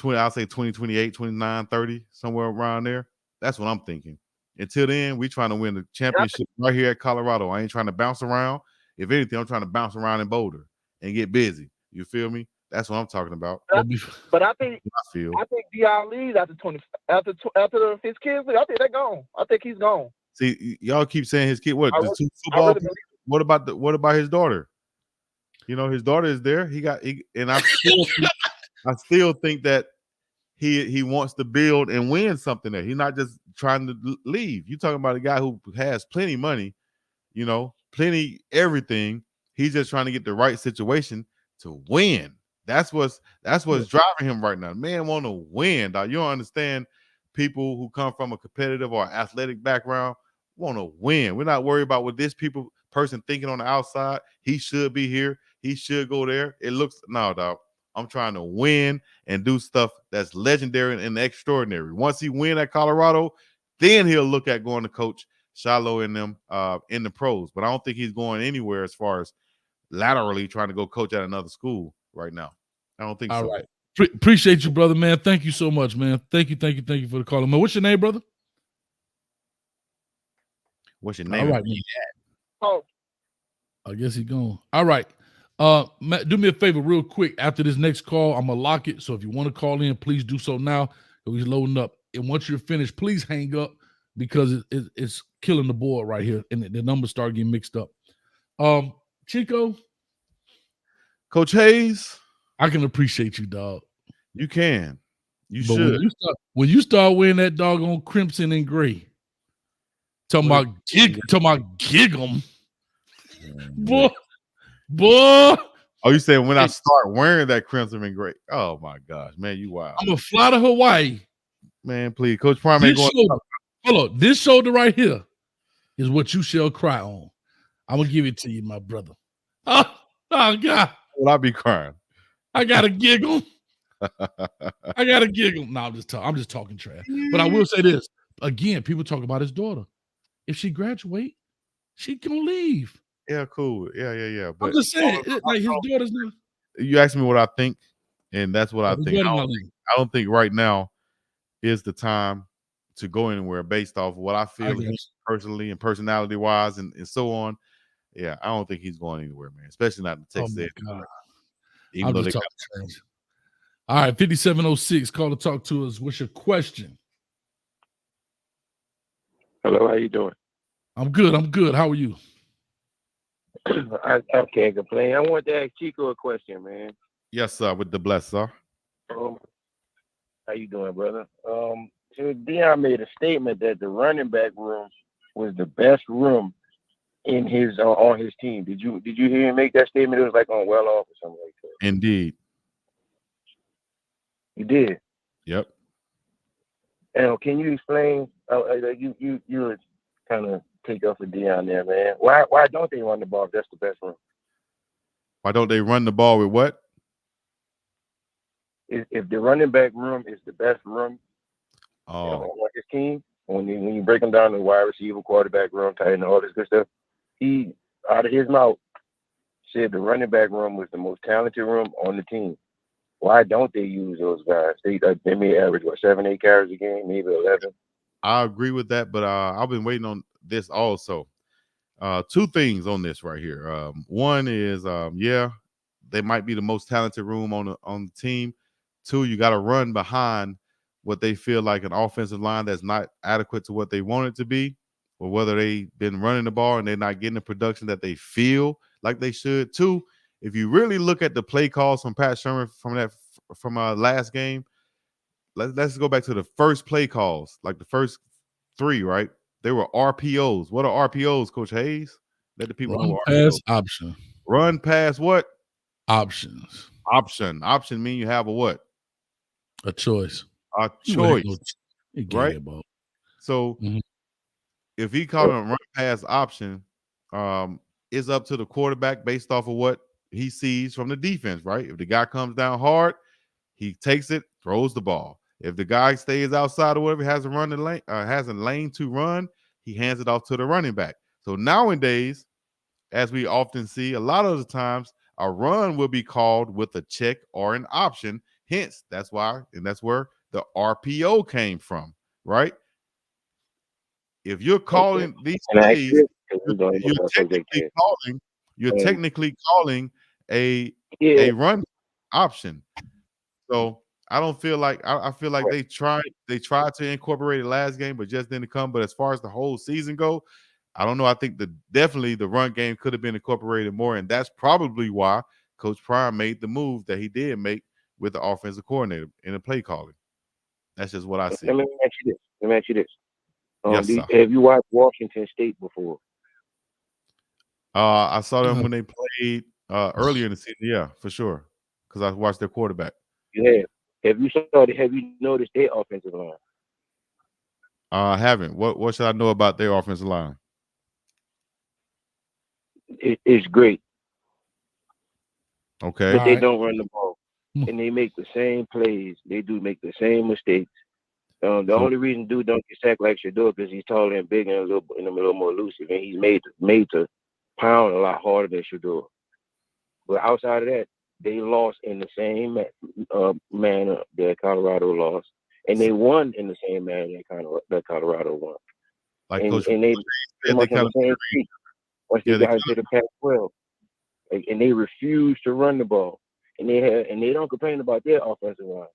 I'll say 20, 28, 29, 30, somewhere around there. That's what I'm thinking. Until then, we trying to win the championship right here at Colorado. I ain't trying to bounce around. If anything, I'm trying to bounce around in Boulder and get busy. You feel me? That's what I'm talking about. But I think Deion leaves after his kids leave. I think they're gone. I think he's gone. See, y'all keep saying his kid. What? The two football. What about his daughter? You know, his daughter is there. And I still think that he wants to build and win something there. He's not just trying to leave. You're talking about a guy who has plenty money, you know, plenty everything. He's just trying to get the right situation to win. That's what's driving him right now. Man want to win, dog. You don't understand. People who come from a competitive or athletic background want to win. We're not worried about what this person thinking on the outside. He should be here. He should go there. It looks no, dog. I'm trying to win and do stuff that's legendary and extraordinary. Once he win at Colorado, then he'll look at going to coach Shiloh and them in the pros. But I don't think he's going anywhere as far as laterally trying to go coach at another school right now. I don't think so. All right. Appreciate you, brother, man. Thank you so much, man. Thank you for the call. Man, what's your name, brother? What's your name? All right, man. Oh, I guess he's gone. All right. Matt, do me a favor real quick. After this next call, I'm going to lock it. So if you want to call in, please do so now. He's loading up. And once you're finished, please hang up because it's killing the board right here. And the numbers start getting mixed up. Chico. Coach Hayes. I can appreciate you, dog. You can. You but should. When you start wearing that doggone crimson and gray, talking about gig 'em, boy. Oh, you saying when I start wearing that crimson and gray? Oh my gosh, man, you wild. I'm gonna fly to Hawaii. Man, please. Coach Prime ain't going. Hold on. This shoulder right here is what you shall cry on. I'm gonna give it to you, my brother. Oh God. Will I be crying? I gotta giggle. I gotta giggle. No, I'm just talking trash. But I will say this again. People talk about his daughter. If she graduate, she gonna leave. Yeah, cool. Yeah. But I'm just saying, like his daughter's not. You asked me what I think, and that's what I think. I don't think right now is the time to go anywhere based off of what I feel personally and personality wise and so on. Yeah, I don't think he's going anywhere, man. Especially not in Texas. Even though they got change. All right, 5706, call to talk to us. What's your question? Hello, how you doing? I'm good. How are you? I can't complain. I want to ask Chico a question, man. Yes, sir. With the bless, sir. How you doing, brother? So Deion made a statement that the running back room was the best room in his on his team. Did you hear him make that statement? It was like on Well Off or something like that. Indeed. You did. Yep. And can you explain? You would kind of take up for Deion there, man. Why don't they run the ball if that's the best room? Why don't they run the ball with what? If the running back room is the best room on his team, when you break them down to wide receiver, quarterback room, tight end, all this good stuff, he out of his mouth said the running back room was the most talented room on the team. Why don't they use those guys? They may average 7-8 carries a game, maybe 11. I agree with that, but I've been waiting on this also. Two things on this right here. One is, they might be the most talented room on the team. Two, you got to run behind what they feel like an offensive line that's not adequate to what they want it to be, or whether they've been running the ball and they're not getting the production that they feel like they should. Two, if you really look at the play calls from Pat Shermer from last game, let's go back to the first play calls, like the first three, right? They were RPOs. What are RPOs, Coach Hayes? Let the people know. Pass option. Run pass what? Options. Option mean you have a what? A choice. a He wasn't choice, he right? gave up. So Mhm. if he called a run pass option, it's up to the quarterback based off of what he sees from the defense, right? If the guy comes down hard, he takes it, throws the ball. If the guy stays outside or whatever, has a lane to run, he hands it off to the running back. So nowadays, as we often see, a lot of the times a run will be called with a check or an option. Hence, that's why, and that's where the RPO came from, right? If you're calling these And I plays, actually, you're technically calling a yeah, run option. So I don't feel like I feel like they tried to incorporate it last game, but just didn't come. But as far as the whole season go, I don't know. I think definitely the run game could have been incorporated more, and that's probably why Coach Prime made the move that he did make with the offensive coordinator in the play calling. That's just what I see. Let me ask you this. Yes, sir. Have you watched Washington State before? I saw them when they played earlier in the season. Yeah, for sure, because I watched their quarterback. You have. Have you noticed their offensive line? I haven't. What should I know about their offensive line? It's great. Okay. But they don't run the ball. And they make the same plays. They do make the same mistakes. The only reason dude don't get sacked like Shador because he's taller and bigger and a little more elusive, and he's made to pound a lot harder than Shador. But outside of that, they lost in the same manner that Colorado lost, and they won in the same manner that Colorado won. Like and, Coach, and they came up on the same street once they got into the Pac-12, and they refused to run the ball, and they don't complain about their offensive line.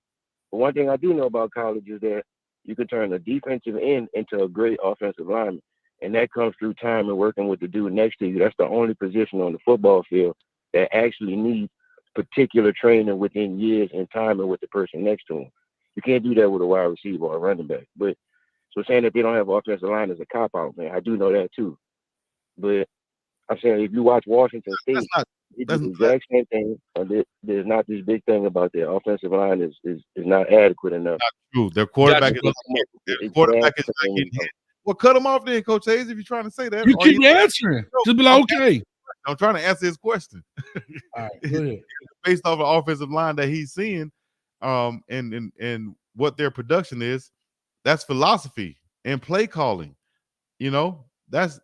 But one thing I do know about college is that you can turn a defensive end into a great offensive lineman, and that comes through time and working with the dude next to you. That's the only position on the football field that actually needs particular training within years and timing with the person next to him. You can't do that with a wide receiver or a running back. But so saying that they don't have an offensive line is a cop out, man. I do know that too. But I'm saying if you watch Washington State, they do the exact same thing. There's not this big thing about their offensive line is not adequate enough. Not true. Their quarterback is not getting hit. Well, cut him off then, Coach Hayes, if you're trying to say that. You keep answering. Just be like, okay. I'm trying to answer his question. All right, go ahead. Based off the offensive line that he's seeing, and what their production is, that's philosophy and play calling. You know, that's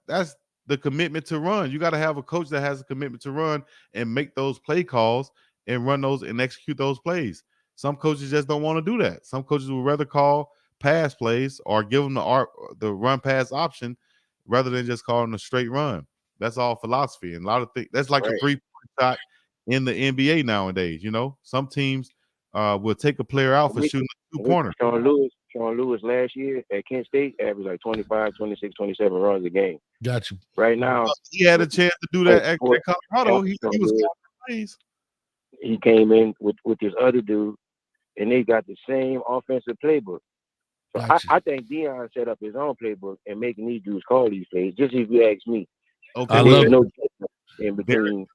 the commitment to run. You got to have a coach that has a commitment to run and make those play calls and run those and execute those plays. Some coaches just don't want to do that. Some coaches would rather call pass plays or give them the run pass option rather than just calling a straight run. That's all philosophy. And a lot of things, that's like a 3-point shot in the NBA nowadays. You know, some teams will take a player out for shooting a 2-pointer. Sean Lewis last year at Kent State averaged like 25, 26, 27 runs a game. Got you. Right now, he had a chance to do that at Colorado. He was calling plays. He came in with this other dude, and they got the same offensive playbook. So I think Deion set up his own playbook and making these dudes call these plays. Just if you ask me. Okay, I love it. No difference in between.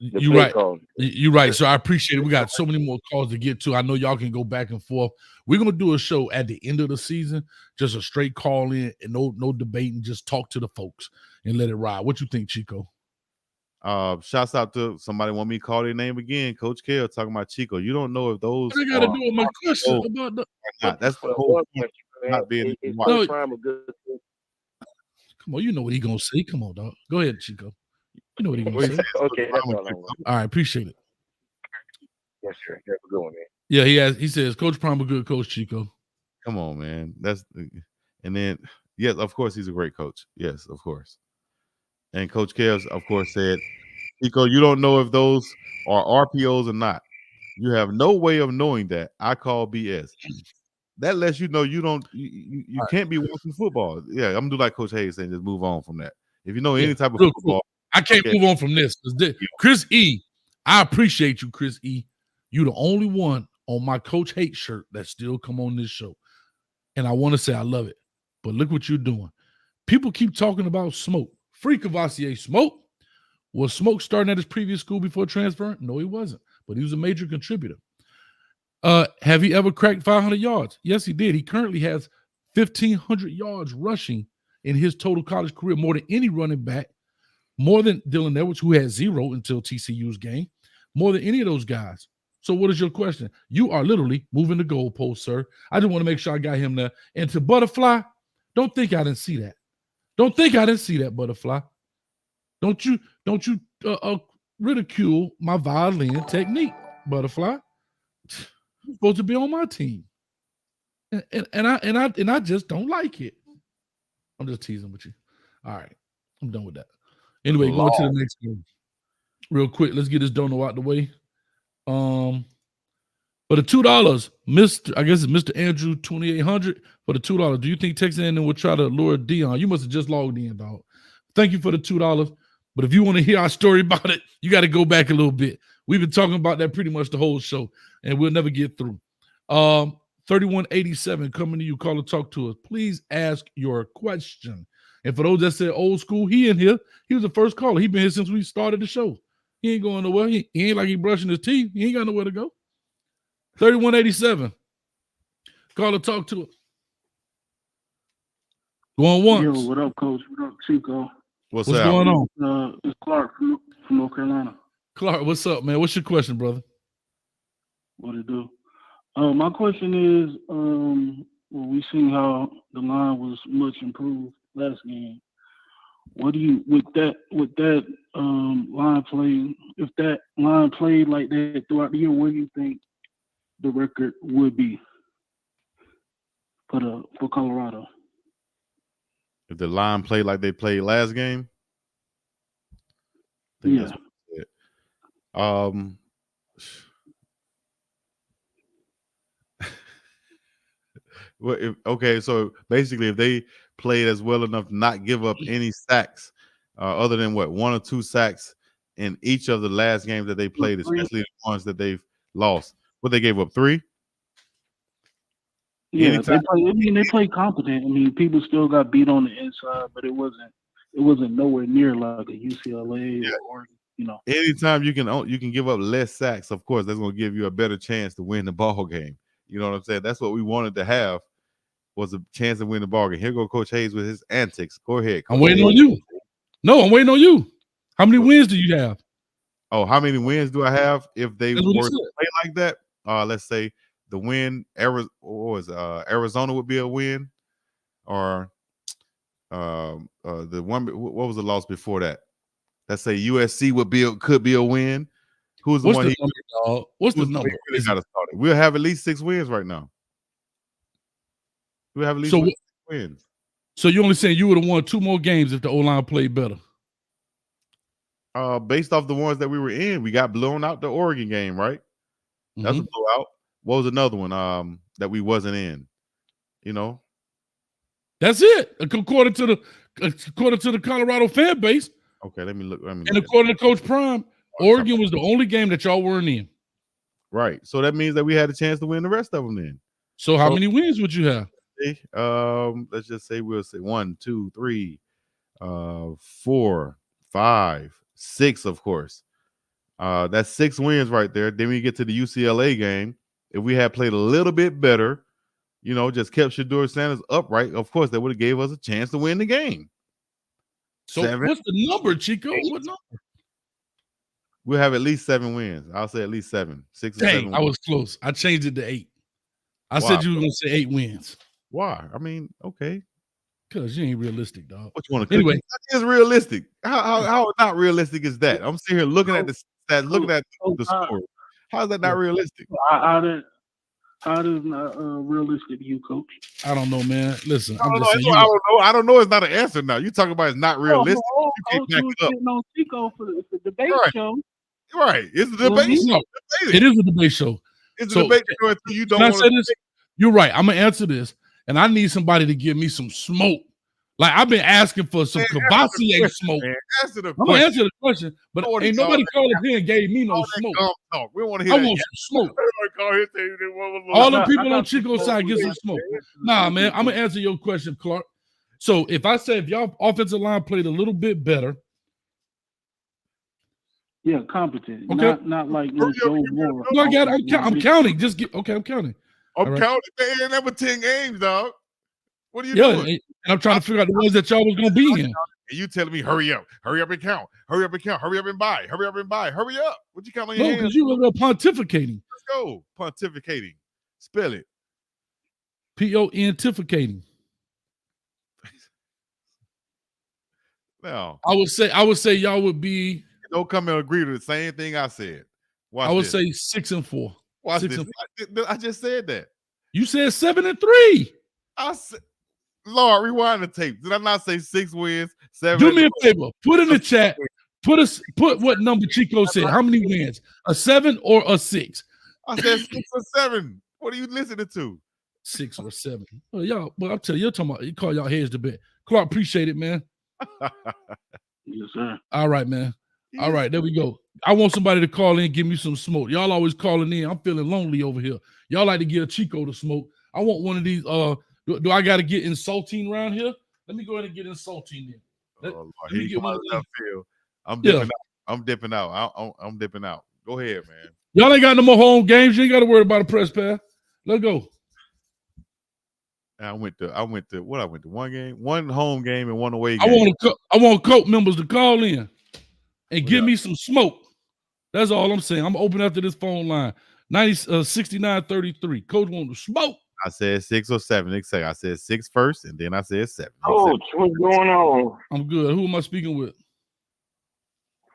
You're right. You're right. So I appreciate it. We got so many more calls to get to. I know y'all can go back and forth. We're gonna do a show at the end of the season, just a straight call in and no debating. Just talk to the folks and let it ride. What you think, Chico? Shouts out to somebody want me to call their name again. Coach Kell talking about Chico. You don't know if those. What I got to do with my question about the? That's the whole point. Not being no, Prime a good. Come on, you know what he gonna say. Come on, dog. Go ahead, Chico. You know what he gonna say. Okay, that's all I want. All right, appreciate it. Yes, sir. Have a good one, man. Yeah, he says Coach Prime a good coach, Chico. Come on, man. And then yes, of course he's a great coach. Yes, of course. And Coach Kells, of course, said, Chico, you don't know if those are RPOs or not. You have no way of knowing that. I call BS. That lets you know you can't be watching football. Yeah, I'm gonna do like Coach Hayes and just move on from that. If you know any type of football, I can't move on from this. Chris E, I appreciate you, Chris E. You the only one on my Coach Hate shirt that still come on this show. And I want to say I love it. But look what you're doing. People keep talking about Smoke. Free Cavassier Smoke. Was Smoke starting at his previous school before transferring? No, he wasn't. But he was a major contributor. Have he ever cracked 500 yards? Yes, he did. He currently has 1,500 yards rushing in his total college career, more than any running back, more than Dylan Edwards, who had 0 until TCU's game, more than any of those guys. So what is your question? You are literally moving the goalpost, sir. I just want to make sure I got him there. And to Butterfly, don't think I didn't see that. Don't think I didn't see that, Butterfly. Don't you ridicule my violin technique, Butterfly. You're supposed to be on my team. And I just don't like it. I'm just teasing with you. All right. I'm done with that. Anyway, going to the next one. Real quick, let's get this dono out the way. For the $2, I guess it's Mr. Andrew 2800 for the $2. Do you think Texas A&M will try to lure Deion? You must have just logged in, dog. Thank you for the $2. But if you want to hear our story about it, you got to go back a little bit. We've been talking about that pretty much the whole show, and we'll never get through. 3187 coming to you. Call or talk to us. Please ask your question. And for those that said old school, he in here. He was the first caller. He been here since we started the show. He ain't going nowhere. He ain't like he brushing his teeth. He ain't got nowhere to go. 3187. Call or talk to us. Going once. Yo, what up, Coach? What up, Chico? What's going on? It's Clark from North Carolina. Clark, what's up, man? What's your question, brother? What it do? My question is, well, we seen how the line was much improved last game. What do you with that line play? If that line played like that throughout the year, what do you think the record would be for Colorado? If the line played like they played last game, yeah. Well, okay, so basically, if they played as well enough to not give up any sacks, other than what 1 or 2 sacks in each of the last games that they played, especially the ones that they've lost, what they gave up 3. Yeah, they played competent. I mean, people still got beat on the inside, but it wasn't nowhere near like a UCLA or you know. Anytime you can give up less sacks, of course, that's going to give you a better chance to win the ball game. You know what I'm saying? That's what we wanted to have, was a chance to win the ball game. Here go Coach Hayes with his antics. Go ahead, Coach. I'm waiting on you. No, I'm waiting on you. How many wins do you have? Oh, how many wins do I have if they were to play like that? Let's say the win, Arizona would be a win, or the one. What was the loss before that? Let's say USC could be a win. Who's the What's one? The number, dog? What's the number? Really got to start it. We'll have at least 6 wins right now. We'll have at least 6 wins. So you're only saying you would have won 2 more games if the O-line played better? Based off the ones that we were in, we got blown out the Oregon game, right? That's a blowout. What was another one that we wasn't in? You know, that's it. According to the Colorado fan base. Okay, let me look. And according to Coach Prime, Oregon was the only game that y'all weren't in. Right. So that means that we had a chance to win the rest of them then. So how many wins would you have? Let's just say we'll say 1, 2, 3, 4, 5, 6, of course. That's 6 wins right there. Then we get to the UCLA game. If we had played a little bit better, you know, just kept Deion Sanders upright, of course, that would have gave us a chance to win the game. So 7. What's the number, Chico? What number? We'll have at least 7 wins. I'll say at least 7. 6 or 7 wins. I was close. I changed it to 8. I said you were going to say 8 wins. Why? I mean, okay. Because you ain't realistic, dog. What you want to anyway? It's realistic. How not realistic is that? I'm sitting here looking at the stats, looking at the score. How is that not realistic? How does not realistic to you, Coach? I don't know, man. Listen, I don't know. I don't know. It's not an answer now. You talking about it's not realistic. You can't back it up. On Chico for the debate show. Right. It's a debate show. It is a debate show. It's a debate show until you don't want to say this. You're right. I'm gonna answer this, and I need somebody to give me some smoke. Like I've been asking for some Cavassier smoke. I'm gonna answer the question, but ain't nobody called up here and gave me no smoke. We want to hear. I want some smoke. All the people on Chico's side get some smoke. Nah, man, I'm gonna answer your question, Clark. So if I say if y'all offensive line played a little bit better, Yeah, competent. Okay. Not like no Joe Moore. No, I got it. I'm counting. Just get okay. I'm counting. I'm counting. Man, that was 10 games, dog. What are you Yeah, doing? and I'm trying to figure out the ones that y'all was gonna be in. And you telling me, hurry up and count, hurry up and count, hurry up and buy, hurry up and buy, hurry up. What you count on your No, hands? because you were pontificating. Let's go. Pontificating. Spell it. Pontificating. Now, I would say y'all would be. Don't come and agree to the same thing I said. Watch I would this. say 6-4. Watch 6 this. I just said that. You said 7-3. I said, Lord, rewind the tape. Did I not say 6 wins? 7. Do me a favor. Put in the chat. Put what number Chico said. How many wins? A 7 or a 6? I said 6 or 7. What are you listening to? 6 or 7. Well, y'all, but I'm telling you, you're talking about you call y'all heads to bet. Clark, appreciate it, man. Yes, sir. All right, man. All right, there we go. I want somebody to call in and give me some smoke. Y'all always calling in. I'm feeling lonely over here. Y'all like to give Chico the smoke. I want one of these. Do I got to get insulting around here? Let me go ahead and get insulting in. Let me get one of these. I'm dipping out. I'm dipping out. I'm dipping out. Go ahead, man. Y'all ain't got no more home games. You ain't got to worry about a press pass. Let's go. I went to one home game and one away game. I want Coke members to call in and give me some smoke. That's all I'm saying. I'm open after this phone line. 6933. Coach want to smoke. I said 6 or 7. I said 6 first, and then I said 7. Coach, what's going on? I'm good. Who am I speaking with?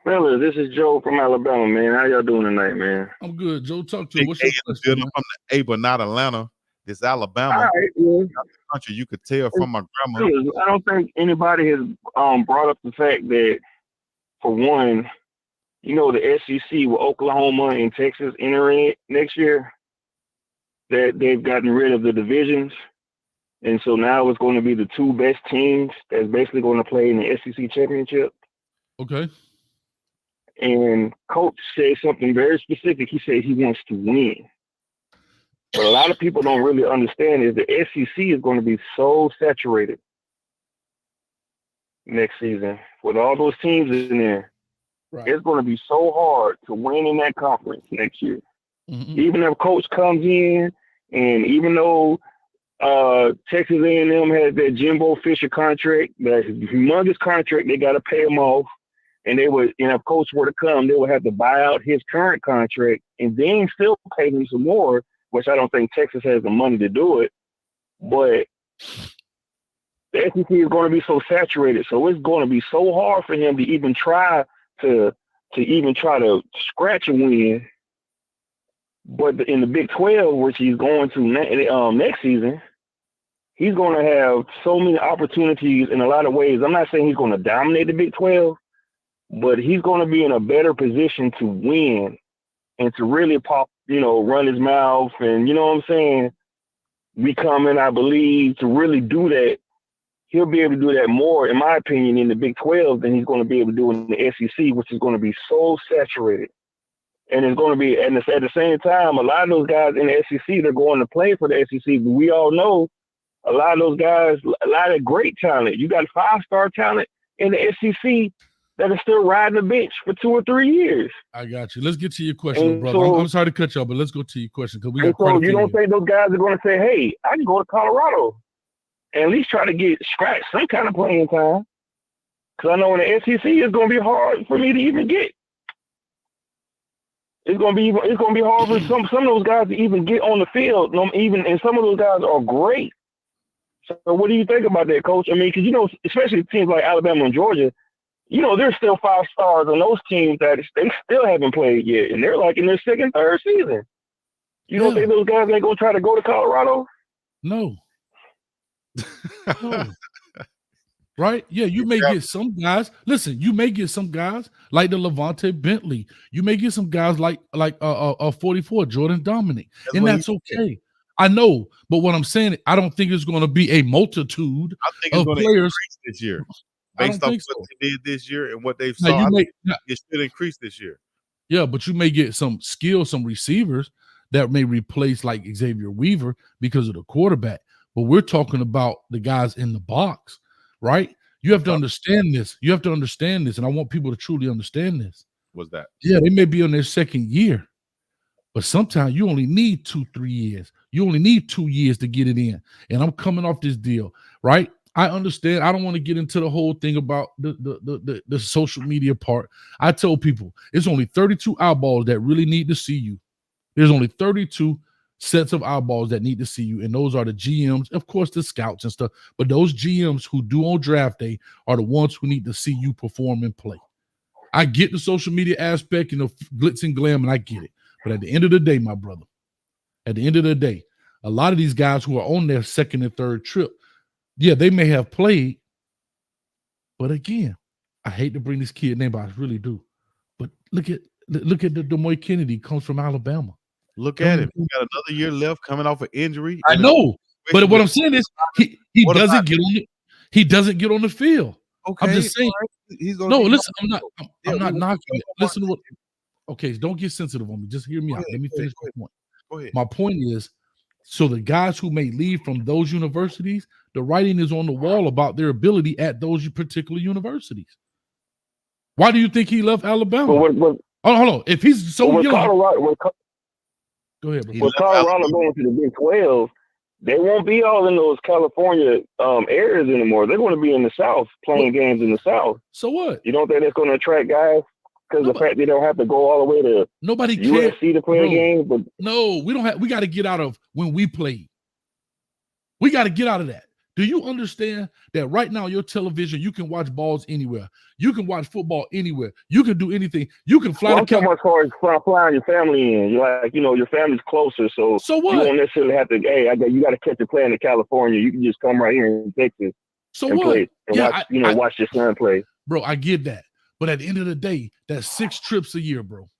Fellas, this is Joe from Alabama, man. How y'all doing tonight, man? I'm good. Joe, talk to me. What's your question? I'm from the A, but not Atlanta. This Alabama. All right, yeah. Country, you could tell from my grandma. I don't think anybody has brought up the fact that, for one, you know, the SEC with Oklahoma and Texas entering it next year, that they've gotten rid of the divisions. And so now it's going to be the 2 best teams that's basically going to play in the SEC championship. Okay. And Coach said something very specific. He said he wants to win. But a lot of people don't really understand is the SEC is going to be so saturated next season with all those teams in there. Right. It's going to be so hard to win in that conference next year. Mm-hmm. Even if Coach comes in, and even though Texas A&M has that Jimbo Fisher contract, that humongous contract, they got to pay him off. And if Coach were to come, they would have to buy out his current contract and then still pay him some more, which I don't think Texas has the money to do it. But the SEC is going to be so saturated, so it's going to be so hard for him to even try to scratch a win. But in the Big 12, which he's going to next season, he's going to have so many opportunities in a lot of ways. I'm not saying he's going to dominate the Big 12, but he's going to be in a better position to win and to really run his mouth and, you know what I'm saying, becoming, I believe, to really do that. He'll be able to do that more, in my opinion, in the Big 12 than he's going to be able to do in the SEC, which is going to be so saturated. And it's going to be, and at the same time, a lot of those guys in the SEC, they're going to play for the SEC. But we all know a lot of those guys, a lot of great talent. You got 5-star talent in the SEC that are still riding the bench for 2 or 3 years. I got you. Let's get to your question, brother. I'm sorry to cut you off, but let's go to your question because we got so you don't think those guys are going to say, "Hey, I can go to Colorado and at least try to get scratched some kind of playing time"? Because I know in the SEC it's going to be hard for me to even get. It's going to be hard for some of those guys to even get on the field. And some of those guys are great. So what do you think about that, Coach? I mean, because especially teams like Alabama and Georgia. There's still 5 stars on those teams that they still haven't played yet, and they're like in their 2nd, 3rd season. You don't think those guys ain't gonna try to go to Colorado? No. No. Right? Yeah, you may get some guys. Listen, you may get some guys like the Levante Bentley. You may get some guys like 44 Jordan Dominic, and that's okay. I know, but what I'm saying, I don't think it's going to be a multitude of players this year. Based off what they did this year and what they've saw, it should increase this year. Yeah, but you may get some skills, some receivers that may replace like Xavier Weaver because of the quarterback. But we're talking about the guys in the box, right? You have to understand this. You have to understand this, and I want people to truly understand this. was that? Yeah, they may be on their second year, but sometimes you only need 2-3 years. You only need 2 years to get it in. And I'm coming off this deal, right? I understand. I don't want to get into the whole thing about the social media part. I tell people it's only 32 eyeballs that really need to see you. There's only 32 sets of eyeballs that need to see you, and those are the GMs, of course, the scouts and stuff. But those GMs who do on draft day are the ones who need to see you perform and play. I get the social media aspect and the glitz and glam, and I get it. But at the end of the day, my brother, at the end of the day, a lot of these guys who are on their second and third trip, yeah, they may have played. But again, I hate to bring this kid name, but I really do. But look at the Demoy Kennedy comes from Alabama. Look at him. He got another year left coming off an injury. I know. But what I'm saying is he doesn't get on it. He doesn't get on the field. Okay. I'm just saying. He's gonna listen, I'm not knocking it. Listen to what. Okay, don't get sensitive on me. Just hear me out. Let me finish my point. Go ahead. My point is, so the guys who may leave from those universities, the writing is on the wall about their ability at those particular universities. Why do you think he left Alabama? Hold on. If he's so young, go ahead, bro. With Colorado going to the Big 12, they won't be all in those California areas anymore. They're going to be in the South, playing games in the South. So what? You don't think that's going to attract guys? Because the fact they don't have to go all the way to USC to play a game? But no, we don't have. We got to get out of when we played. We got to get out of that. Do you understand that right now your television, you can watch balls anywhere. You can watch football anywhere. You can do anything. You can fly to California. As far as flying your family in, you're like, your family's closer, so what? You don't necessarily have to. Hey, you got to catch a plane to California. You can just come right here in Texas. So and what? Play, and watch your son play. Bro, I get that, but at the end of the day, that's 6 trips a year, bro.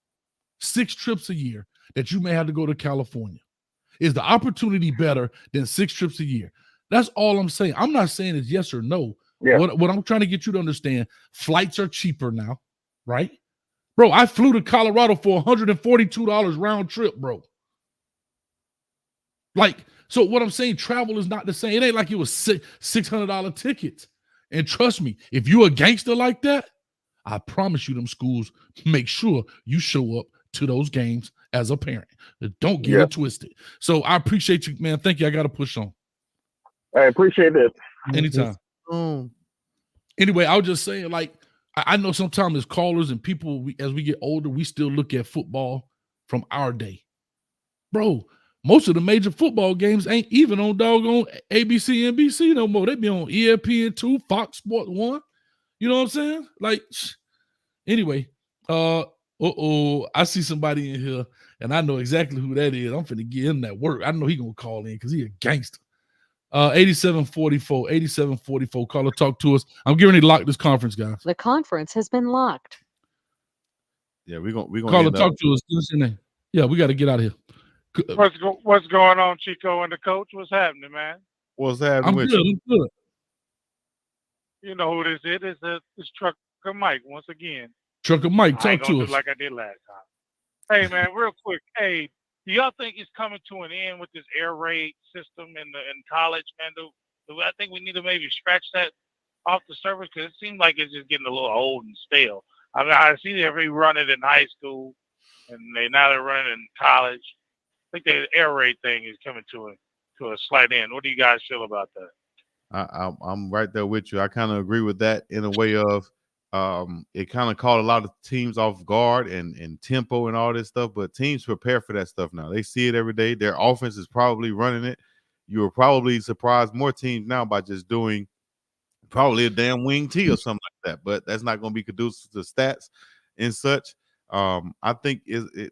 6 trips a year that you may have to go to California. Is the opportunity better than 6 trips a year? That's all I'm saying. I'm not saying it's yes or no. Yeah. What I'm trying to get you to understand, flights are cheaper now, right? Bro, I flew to Colorado for $142 round trip, bro. Like, so what I'm saying, travel is not the same. It ain't like it was $600 tickets. And trust me, if you a gangster like that, I promise you them schools make sure you show up to those games as a parent. Don't get it twisted. So I appreciate you, man. Thank you. I got to push on. I appreciate that. Anytime. Anyway, I was just saying, like, I know sometimes as callers and people, as we get older, we still look at football from our day. Bro, most of the major football games ain't even on doggone ABC, NBC no more. They be on ESPN2, Fox Sports 1. You know what I'm saying? Like, anyway, I see somebody in here, and I know exactly who that is. I'm finna get him that work. I know he gonna call in because he a gangster. 8744, caller, talk to us. I'm getting ready to lock this conference, guys. The conference has been locked. Yeah, we're gonna caller, talk to us. Give us your name. Yeah, we got to get out of here. What's going on, Chico and the coach? What's happening, man? What's happening with you? I'm good. You know who this is? It's Trucker Mike once again. Trucker Mike, talk to us. Like I did last time. Hey, man, real quick. Hey, do y'all think it's coming to an end with this air raid system in college, man? I think we need to maybe scratch that off the surface because it seems like it's just getting a little old and stale. I mean, I see they run it in high school, and now they're running it in college. I think the air raid thing is coming to a slight end. What do you guys feel about that? I'm right there with you. I kind of agree with that in a way of it kind of caught a lot of teams off guard and tempo and all this stuff, but teams prepare for that stuff now. They see it every day. Their offense is probably running it. You were probably surprised more teams now by just doing probably a damn wing tee or something like that, but that's not going to be conducive to stats and such. I think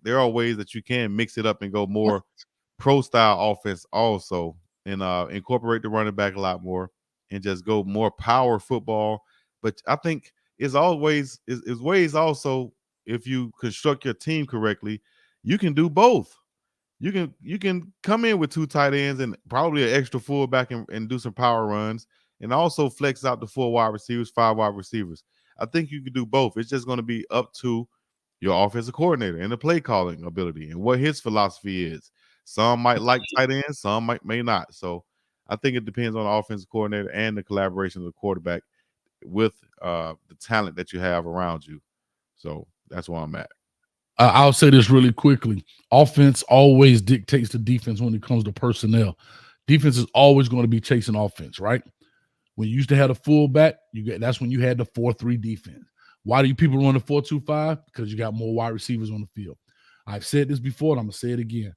there are ways that you can mix it up and go more pro style offense also, and incorporate the running back a lot more and just go more power football. But I think is ways also, if you construct your team correctly, you can do both. You can come in with 2 tight ends and probably an extra fullback and do some power runs, and also flex out the 4 wide receivers, 5 wide receivers. I think you can do both. It's just going to be up to your offensive coordinator and the play calling ability and what his philosophy is. Some might like tight ends, some may not. So I think it depends on the offensive coordinator and the collaboration of the quarterback with the talent that you have around you. So That's where I'm at. I'll say this really quickly. Offense always dictates the defense when it comes to personnel. Defense is always going to be chasing offense, right? When you used to have a fullback, that's when you had the 4-3 defense. Why do you people run the 4-2-5? Because you got more wide receivers on the field. I've said this before, and I'm going to say it again.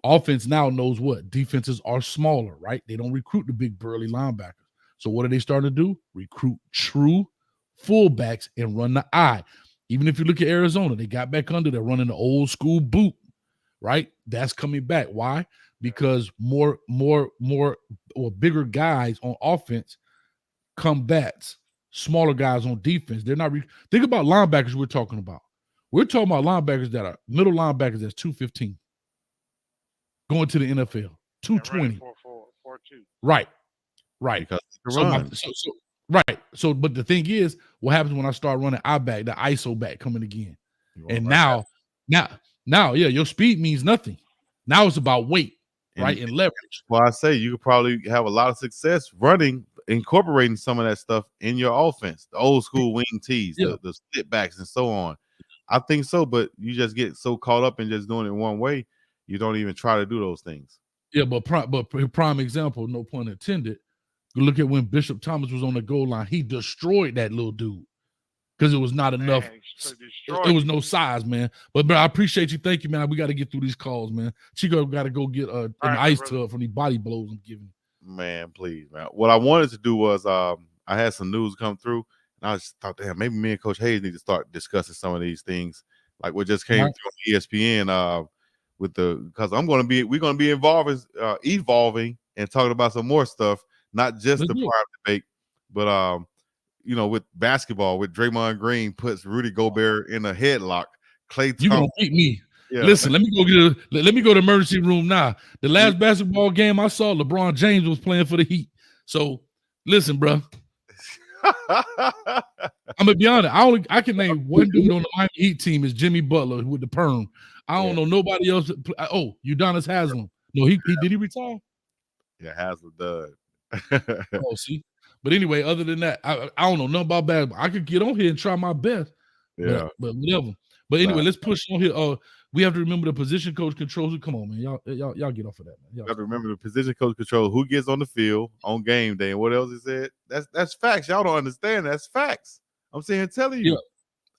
Offense now knows what? Defenses are smaller, right? They don't recruit the big burly linebackers. So what are they starting to do? Recruit true fullbacks and run the eye. Even if you look at Arizona, they got back under, they're running the old school boot, right? That's coming back. Why? Because more or bigger guys on offense combats smaller guys on defense. They're not think about linebackers we're talking about. We're talking about linebackers that are middle linebackers that's 215 going to the NFL, 220. Right. So, but the thing is, what happens when I start running I back, the ISO back coming again? And now, yeah, your speed means nothing. Now it's about weight, right, and leverage. Well, I say you could probably have a lot of success incorporating some of that stuff in your offense, the old school wing tees, the split backs, and so on. I think so, but you just get so caught up in just doing it one way, you don't even try to do those things. Yeah, but prime example, no pun intended. Look at when Bishop Thomas was on the goal line. He destroyed that little dude because it was not enough. It was no size, man. But I appreciate you. Thank you, man. We got to get through these calls, man. Chico got to go get an ice tub from these body blows I'm giving. Man, please, man. What I wanted to do was I had some news come through, and I just thought, damn, maybe me and Coach Hayes need to start discussing some of these things, like what just came through on ESPN because we're going to be evolving and talking about some more stuff. Not just the prime debate, but with basketball, with Draymond Green puts Rudy Gobert in a headlock. Klay Thompson, you gonna beat me? Yeah. Listen, let me go to the emergency room now. The last basketball game I saw, LeBron James was playing for the Heat. So listen, bro. I'm gonna be honest. I can name one dude on the Miami Heat team is Jimmy Butler with the perm. I don't know nobody else. Udonis Haslem. No, he did he retire? Yeah, Haslem does. See, but anyway, other than that, I don't know nothing about basketball. I could get on here and try my best, but whatever. But anyway, let's push on here. We have to remember the position coach controls it. Come on, man, y'all get off of that, man. You have to remember the position coach controls who gets on the field on game day and what else he said. That's facts. Y'all don't understand. That's facts. I'm saying, telling you. Yeah.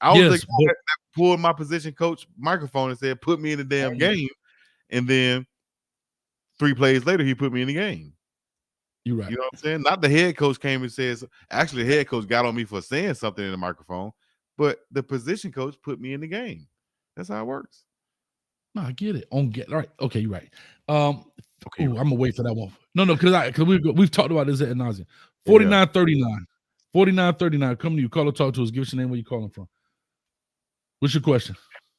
I was pulled my position coach microphone and said, "Put me in the damn game," and then 3 plays later, he put me in the game. You're right. You know what I'm saying? Not the head coach came and says, actually, the head coach got on me for saying something in the microphone, but the position coach put me in the game. That's how it works. No, I get it. All right. Okay, you're right. Okay, I'm gonna wait for that one. No, because we've talked about this at nauseam. 4939. 4939. Come to you. Call or talk to us. Give us your name, where you calling from. What's your question?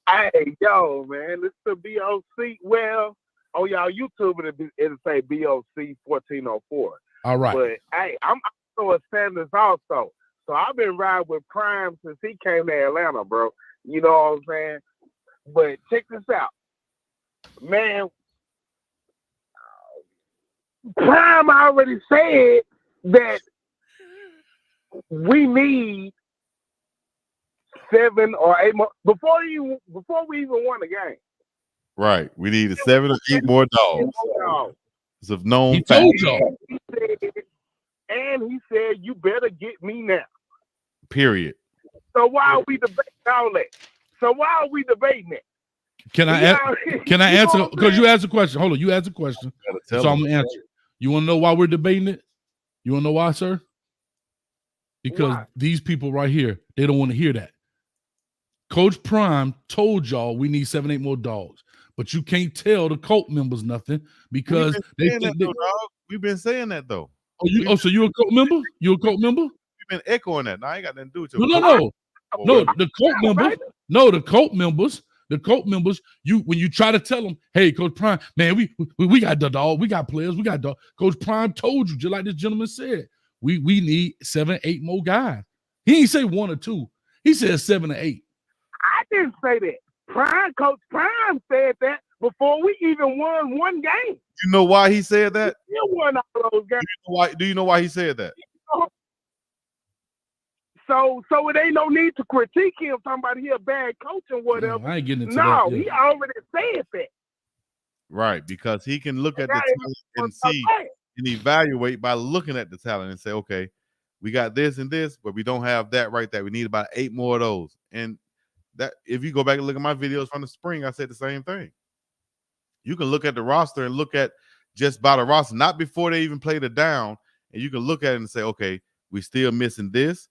Hey, yo, man, this is the BOC. Well, on y'all YouTube, it'll say BOC 1404. All right. But hey, I'm also a Sanders also. So I've been riding with Prime since he came to Atlanta, bro. You know what I'm saying? But check this out. Man, Prime already said that we need 7 or 8 more before we even won the game. Right. We needed 7 or 8 more dogs. It's of known fact. And he said, you better get me now. Period. So why are we debating all that? So why are we debating it? Can I answer? Because you asked a question. Hold on. You asked a question. So I'm going to answer. You want to know why we're debating it? You want to know why, sir? Because these people right here, they don't want to hear that. Coach Prime told y'all we need 7, 8 more dogs. But you can't tell the cult members nothing because we've been saying that though. So you a cult member? You a cult member? We've been echoing that. No, I ain't got nothing to do with it. No. The cult members. No, the cult members. The cult members. When you try to tell them, hey, Coach Prime, man, we got the dog. We got players. We got dog. Coach Prime told you, just like this gentleman said, we need 7, 8 more guys. He ain't say 1 or 2. He said 7 or 8. I didn't say that. Coach Prime said that before we even won one game. You know why he said that? You won all those games. Do you know why he said that? So it ain't no need to critique him. Somebody he a bad coach or whatever. No, I ain't getting into No, that. Yeah. he already said that. Right, because he can look at the That talent and is see okay. and evaluate by looking at the talent and say, okay, we got this and this, but we don't have that right there. We need about 8 more of those. And that, if you go back and look at my videos from the spring, I said the same thing. You can look at the roster and look at just by the roster, not before they even played it down, and you can look at it and say, okay, we still missing this,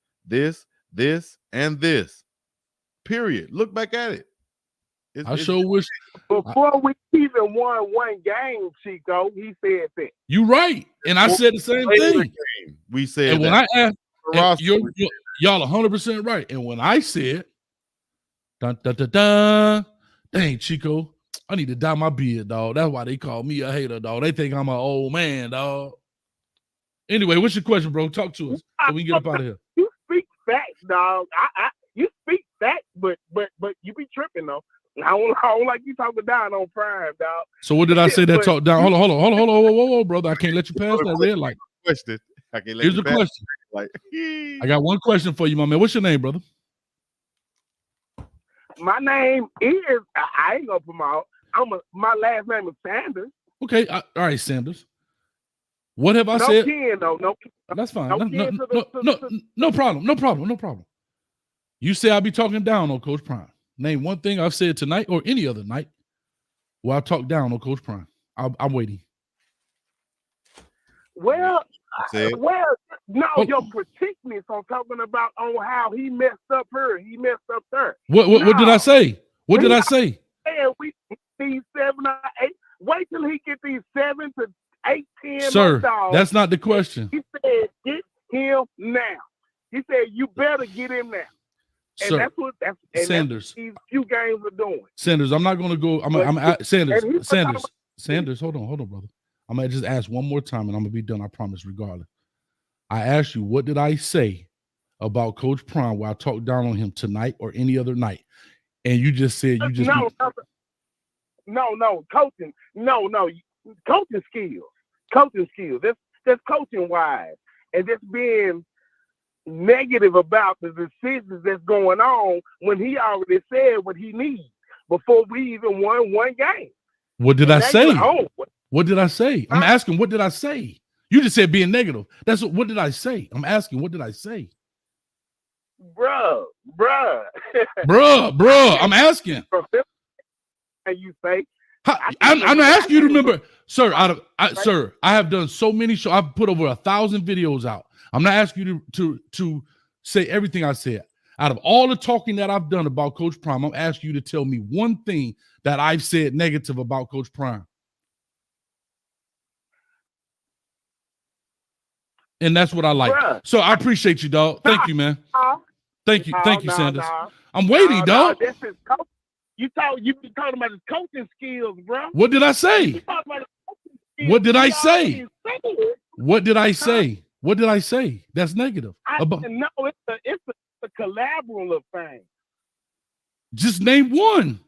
and this. Period. Look back at it. I sure wish. Before we even won one game, Chico, he said that. You right, and I said the same thing. We said, and when that. I asked, y'all 100% right. And when I said, dun, dun, dun, dun, dang, Chico, I need to dye my beard, dog. That's why they call me a hater, dog. They think I'm an old man, dog. Anyway, what's your question, bro? Talk to us so we can get up out of here. You speak facts, dog. You speak facts, but you be tripping though. I don't like you talking down on Prime, dog. So what did I say that talk down? Hold on, whoa, brother. I can't let you pass that red light. Question. I can't let Here's you the pass question. Like, I got one question for you, my man. What's your name, brother? My name is. I ain't gonna put my last name is Sanders. Okay, all right, Sanders. What have I no said? Kin, though. No, that's fine. No, No problem. You say I'll be talking down on Coach Prime. Name one thing I've said tonight or any other night where I talk down on Coach Prime. I'm waiting. Well, no, Oh. your critiqueness on talking about on how he messed up her. He messed up her. What did I say? What did I say? And we these 7 or 8. Wait till he get these 7 to 8, 10. Sir, dogs. that's not the question. He said, "Get him now." He said, "You better get him now." And Sir, that's what Sanders. these few games are doing. Sanders, I'm not going to go. Sanders, hold on, brother. I'm going to just ask one more time and I'm going to be done, I promise, regardless. I asked you, what did I say about Coach Prime where I talked down on him tonight or any other night? And you just said you just no, coaching. No, coaching skills. That's coaching wise. And just being negative about the decisions that's going on when he already said what he needs before we even won one game. What did I say? Oh, what did I say? I'm asking, what did I say? You just said being negative. What did I say? I'm asking, what did I say? Bruh. I'm asking. And you say, I'm asking you to remember, sir. Sir, I have done so many shows. I've put over 1,000 videos out. I'm not asking you to say everything I said. Out of all the talking that I've done about Coach Prime, I'm asking you to tell me one thing that I've said negative about Coach Prime. And that's what I like. Bruh. So I appreciate you, dog. Thank you, man. Thank you, Sanders. I'm waiting, dog. This is you be talking about his coaching skills, bro. What did I say? What did I say? What did I say? What did I say? That's negative. No, it's a collaborative thing. Just name one.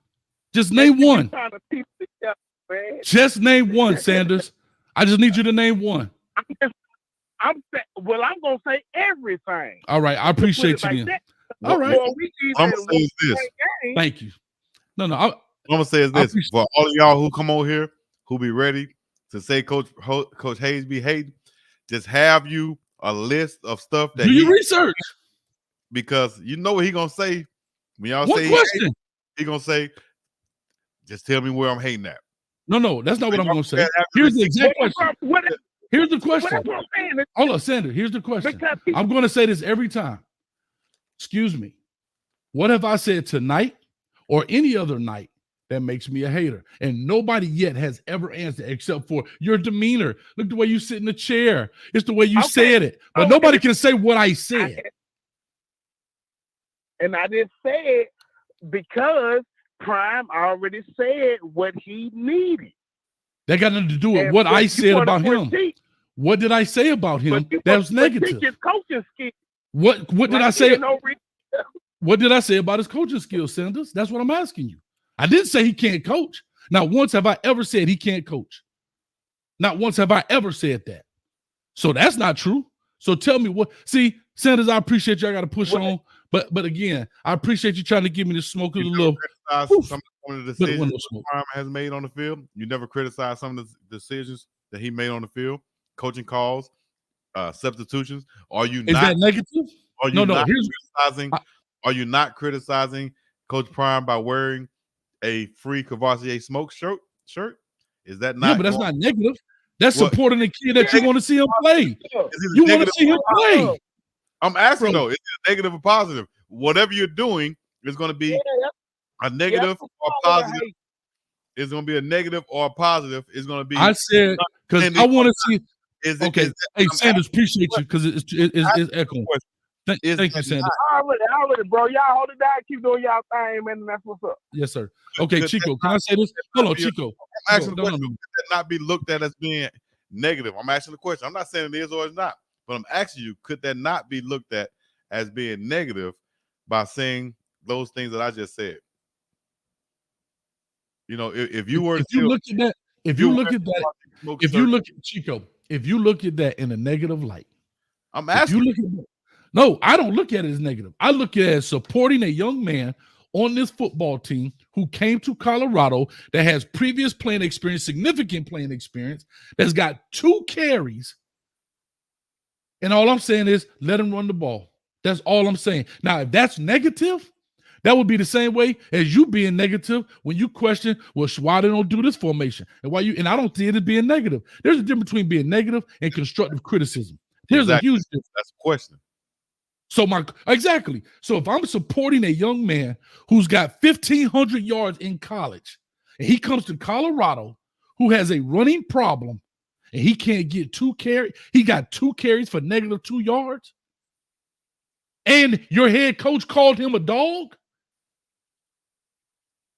Just name one. Just name one, Sanders. I just need you to name one. I'm gonna say everything. All right, I appreciate you. Then. All right. I'm gonna say this. Thank you. No, I'm gonna say is this for all of y'all who come on here who be ready to say Coach Hayes be hating. Just have you a list of stuff that do you research, because you know what he gonna say when y'all what say question? He gonna say, just tell me where I'm hating at. No, that's not what I'm gonna say. Here's the exact question. Here's the question. Hold on, Sanders. Here's the question. I'm going to say this every time. Excuse me. What have I said tonight or any other night that makes me a hater? And nobody yet has ever answered except for your demeanor. Look the way you sit in the chair. It's the way you said it. But nobody can say what I said. And I just said because Prime already said what he needed. That got nothing to do with what I said about him. What did I say about him? That was negative. What did I say? What did I say about his coaching skills, Sanders? That's what I'm asking you. I didn't say he can't coach. Not once have I ever said he can't coach. Not once have I ever said that. So that's not true. So tell me what. See, Sanders, I appreciate you. I got to push on, but again, I appreciate you trying to give me the smoke of the love. Some of the decisions Prime has made on the field. You never criticize some of the decisions that he made on the field, coaching calls, substitutions. Are you Is that negative? Are you not criticizing? Are you not criticizing Coach Prime by wearing a free Cavassier smoke shirt? Is that not? Yeah, but that's not negative. That's supporting the kid that you want to see him play. You want to see him play. I'm asking though, is it negative or positive? Whatever you're doing is going to be a negative or positive. It's going to be a negative or a positive. It's going to be. I said because I want to see. Hey, Sanders, appreciate you because it's echoing. Thank you, Sanders. Already, bro. Y'all hold it down. Keep doing y'all thing, man. And that's what's up. Yes, sir. Okay, Chico, can I say this? Hold on, Chico. I'm asking the question. Could that not be looked at as being negative? I'm asking the question. I'm not saying it is or it's not, but I'm asking you, could that not be looked at as being negative by saying those things that I just said? You know, if you look at Chico, if you look at that in a negative light, I'm asking. No, I don't look at it as negative. I look at it as supporting a young man on this football team who came to Colorado that has previous playing experience, significant playing experience, that's got 2 carries. And all I'm saying is let him run the ball. That's all I'm saying. Now, if that's negative, that would be the same way as you being negative when you question, well, why they don't do this formation? And I don't see it as being negative. There's a difference between being negative and constructive criticism. Here's a huge difference. That's a question. So So if I'm supporting a young man who's got 1,500 yards in college, and he comes to Colorado who has a running problem, and he can't get 2 carries, he got 2 carries for negative 2 yards, and your head coach called him a dog.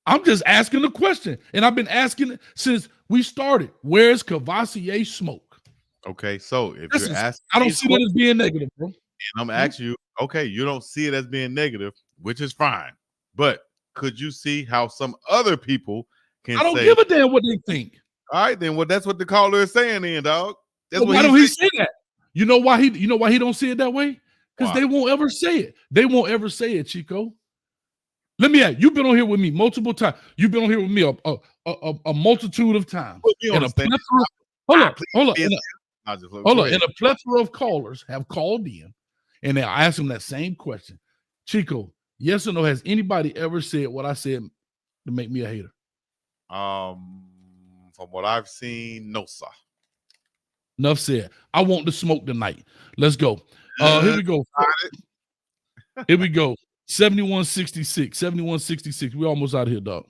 I'm just asking the question, and I've been asking it since we started. Where's Cavassier smoke? Okay, so if you're asking, I don't see that as being negative, bro. And I'm asking you, okay, you don't see it as being negative, which is fine. But could you see how some other people can say? I don't give a damn what they think. All right, then. Well, that's what the caller is saying, then, dog. Well, why don't he say that? You know why he don't see it that way? Because they won't ever say it. They won't ever say it, Chico. Let me ask. You've been on here with me multiple times. You've been on here with me a multitude of times. And a plethora of callers have called in, and I asked them that same question. Chico, yes or no, has anybody ever said what I said to make me a hater? From what I've seen, no, sir. Enough said. I want the smoke tonight. Let's go. Here we go. Here we go. 7166. 7166. We're almost out of here, dog.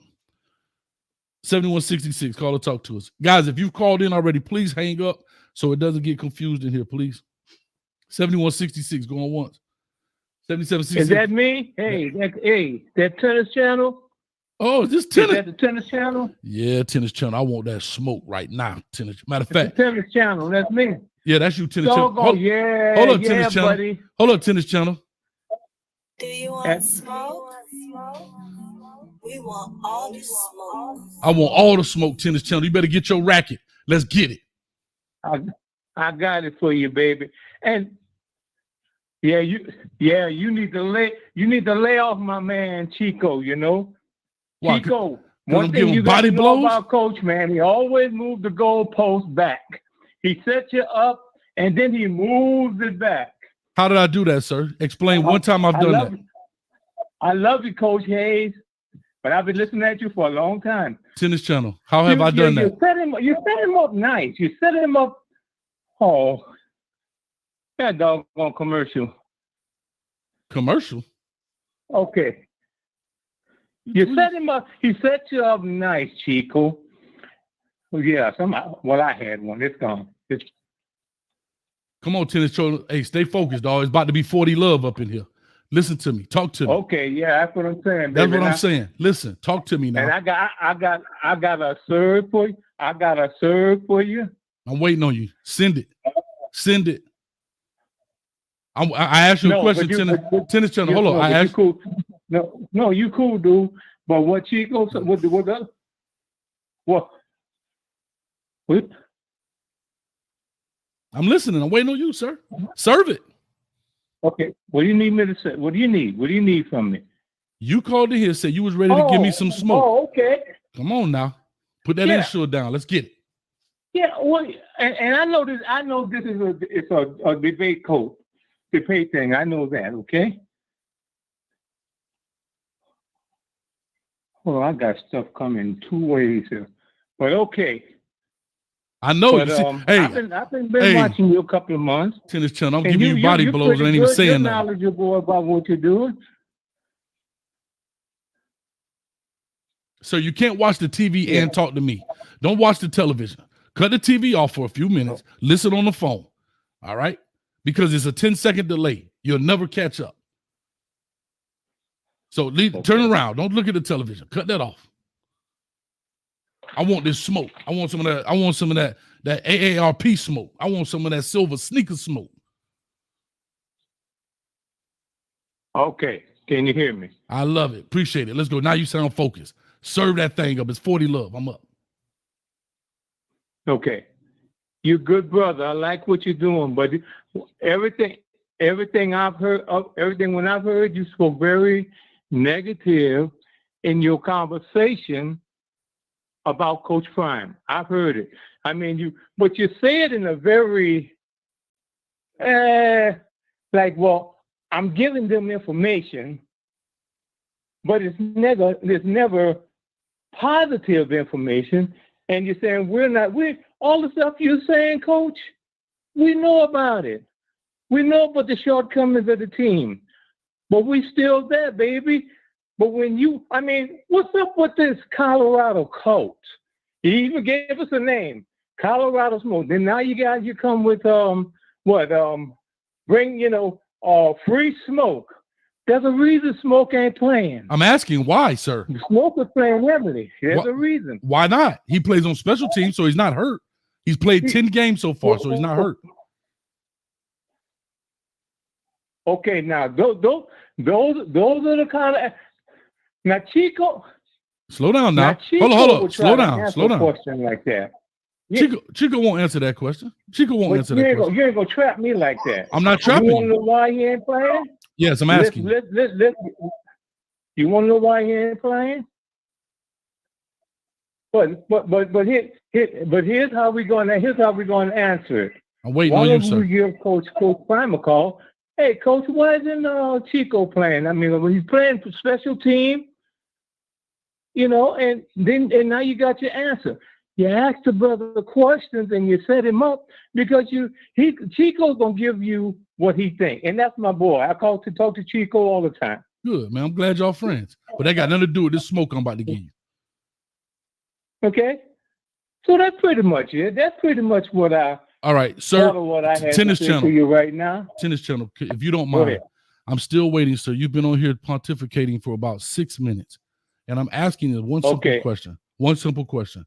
7166. Call or talk to us. Guys, if you've called in already, please hang up so it doesn't get confused in here, please. 7166. Going once. 7766. Is that me? Hey, that tennis channel? Oh, is this tennis? Is that the tennis channel? Yeah, tennis channel. I want that smoke right now. Tennis. Matter of fact, tennis channel. That's me. Yeah, that's you, tennis channel. Hold up, tennis channel. Buddy. Hold up, tennis channel. Do you want smoke? We want all the smoke. I want all the smoke, tennis channel. You better get your racket. Let's get it. I got it for you, baby. And you need to lay off my man Chico, you know. Why? Chico, one thing you got to know about Coach, man, he always moved the goalpost back. He sets you up and then he moves it back. How did I do that, sir? Explain one time I've done that. I love you, Coach Hayes, but I've been listening at you for a long time. Tennis channel. How have I done that? You set him up nice. You set him up. Oh, that doggone commercial. Commercial? Okay. You set him up. He set you up nice, Chico. Well, yeah, I had one. It's gone. Come on, tennis channel. Hey, stay focused, dog. It's about to be 40 love up in here. Listen to me. Talk to me. Okay, yeah, that's what I'm saying. That's what I'm saying. Listen, talk to me now. And I got a serve for you. I got a serve for you. I'm waiting on you. Send it. Send it. I asked you a question, tennis channel. Hold on. I asked you. Cool. No, you cool, dude. But what Chico said, what? I'm listening. I'm waiting on you, sir. Serve it. Okay. What do you need me to say? What do you need? What do you need from me? You called in here, said you was ready to give me some smoke. Oh, okay. Come on now. Put that insure down. Let's get it. Yeah, well, and I know this. I know this is a debate thing. I know that. Okay. Well, I got stuff coming 2 ways here, but okay. I know. But, you see, I've been watching you a couple of months. Tennis Channel, I'm giving you body blows. I ain't even saying nothing. You're knowledgeable about what you're doing. So you can't watch the TV and talk to me. Don't watch the television. Cut the TV off for a few minutes. Listen on the phone. All right? Because it's a 10-second delay. You'll never catch up. So turn around. Don't look at the television. Cut that off. I want this smoke. I want some of that. I want some of that AARP smoke. I want some of that silver sneaker smoke. Okay. Can you hear me? I love it. Appreciate it. Let's go. Now you sound focused. Serve that thing up. It's 40 love. I'm up. Okay. You're a good brother. I like what you're doing, but everything I've heard, when I've heard you spoke very negative in your conversation about Coach Prime. I've heard it. I mean, but you say it in a very, well, I'm giving them information, but it's never positive information. And you're saying all the stuff you're saying, Coach, we know about it. We know about the shortcomings of the team, but we still there, baby. But what's up with this Colorado coach? He even gave us a name, Colorado Smoke. Then now you come with free smoke. There's a reason Smoke ain't playing. I'm asking why, sir. Smoke is playing heavily. There's a reason. Why not? He plays on special teams, so he's not hurt. He's played 10 games so far, so he's not hurt. Okay, now those are the kind of now Chico. Slow down now. Hold on. Slow down. Question like that. Chico won't answer that question. Chico won't answer that question. You ain't gonna trap me like that. I'm not trapping you. Want to know why he ain't playing? Yes, I'm asking. You want to know why he ain't playing? But here's how we're going to answer it. I'm waiting on you, sir. We give Coach Prime a call. Hey, Coach, why isn't Chico playing? I mean, when he's playing for special team, and now you got your answer. You asked the brother the questions and you set him up because Chico's gonna give you what he think, and that's my boy. I talk to Chico all the time. Good, man. I'm glad y'all friends, but that got nothing to do with this smoke I'm about to give you. Okay, so that's pretty much it. That's pretty much what I. All right, sir. What I have Tennis to say Channel to you right now. Tennis Channel. If you don't mind, I'm still waiting, sir. You've been on here pontificating for about 6 minutes, and I'm asking you one simple question. One simple question.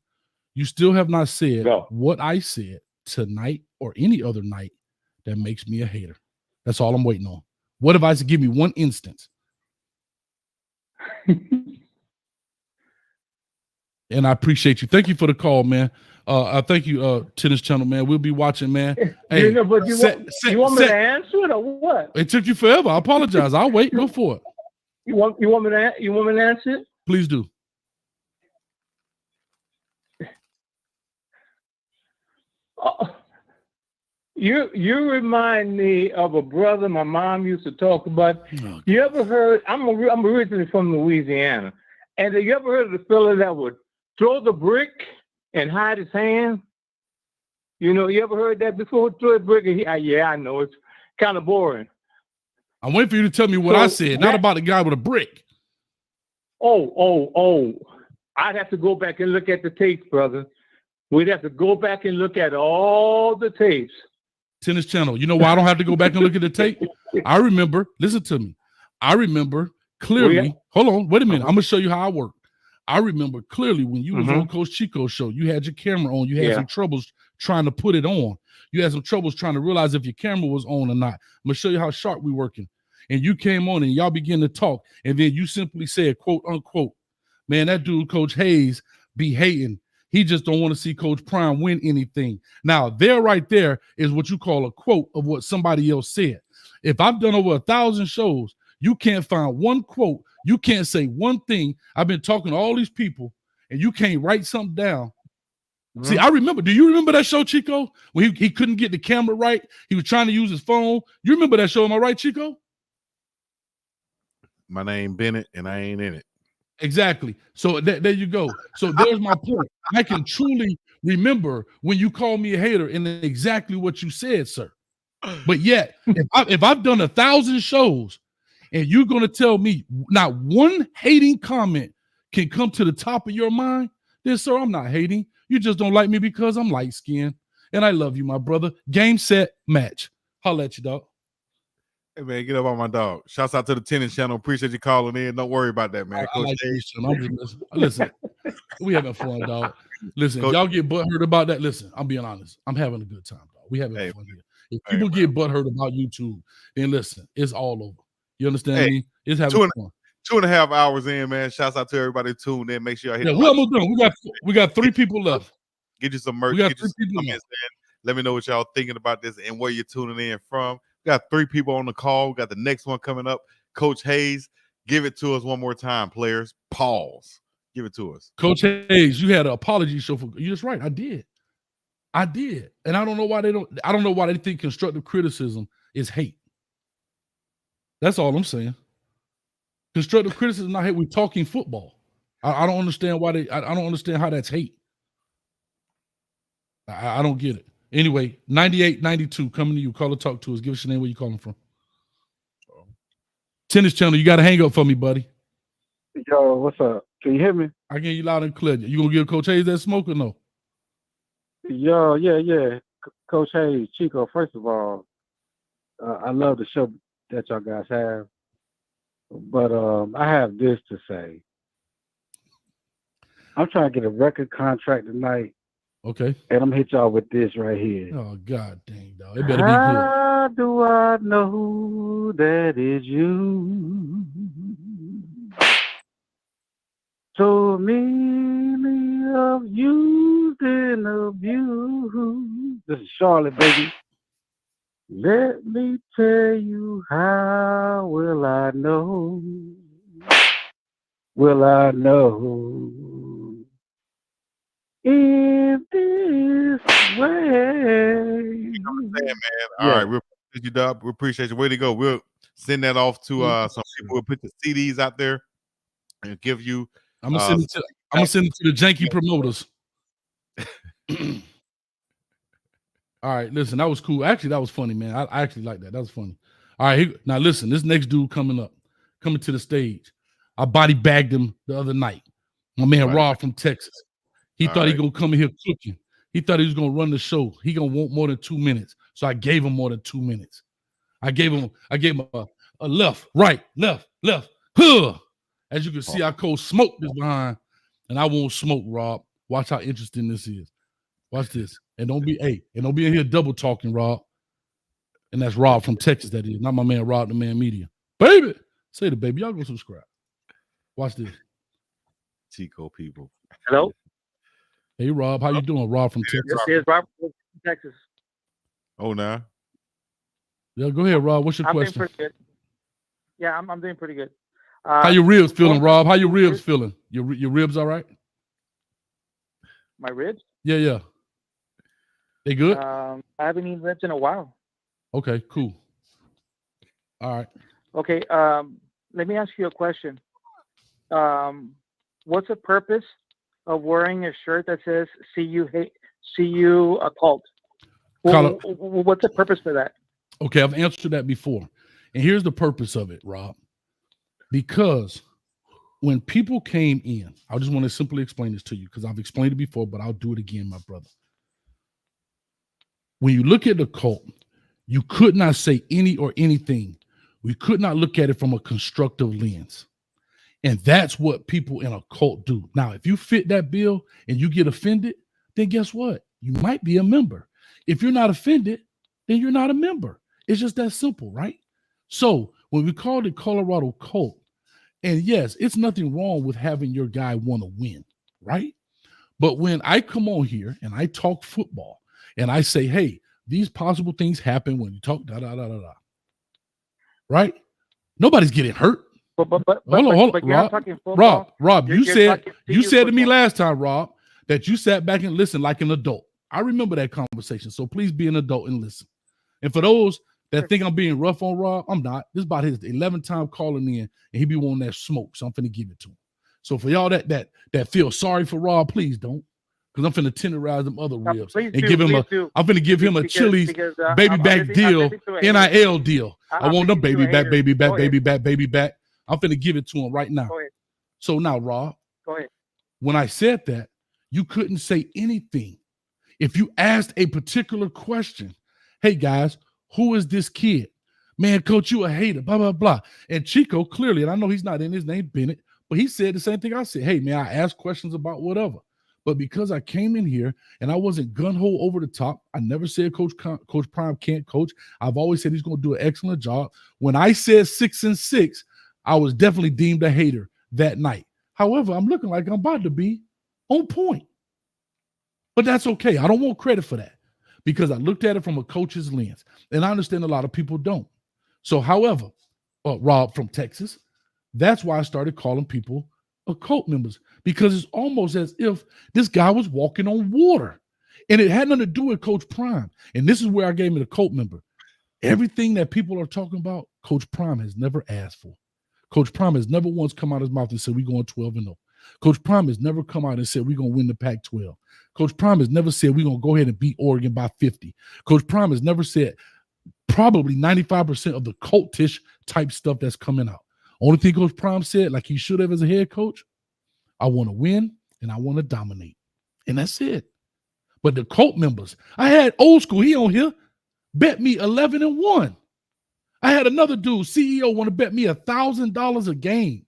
You still have not said what I said tonight or any other night that makes me a hater. That's all I'm waiting on. What if I said give me one instance? And I appreciate you. Thank you for the call, man. I thank you, Tennis Channel, man. We'll be watching, man. Hey, you want me to answer it or what? It took you forever. I apologize. I'll wait. Go for it. You want me to answer it? Please do. You remind me of a brother my mom used to talk about. Oh, you ever heard? I'm originally from Louisiana, and have you ever heard of the fella that would throw the brick and hide his hand? You ever heard that before? Throw a brick and I know it's kind of boring. I'm waiting for you to tell me what I said, not about the guy with a brick. Oh! I'd have to go back and look at the tapes, brother. We'd have to go back and look at all the tapes. Tennis Channel. You know why I don't have to go back and look at the tape? I remember, listen to me. I remember clearly. Hold on, wait a minute. I'm going to show you how I work. I remember clearly when you was on Coach Chico's show, you had your camera on. You had some troubles trying to put it on. You had some troubles trying to realize if your camera was on or not. I'm going to show you how sharp we working. And you came on and y'all began to talk. And then you simply said, quote, unquote, man, that dude, Coach Hayes, be hating. He just don't want to see Coach Prime win anything. Now, there right there is what you call a quote of what somebody else said. If I've done over 1,000 shows, you can't find one quote. You can't say one thing. I've been talking to all these people, and you can't write something down. Mm-hmm. See, I remember. Do you remember that show, Chico? When he couldn't get the camera right. He was trying to use his phone. You remember that show, am I right, Chico? My name Bennett, and I ain't in it. Exactly. So there you go. So there's my point. I can truly remember when you called me a hater and exactly what you said, sir. But yet, if I've done 1,000 shows and you're going to tell me not one hating comment can come to the top of your mind, then, sir, I'm not hating. You just don't like me because I'm light-skinned. And I love you, my brother. Game, set, match. Holla at you, dog. Hey, man, get up on my dog. Shouts out to the tennis channel. Appreciate you calling in. Don't worry about that, man. I like listen, we having fun, dog. Listen, Coach, if y'all get butthurt about that, listen, I'm being honest. I'm having a good time, dog. We having fun here. If people get butthurt about YouTube, then listen, it's all over. You understand me? It's having fun. 2.5 hours in, man. Shouts out to everybody tuned in. Make sure y'all hit. Yeah, we're almost done. We got 3 people left. Get you some merch. We got 3 people left. Let me know what y'all thinking about this and where you're tuning in from. We got 3 people on the call. We got the next one coming up. Coach Hayes, give it to us one more time, players. Pause. Give it to us. Coach Hayes, you had an apology show for you. Just right. I did. And I don't know why they think constructive criticism is hate. That's all I'm saying. Constructive criticism, not hate. We're talking football. I don't understand why I don't understand how that's hate. I don't get it. Anyway, 9892 coming to you. Call or talk to us. Give us your name, where you calling from. Tennis channel, you got to hang up for me, buddy. Yo, what's up? Can you hear me? I can hear you loud and clear. You gonna give Coach Hayes that smoke or no? Yo, yeah. Coach Hayes, Chico, first of all, I love the show that y'all guys have. But I have this to say. I'm trying to get a record contract tonight. Okay. And I'm hit y'all with this right here. Oh, God dang, dog. It better be good. How do I know that is you? So many of you and abused. This is Charlotte, baby. Let me tell you, how will I know? Will I know? In this way. You know what I'm saying, man? All right, we appreciate you, Dub. We appreciate you. Way to go. We'll send that off to some people. We'll put the CDs out there and give you. I'm gonna send it to the janky promoters. All right, listen, that was cool. Actually, that was funny, man. I actually like that. That was funny. All right, now listen, this next dude coming to the stage. I body bagged him the other night. My man Rob from Texas. He thought he gonna come in here cooking. He thought he was gonna run the show. He gonna want more than 2 minutes. So I gave him more than 2 minutes. I gave him a left, right, left. Huh. As you can see, I cold smoke this behind, and I won't smoke, Rob. Watch how interesting this is. Watch this. And don't be in here double talking, Rob. And that's Rob from Texas, that is. Not my man Rob, the Man Media. Baby. Say the baby. Y'all go subscribe. Watch this. Chico people. Hello. Hey, Rob. How you doing? Rob from Texas. This is Rob from Texas. Oh, nah. Yeah, go ahead, Rob. What's your question? Doing pretty good. Yeah, I'm doing pretty good. How your ribs feeling, Rob? How your ribs feeling? Your ribs all right? My ribs? Yeah. They good? I haven't eaten ribs in a while. Okay, cool. All right. Okay, let me ask you a question. What's the purpose of wearing a shirt that says "See you a cult"? What's the purpose for that? Okay, I've answered that before. And here's the purpose of it, Rob. Because when people came in, I just want to simply explain this to you because I've explained it before, but I'll do it again, my brother. When you look at the cult, you could not say anything. We could not look at it from a constructive lens. And that's what people in a cult do. Now, if you fit that bill and you get offended, then guess what? You might be a member. If you're not offended, then you're not a member. It's just that simple, right? So when we called it Colorado Cult, and yes, it's nothing wrong with having your guy want to win, right? But when I come on here and I talk football and I say, hey, these possible things happen when you talk da-da-da-da-da, right? Nobody's getting hurt. But Hold on, you're Rob. not talking football. Rob, You're you said talking you CU said to me football. last time, Rob, that you sat back and listened like an adult. I remember that conversation. So please be an adult and listen. And for those that think I'm being rough on Rob, I'm not. This is about his 11th time calling in, and he be wanting that smoke. So I'm finna give it to him. So for y'all that feel sorry for Rob, please don't. Because I'm finna tenderize them other ribs and give him I'm finna give him a Chili's baby back deal, NIL deal. I want them baby back, baby back, baby back, baby back. I'm finna give it to him right now. So now, Rob, Go ahead. when I said that, you couldn't say anything. If you asked a particular question, hey guys, who is this kid? Man, coach, you a hater, blah, blah, blah. And Chico clearly, and I know he's not in his name, Bennett, but he said the same thing I said. Hey, man, I ask questions about whatever. But because I came in here and I wasn't gun-ho over the top, I never said Coach Prime can't coach. I've always said he's going to do an excellent job. When I said 6-6, I was definitely deemed a hater that night. However, I'm looking like I'm about to be on point. But that's okay. I don't want credit for that because I looked at it from a coach's lens. And I understand a lot of people don't. So, however, Rob from Texas, that's why I started calling people cult members, because it's almost as if this guy was walking on water. And it had nothing to do with Coach Prime. And this is where I gave me the cult member. Everything that people are talking about, Coach Prime has never asked for. Coach Prime has never once come out of his mouth and said, we're going 12-0. Coach Prime has never come out and said, we're going to win the Pac-12. Coach Prime has never said, we're going to go ahead and beat Oregon by 50. Coach Prime has never said probably 95% of the cultish type stuff that's coming out. Only thing Coach Prime said, like he should have as a head coach, I want to win and I want to dominate. And that's it. But the cult members, I had old school, he on here, bet me 11-1. I had another dude, CEO, want to bet me $1,000 a game.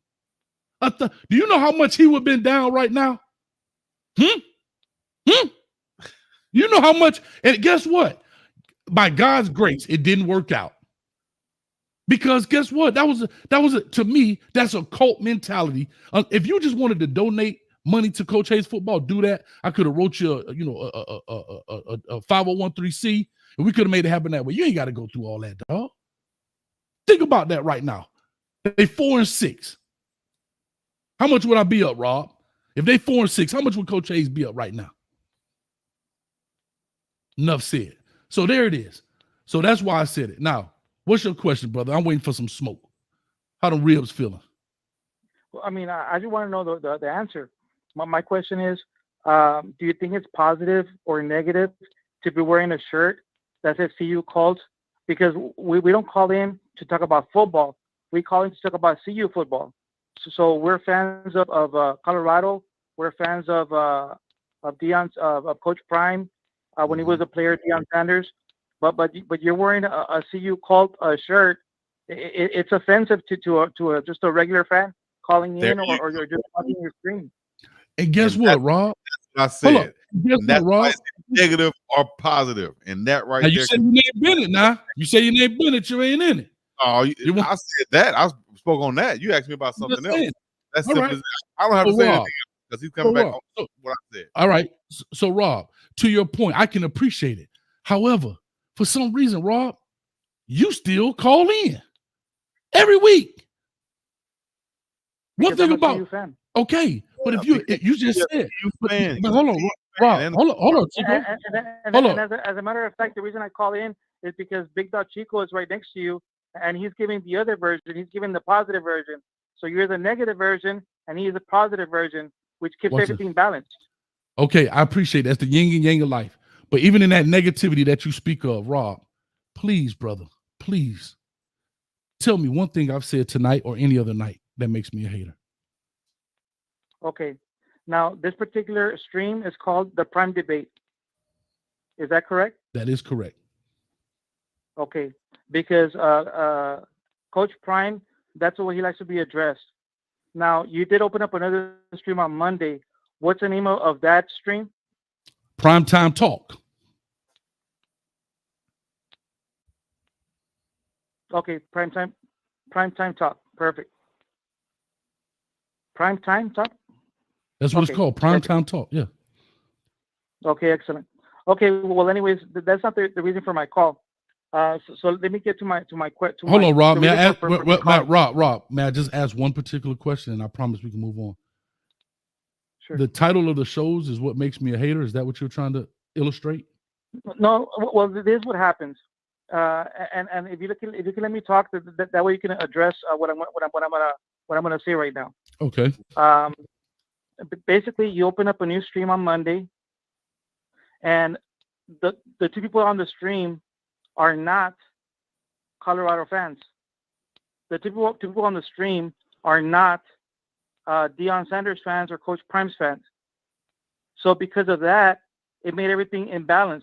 Do you know how much he would have been down right now? You know how much? And guess what? By God's grace, it didn't work out. Because guess what? That was to me, that's a cult mentality. If you just wanted to donate money to Coach Hayes football, do that. I could have wrote you a 501(c), and we could have made it happen that way. You ain't got to go through all that, dog. Think about that right now. They 4-6. How much would I be up, Rob? If they 4-6, how much would Coach Hayes be up right now? Enough said. So there it is. So that's why I said it. Now, what's your question, brother? I'm waiting for some smoke. How them ribs feeling? Well, I mean, I just want to know the answer. My question is, do you think it's positive or negative to be wearing a shirt that says CU Colts? Because we don't call in to talk about football. We call in to talk about CU football. So we're fans of Colorado. We're fans of Coach Prime when he was a player, Deion Sanders. But you're wearing a CU Colt shirt. It's offensive to just a regular fan calling in or you're just watching your screen. And guess what, Rob? That's what I said. That's what, Rob? Negative or positive. And that right now, there. You say you ain't Bennett now. You say you ain't Bennett, you ain't in it. Oh, I said that. I spoke on that. You asked me about something else. That's simple. Right. I don't have to say anything because he's coming back on what I said. All right. So, Rob, to your point, I can appreciate it. However, for some reason, Rob, you still call in every week. One thing about okay, but if you just said, but hold on, Rob, hold on, Chico. And as a matter of fact, the reason I call in is because Big Dog Chico is right next to you, and he's giving the other version. He's giving the positive version. So you're the negative version, and he's the positive version, which keeps everything balanced. Okay, I appreciate that. That's the yin and yang of life. But even in that negativity that you speak of, Rob, please, brother, please tell me one thing I've said tonight or any other night that makes me a hater. Okay. Now, this particular stream is called the Prime Debate. Is that correct? That is correct. Okay. Because Coach Prime, that's the way he likes to be addressed. Now, you did open up another stream on Monday. What's the name of that stream? Primetime Talk. Okay, Primetime Talk. Perfect. Primetime Talk? That's what it's called, Primetime Talk, yeah. Okay, excellent. Okay, well, anyways, that's not the reason for my call. So let me get to my Hold on, Rob. the May I reason ask, for me calling. Rob, may I just ask one particular question, and I promise we can move on. Sure. The title of the shows is what makes me a hater. Is that what you're trying to illustrate? No, well, this is what happens. And if you can let me talk, that way you can address what I'm gonna say right now. Okay. Basically, you open up a new stream on Monday, and the two people on the stream are not Colorado fans. The two people on the stream are not Deion Sanders fans or Coach Prime's fans. So because of that, it made everything imbalanced.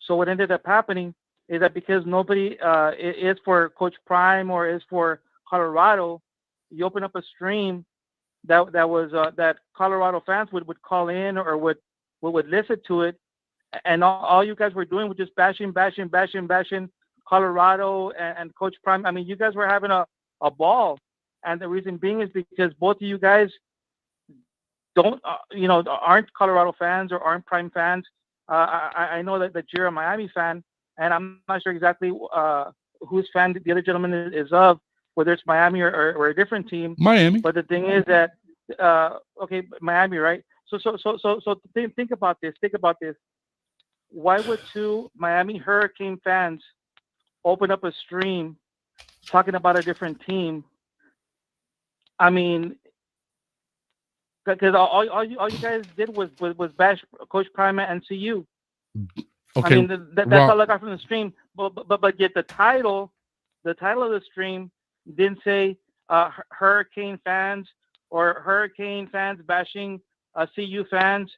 So what ended up happening is that because nobody is for Coach Prime or is for Colorado, you open up a stream that was that Colorado fans would call in or would listen to it, and all you guys were doing was just bashing Colorado and Coach Prime. I mean, you guys were having a ball, and the reason being is because both of you guys don't aren't Colorado fans or aren't Prime fans. I know that you're a Miami fan, and I'm not sure exactly whose fan the other gentleman is of, whether it's Miami or a different team. Miami. But the thing is that okay, Miami, right? So think about this. Think about this. Why would two Miami Hurricane fans open up a stream talking about a different team? I mean, because all you guys did was bash Coach Prime and CU. Okay. I mean, that's all I got from the stream. But yet the title of the stream didn't say Hurricane fans or Hurricane fans bashing CU fans.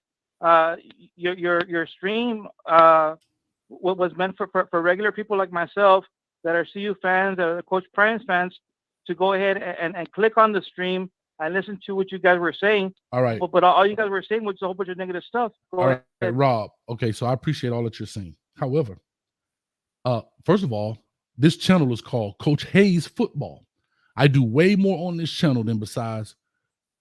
Your stream was meant for regular people like myself that are CU fans or Coach Prime's fans to go ahead and click on the stream and listen to what you guys were saying. All right. But all you guys were saying was a whole bunch of negative stuff. All right, Rob. Okay, so I appreciate all that you're saying. However, first of all, this channel is called Coach Hayes Football. I do way more on this channel than besides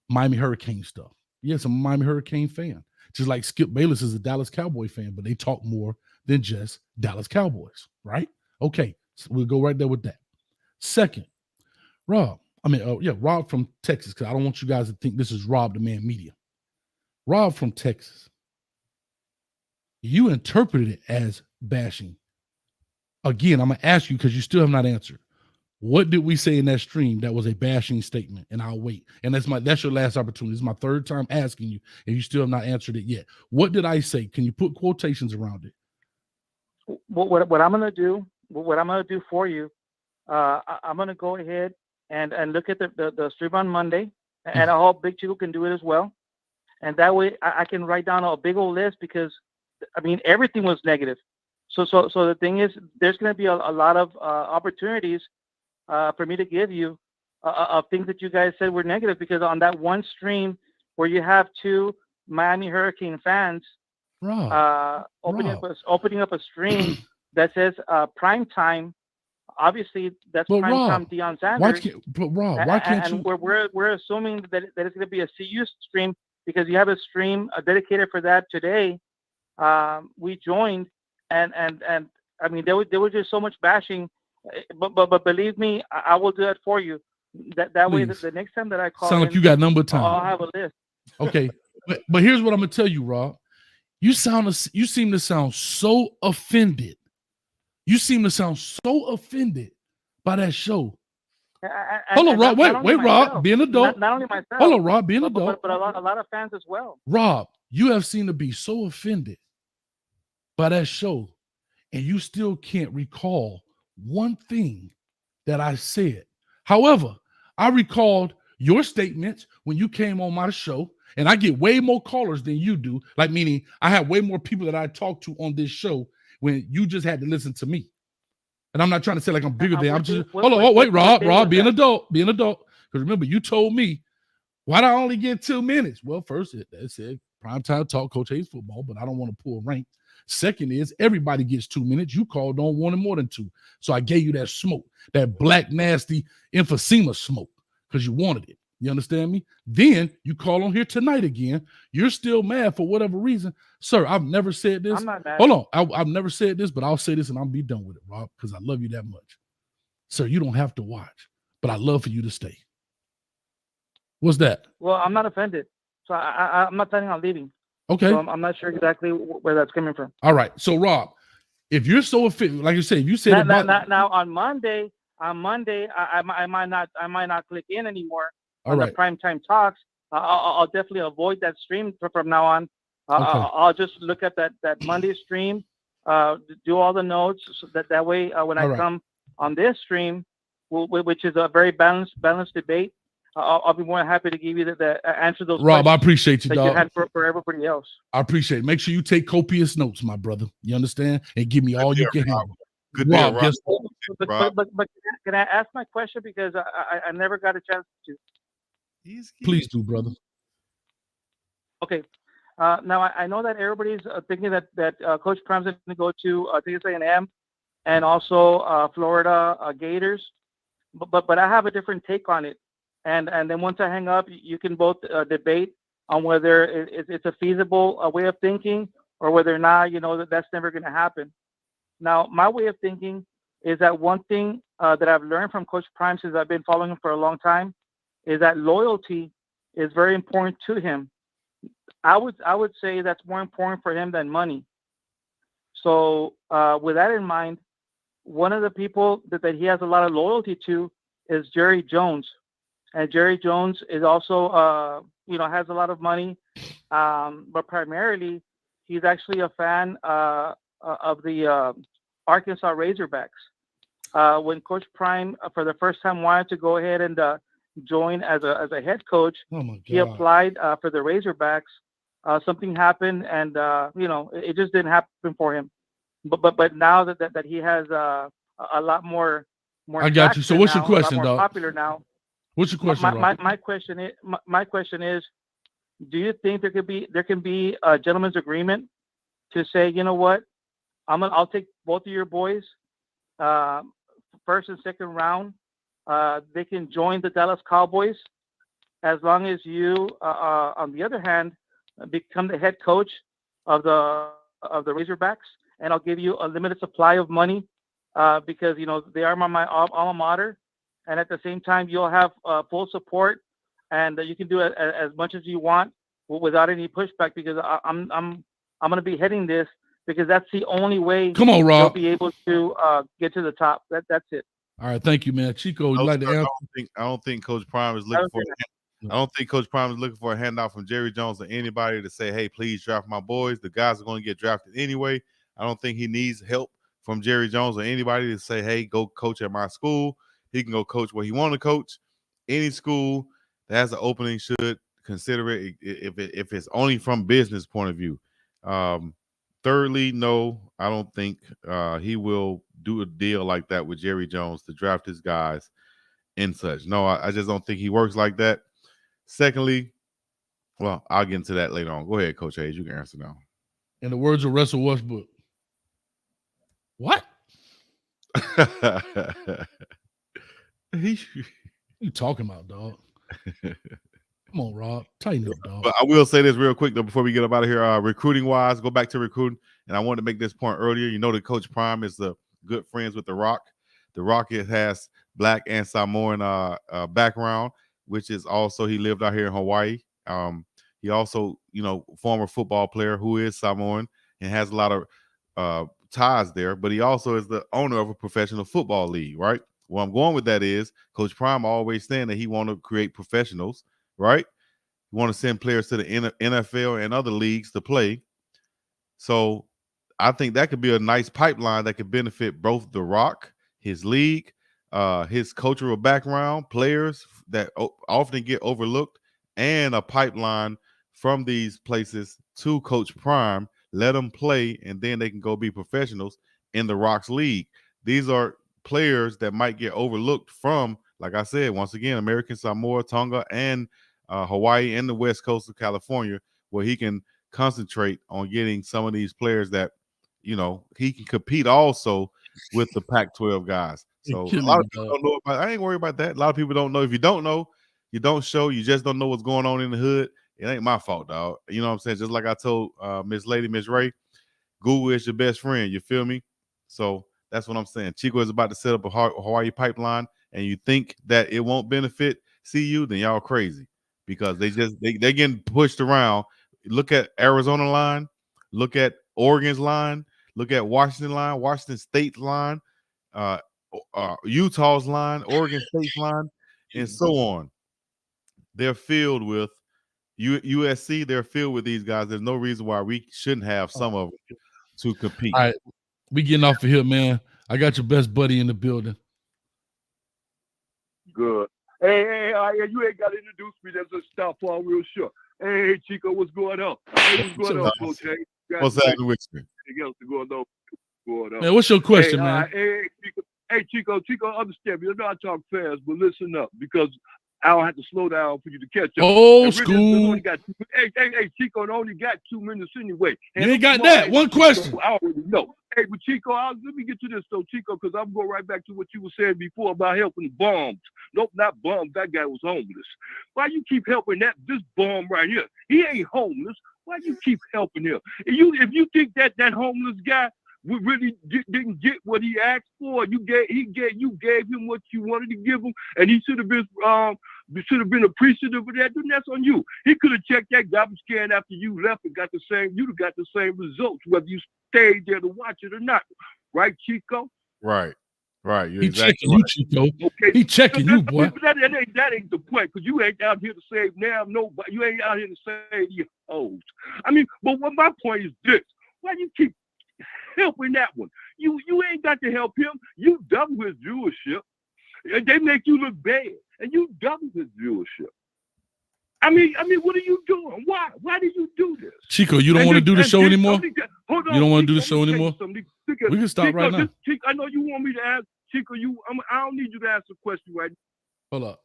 Miami Hurricane stuff. Yes, I'm a Miami Hurricane fan. Just like Skip Bayless is a Dallas Cowboy fan, but they talk more than just Dallas Cowboys, right? Okay, so we'll go right there with that. Second, Rob from Texas, because I don't want you guys to think this is Rob the Man Media. Rob from Texas, you interpreted it as bashing. Again, I'm going to ask you because you still have not answered. What did we say in that stream that was a bashing statement? And I'll wait. And that's your last opportunity. This is my third time asking you, and you still have not answered it yet. What did I say? Can you put quotations around it? What I'm going to do, for you, I'm going to go ahead and look at the stream on Monday, and I hope Big Chico can do it as well. And that way I can write down a big old list because, I mean, everything was negative. So the thing is, there's going to be a lot of opportunities for me to give you of things that you guys said were negative, because on that one stream where you have two Miami Hurricane fans opening up a stream that says prime time, obviously that's prime time Deion Sanders. Why can't you? And we're assuming that it's going to be a CU stream because you have a stream dedicated for that today. We joined, and I mean there was just so much bashing. But believe me, I will do that for you. That way, the next time that I call, sound like you got number time. I'll have a list. Okay, but here's what I'm gonna tell you, Rob. You seem to sound so offended. You seem to sound so offended by that show. Hold on, Rob. Wait, Rob. Be an adult. Not only myself. Hold on, Rob. Be an adult. But a lot of fans as well. Rob, you have seemed to be so offended by that show, and you still can't recall one thing that I said. However, I recalled your statements when you came on my show, and I get way more callers than you do. Like, meaning I have way more people that I talk to on this show when you just had to listen to me. And I'm not trying to say like I'm bigger than. I'm just wait, Rob, be an adult. Because remember, you told me, why do I only get 2 minutes? Well, first, it said primetime talk, Coach Hayes football, but I don't want to pull rank. Second is everybody gets 2 minutes. You called on one and more than two. So I gave you that smoke, that black, nasty emphysema smoke, because you wanted it. You understand me? Then you call on here tonight again. You're still mad for whatever reason. Sir, I've never said this. I'm not mad. Hold on. I've never said this, but I'll say this and I'll be done with it, Rob, because I love you that much. Sir, you don't have to watch, but I love for you to stay. What's that? Well, I'm not offended. So I'm not planning on leaving. Okay. So I'm not sure exactly where that's coming from. All right. So, Rob, if you're so offended, like you said, if you said now on Monday, I might not click in anymore on the primetime talks. I'll definitely avoid that stream from now on. I'll just look at that Monday stream, do all the notes, so that way when I come on this stream, which is a very balanced debate, I'll be more than happy to give you the answer those Rob, questions I appreciate you, that dog. you had for everybody else. I appreciate it. Make sure you take copious notes, my brother. You understand? And give me all you can handle. Good Rob, deal, guess Rob. what? But can I ask my question, because I never got a chance to? Please do, brother. Okay. Now I know that everybody's thinking that Coach Prime's going to go to Texas A&M and also Florida Gators, but I have a different take on it. And then once I hang up, you can both debate on whether it's a feasible way of thinking or whether or not, that's never going to happen. Now, my way of thinking is that one thing that I've learned from Coach Prime since I've been following him for a long time is that loyalty is very important to him. I would say that's more important for him than money. So with that in mind, one of the people that he has a lot of loyalty to is Jerry Jones. And Jerry Jones is also, has a lot of money, but primarily he's actually a fan of the Arkansas Razorbacks. When Coach Prime, for the first time, wanted to go ahead and join as a head coach, he applied for the Razorbacks. Something happened, and it just didn't happen for him. But now that he has a lot more I got you. So what's your question, a lot more dog? popular now. What's your question, my question is, do you think there can be a gentleman's agreement to say, you know what, I'll take both of your boys, first and second round. They can join the Dallas Cowboys as long as you, on the other hand, become the head coach of the Razorbacks, and I'll give you a limited supply of money because they are my alma mater. And at the same time, you'll have full support, and you can do it as much as you want without any pushback. Because I'm going to be heading this because that's the only way. Come on, Rob. You'll be able to get to the top. That's it. All right, thank you, man. Chico, would you like to answer? I don't think Coach Prime is looking for. I don't think Coach Prime is looking for a handout from Jerry Jones or anybody to say, "Hey, please draft my boys." The guys are going to get drafted anyway. I don't think he needs help from Jerry Jones or anybody to say, "Hey, go coach at my school." He can go coach where he want to coach. Any school that has an opening should consider it if it's only from business point of view. Thirdly, no, I don't think he will do a deal like that with Jerry Jones to draft his guys and such. No, I just don't think he works like that. Secondly, well, I'll get into that later on. Go ahead, Coach Hayes. You can answer now. In the words of Russell Westbrook. What? You talking about, dog? Come on, Rob. Tighten up, dog. But I will say this real quick, though, before we get up out of here. Recruiting-wise, go back to recruiting. And I wanted to make this point earlier. You know that Coach Prime is the good friends with The Rock. The Rock has Black and Samoan background, which is also he lived out here in Hawaii. He also, former football player who is Samoan and has a lot of ties there. But he also is the owner of a professional football league, right? Where I'm going with that is Coach Prime always saying that he want to create professionals, right? He want to send players to the NFL and other leagues to play. So I think that could be a nice pipeline that could benefit both The Rock, his league, his cultural background, players that often get overlooked, and a pipeline from these places to Coach Prime, let them play, and then they can go be professionals in The Rock's league. These are players that might get overlooked from, like I said, once again, American Samoa, Tonga, and Hawaii and the West Coast of California, where he can concentrate on getting some of these players that, he can compete also with the Pac-12 guys. So a lot of people don't know about. I ain't worried about that. A lot of people don't know. If you don't know, you don't show, you just don't know what's going on in the hood, it ain't my fault, dog. You know what I'm saying? Just like I told Miss Ray, Google is your best friend. You feel me? So that's what I'm saying. Chico is about to set up a Hawaii pipeline, and you think that it won't benefit CU, then y'all crazy, because they getting pushed around. Look at Arizona line, look at Oregon's line, look at Washington line, Washington State's line, Utah's line, Oregon State's line, and so on. They're filled with USC. They're filled with these guys. There's no reason why we shouldn't have some of them to compete. All right, we getting off of here, man. I got your best buddy in the building. Good. Hey, you ain't got to introduce me. That's a stop on real sure. Hey, Chico, what's going on? Hey, what's going on, Coach? Hey, what's happening with you? Anything else going on? Man, what's your question, man? Hey, Chico, understand me. I know I talk fast, but listen up, because I don't have to slow down for you to catch up. Old school. Hey, Chico, I only got 2 minutes anyway. You ain't got that. One question. I already know. Hey, but Chico, let me get to this, though, Chico, because I'm going right back to what you were saying before about helping bums. Nope, not bums. That guy was homeless. Why you keep helping this bum right here? He ain't homeless. Why you keep helping him? If you think that homeless guy really didn't get what he asked for, you gave him what you wanted to give him, and he should have been appreciative of that, then that's on you. He could have checked that garbage can after you left and you'd have got the same results, whether you stayed there to watch it or not. Right, Chico? Right. You're He exactly checking you, Chico. Okay. He checking you, boy. That ain't the point, because you ain't out here to save nobody. You ain't out here to save your hoes. I mean, but what my point is this: why you keep helping that one? You ain't got to help him. You double his viewership. They make you look bad, and you double his viewership. I mean, what are you doing? Why? Why did you do this? Chico, you don't want to do the show anymore? Hold on, you don't want to do the Chico, show anymore? We can stop right now. Chico, I know you want me to ask. Chico, I don't need you to ask a question right now. Hold up.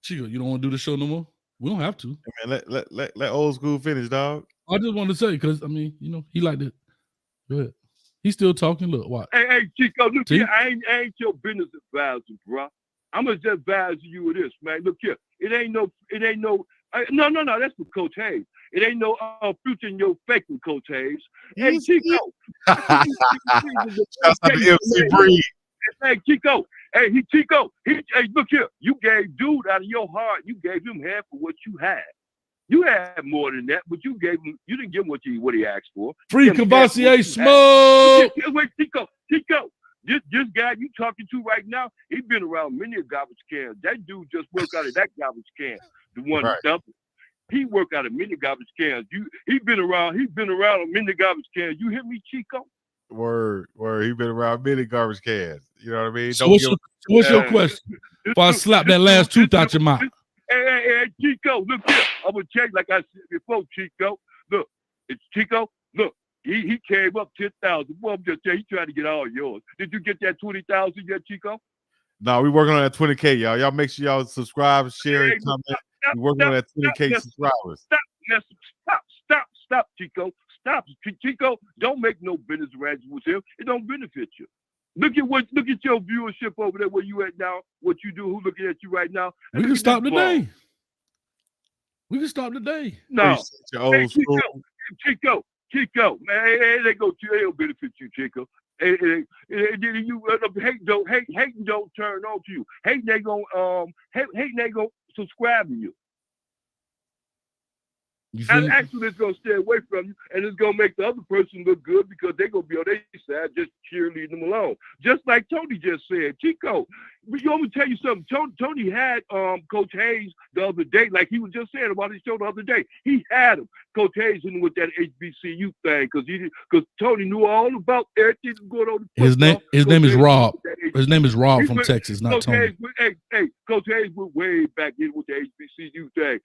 Chico, you don't want to do the show no more? We don't have to. Hey, man, let old school finish, dog. I just want to say, because, I mean, he liked it. Go ahead. He's still talking. Look, watch. Hey, Chico, look here. I ain't your business advisor, bro. I'm gonna just advise you of this, man. Look here. It ain't no. No. That's for Coach Hayes. It ain't no future in your faking, Coach Hayes. Hey, Chico. Shout out to MC Breed. Hey, Chico. Hey, Chico. Hey, look here. You gave dude out of your heart. You gave him half of what you had. You had more than that, but you didn't give him what he asked for. Free Cavassier smoke. Wait, Chico. This guy you talking to right now, he been around many garbage cans. That dude just worked out of that garbage can. The one dumping. He worked out of many garbage cans. He been around many garbage cans. You hear me, Chico? Word. He been around many garbage cans. You know what I mean? So what's your question? Before I slap that last tooth out your mouth. Hey, Chico, look here. I'm gonna check like I said before, Chico. Look, it's Chico. Look, he came up 10,000. Well, I'm just saying, he tried to get all yours. Did you get that 20,000 yet, Chico? No, we working on that 20K, y'all. Y'all make sure y'all subscribe, share, and comment. We working on that 20K subscribers. Stop, Chico. Stop, Chico. Don't make no business arrangements with him. It don't benefit you. Look at your viewership over there where you at now. What you do? Who looking at you right now? We can stop today. No, hey, Chico, man, they don't benefit you, Chico. You hating don't turn on to you. Hating they gonna subscribe to you. And actually, it's gonna stay away from you, and it's gonna make the other person look good because they're gonna be on their side, just cheerleading them along. Just like Tony just said, Chico. You want me to tell you something? Tony had Coach Hayes the other day, like he was just saying about his show the other day. He had him, Coach Hayes, in with that HBCU thing, because Tony knew all about everything going on. His name is Rob. His name is Rob from Texas, not Tony. Hey, Coach Hayes went way back in with the HBCU thing.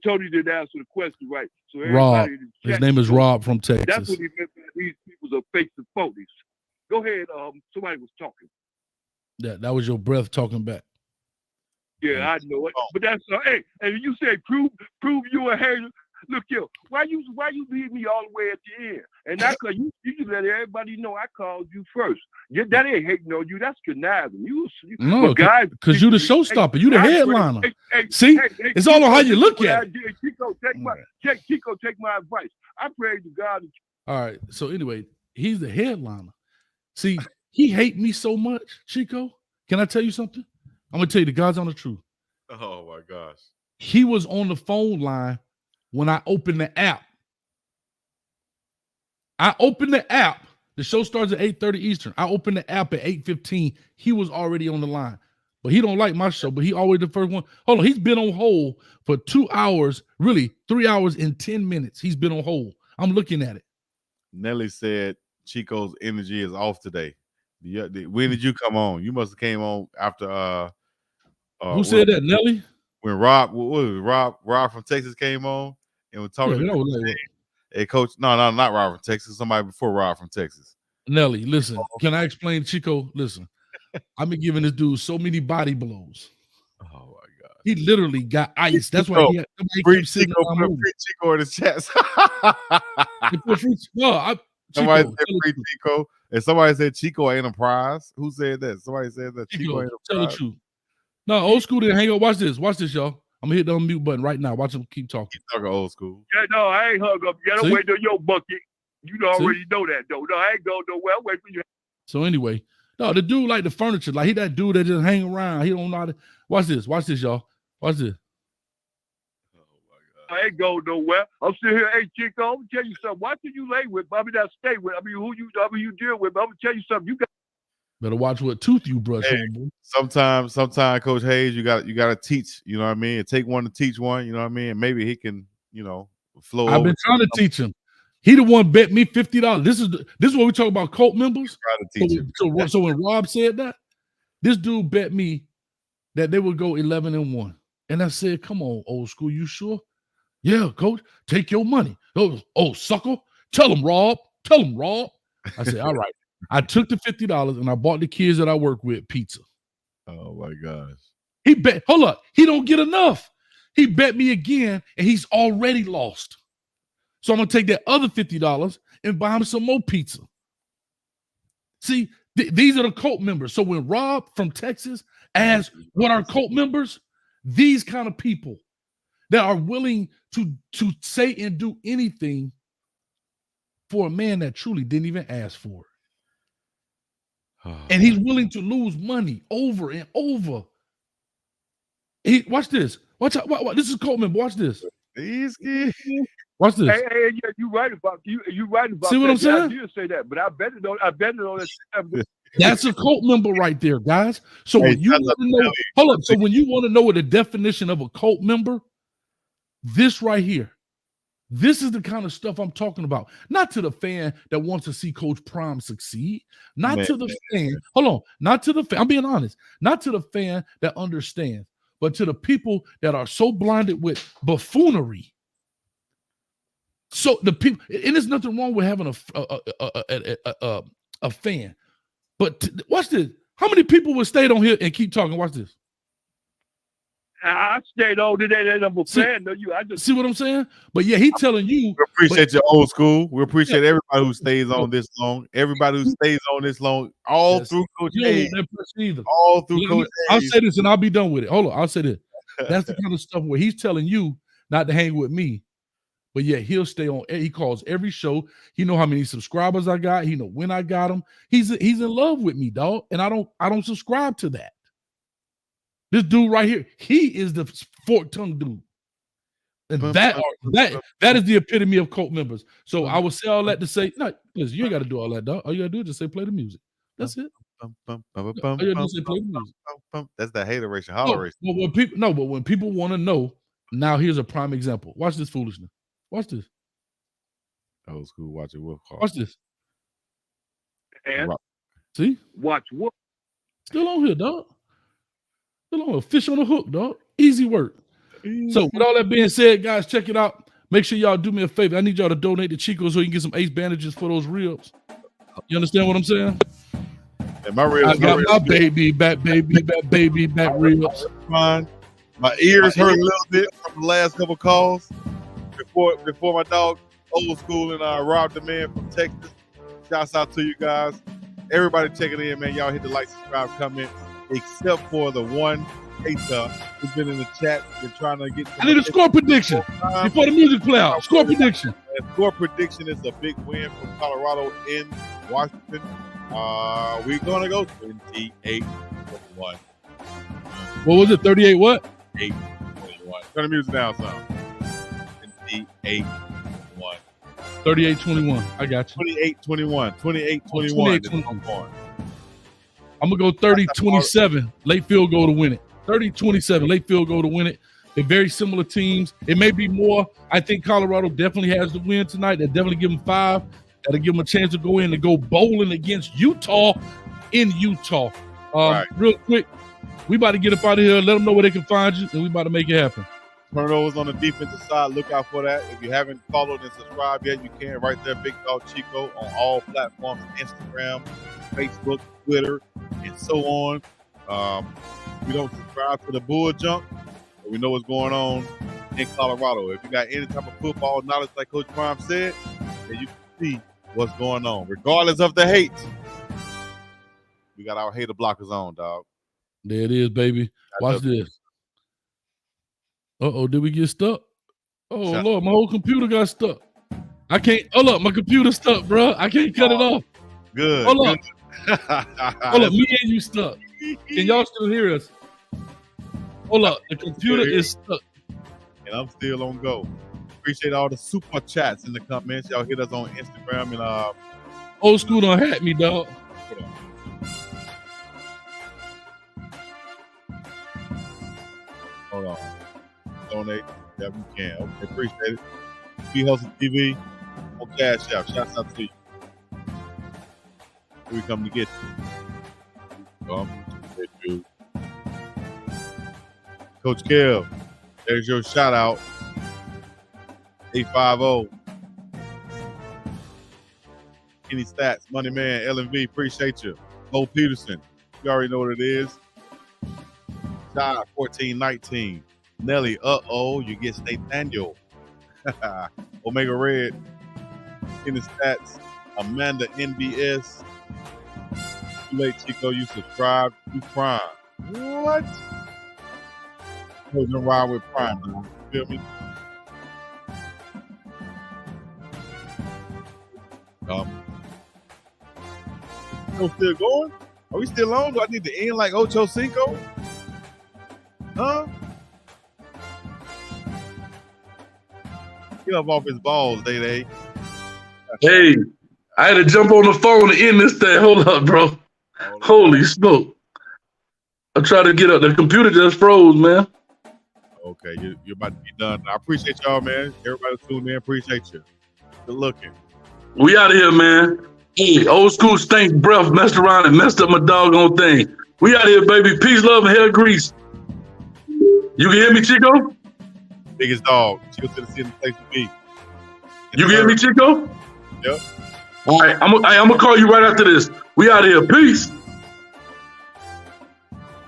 Tony didn't answer the question right. So Rob. His name is Rob from Texas. That's what he meant by these people are fakes and phonies. Go ahead. Somebody was talking. That was your breath talking back. Yeah, I know it. But that's hey, and you say prove you a hater. Look here, why you leave me all the way at the end? And I cause you let everybody know I called you first. That ain't hating on you. That's conniving. No, because you the showstopper. You the headliner. See, it's all on how you look at it. Chico, take my advice. I pray to God. All right. So anyway, he's the headliner. See, he hate me so much, Chico. Can I tell you something? I'm gonna tell you the God's honest truth. Oh my gosh. He was on the phone line when I opened the app. I opened the app. The show starts at 8:30 Eastern. I opened the app at 8:15. He was already on the line. But he don't like my show, but he always the first one. Hold on, he's been on hold for 2 hours, really 3 hours and 10 minutes. He's been on hold. I'm looking at it. Nelly said Chico's energy is off today. When did you come on? You must have came on after who said that, Nelly? When Rob, what was it? Rob from Texas came on and was talking to hey, coach. No, not Rob from Texas. Somebody before Rob from Texas. Nelly, listen. Can I explain, Chico? Listen. I've been giving this dude so many body blows. Oh my God. He literally got ice. That's why he free Chico in the chat. Somebody said free Chico. And somebody said Chico Enterprise. Who said that? Somebody said that Chico Enterprise. Tell the truth. No, old school didn't hang up. Watch this, y'all. I'm gonna hit the unmute button right now. Watch him keep talking. Keep talking old school. Yeah, no, I ain't hung up. You gotta wait till your bucket. You already know that though. No, I ain't going nowhere. I'll wait for you. So anyway, no, the dude like the furniture. Like he that dude that just hang around. He don't know how to watch this, y'all. Watch this. I ain't going nowhere. I'm sitting here, hey Chico, I'm gonna tell you something. Why should you lay with? I mean, not stay with. I mean, who you deal with. I'm gonna tell you something. You got better watch what tooth you brush on, boy. Sometimes, Coach Hayes, you got to teach. You know what I mean? And take one to teach one. You know what I mean? And maybe he can, flow. I've been trying to teach him. He the one bet me $50. This is what we talk about cult members. So when Rob said that, this dude bet me that they would go 11-1, and I said, "Come on, old school, you sure?" Yeah, coach, take your money. Oh, sucker, tell him, Rob. I said, all right. I took the $50 and I bought the kids that I work with pizza. Oh my gosh. He bet, hold up, he don't get enough. He bet me again and he's already lost. So I'm gonna take that other $50 and buy him some more pizza. See, these are the cult members. So when Rob from Texas asks what are cult members, these kind of people that are willing to say and do anything for a man that truly didn't even ask for it. And he's willing to lose money over and over. Watch this. Watch this is Coleman. Watch this. Watch this. Hey, yeah, you right about that. See what I'm saying? I did say that, but I bet it on that. That's a cult member right there, guys. So when you want to know, hold up. So when you want to know what the definition of a cult member, this right here, this is the kind of stuff I'm talking about. Not to the fan that wants to see Coach Prime succeed. Not to the fan. Hold on. Not to the fan. I'm being honest. Not to the fan that understands, but to the people that are so blinded with buffoonery. So the people, and there's nothing wrong with having a fan. But watch this. How many people would stay on here and keep talking? Watch this. I stayed on today. I'm a fan. No, I just see what I'm saying. But yeah, he's telling you. We appreciate your old school. We appreciate everybody who stays on this long. Everybody who stays on this long, all through Coach Hayes. All through Coach Hayes. I'll say this and I'll be done with it. Hold on. I'll say this. That's the kind of stuff where he's telling you not to hang with me. But yeah, he'll stay on. He calls every show. He know how many subscribers I got. He know when I got them. He's in love with me, dog. And I don't subscribe to that. This dude right here, he is the fork-tongued dude. And that is the epitome of cult members. So I would say all that to say, no, listen, you ain't got to do all that, dog. All you got to do is just say play the music. That's it. All you got to do is say play the music. That's the hateration, holleration. But when people want to know, now here's a prime example. Watch this foolishness. Watch this. Old school, watch it. Watch this. And see? Watch what? Still on here, dog. Still on a fish on the hook, dog. Easy work. So with all that being said, guys, check it out. Make sure y'all do me a favor. I need y'all to donate to Chico so he can get some ace bandages for those ribs. You understand what I'm saying? Yeah, my ribs. I got my baby back ribs. Fine. My ears hurt a little bit from the last couple calls. before my dog Old School and Rob the Man from Texas. Shouts out to you guys. Everybody checking in, man. Y'all hit the like, subscribe, comment, except for the one hater who's been in the chat. Been trying to get. I need a score prediction before the music play out. Score prediction. Score prediction is a big win for Colorado in Washington. We're gonna go 28-21. What was it? 38 what? 8-21. Turn the music down, son. 28-21. 38-21. I got you. 28-21. 28-21. I'm going to go 30-27. Late field goal to win it. 30-27. Late field goal to win it. They're very similar teams. It may be more. I think Colorado definitely has the win tonight. They'll definitely give them 5. That'll give them a chance to go in and go bowling against Utah in Utah. Real quick, we about to get up out of here. Let them know where they can find you, and we about to make it happen. Turnovers on the defensive side. Look out for that. If you haven't followed and subscribed yet, you can. Right there, Big Dog Chico on all platforms, Instagram, Facebook, Twitter, and so on. We don't subscribe to the bull junk, but we know what's going on in Colorado. If you got any type of football knowledge, like Coach Prime said, then you can see what's going on. Regardless of the hate, we got our hater blockers on, dog. There it is, baby. Watch this. Uh-oh, did we get stuck? Oh, Lord, my whole computer got stuck. I can't. Hold up, my computer's stuck, bro. I can't cut it off. Good. Hold up. Hold up, me and you stuck. Can y'all still hear us? Hold up, the computer is stuck. And I'm still on go. Appreciate all the super chats in the comments. Y'all hit us on Instagram and Old School done hat me, dog. Hold on. Donate. Yeah, we can. Okay, appreciate it. P Hustle TV on Cash App. Shouts out to you. We come to get you. Get you. Coach Kev, there's your shout out. 850. Any stats, Money Man, LMV, appreciate you. Mo Peterson, you already know what it is. Shot 1419. Nelly, you get Nathaniel. Omega Red, Any stats, Amanda NBS. Too late, Chico, you subscribe to Prime. What? Wasn't ride with Prime, dude. You feel me? Still going? Are we still on? Do I need to end like Ocho Cinco? Huh? Get up off his balls, Day. Hey, I had to jump on the phone to end this thing. Hold up, bro. Holy smoke. I'm trying to get up. The computer just froze, man. Okay, you're about to be done. I appreciate y'all, man. Everybody tuned in. Appreciate you. Good looking. We out of here, man. Hey, Old School stank breath messed around and messed up my doggone thing. We out of here, baby. Peace, love, and hair grease. You can hear me, Chico? Biggest dog. Chico to the city place to be. You can hear me, Chico? Yep. All right, I'm gonna call you right after this. We out of here. Peace.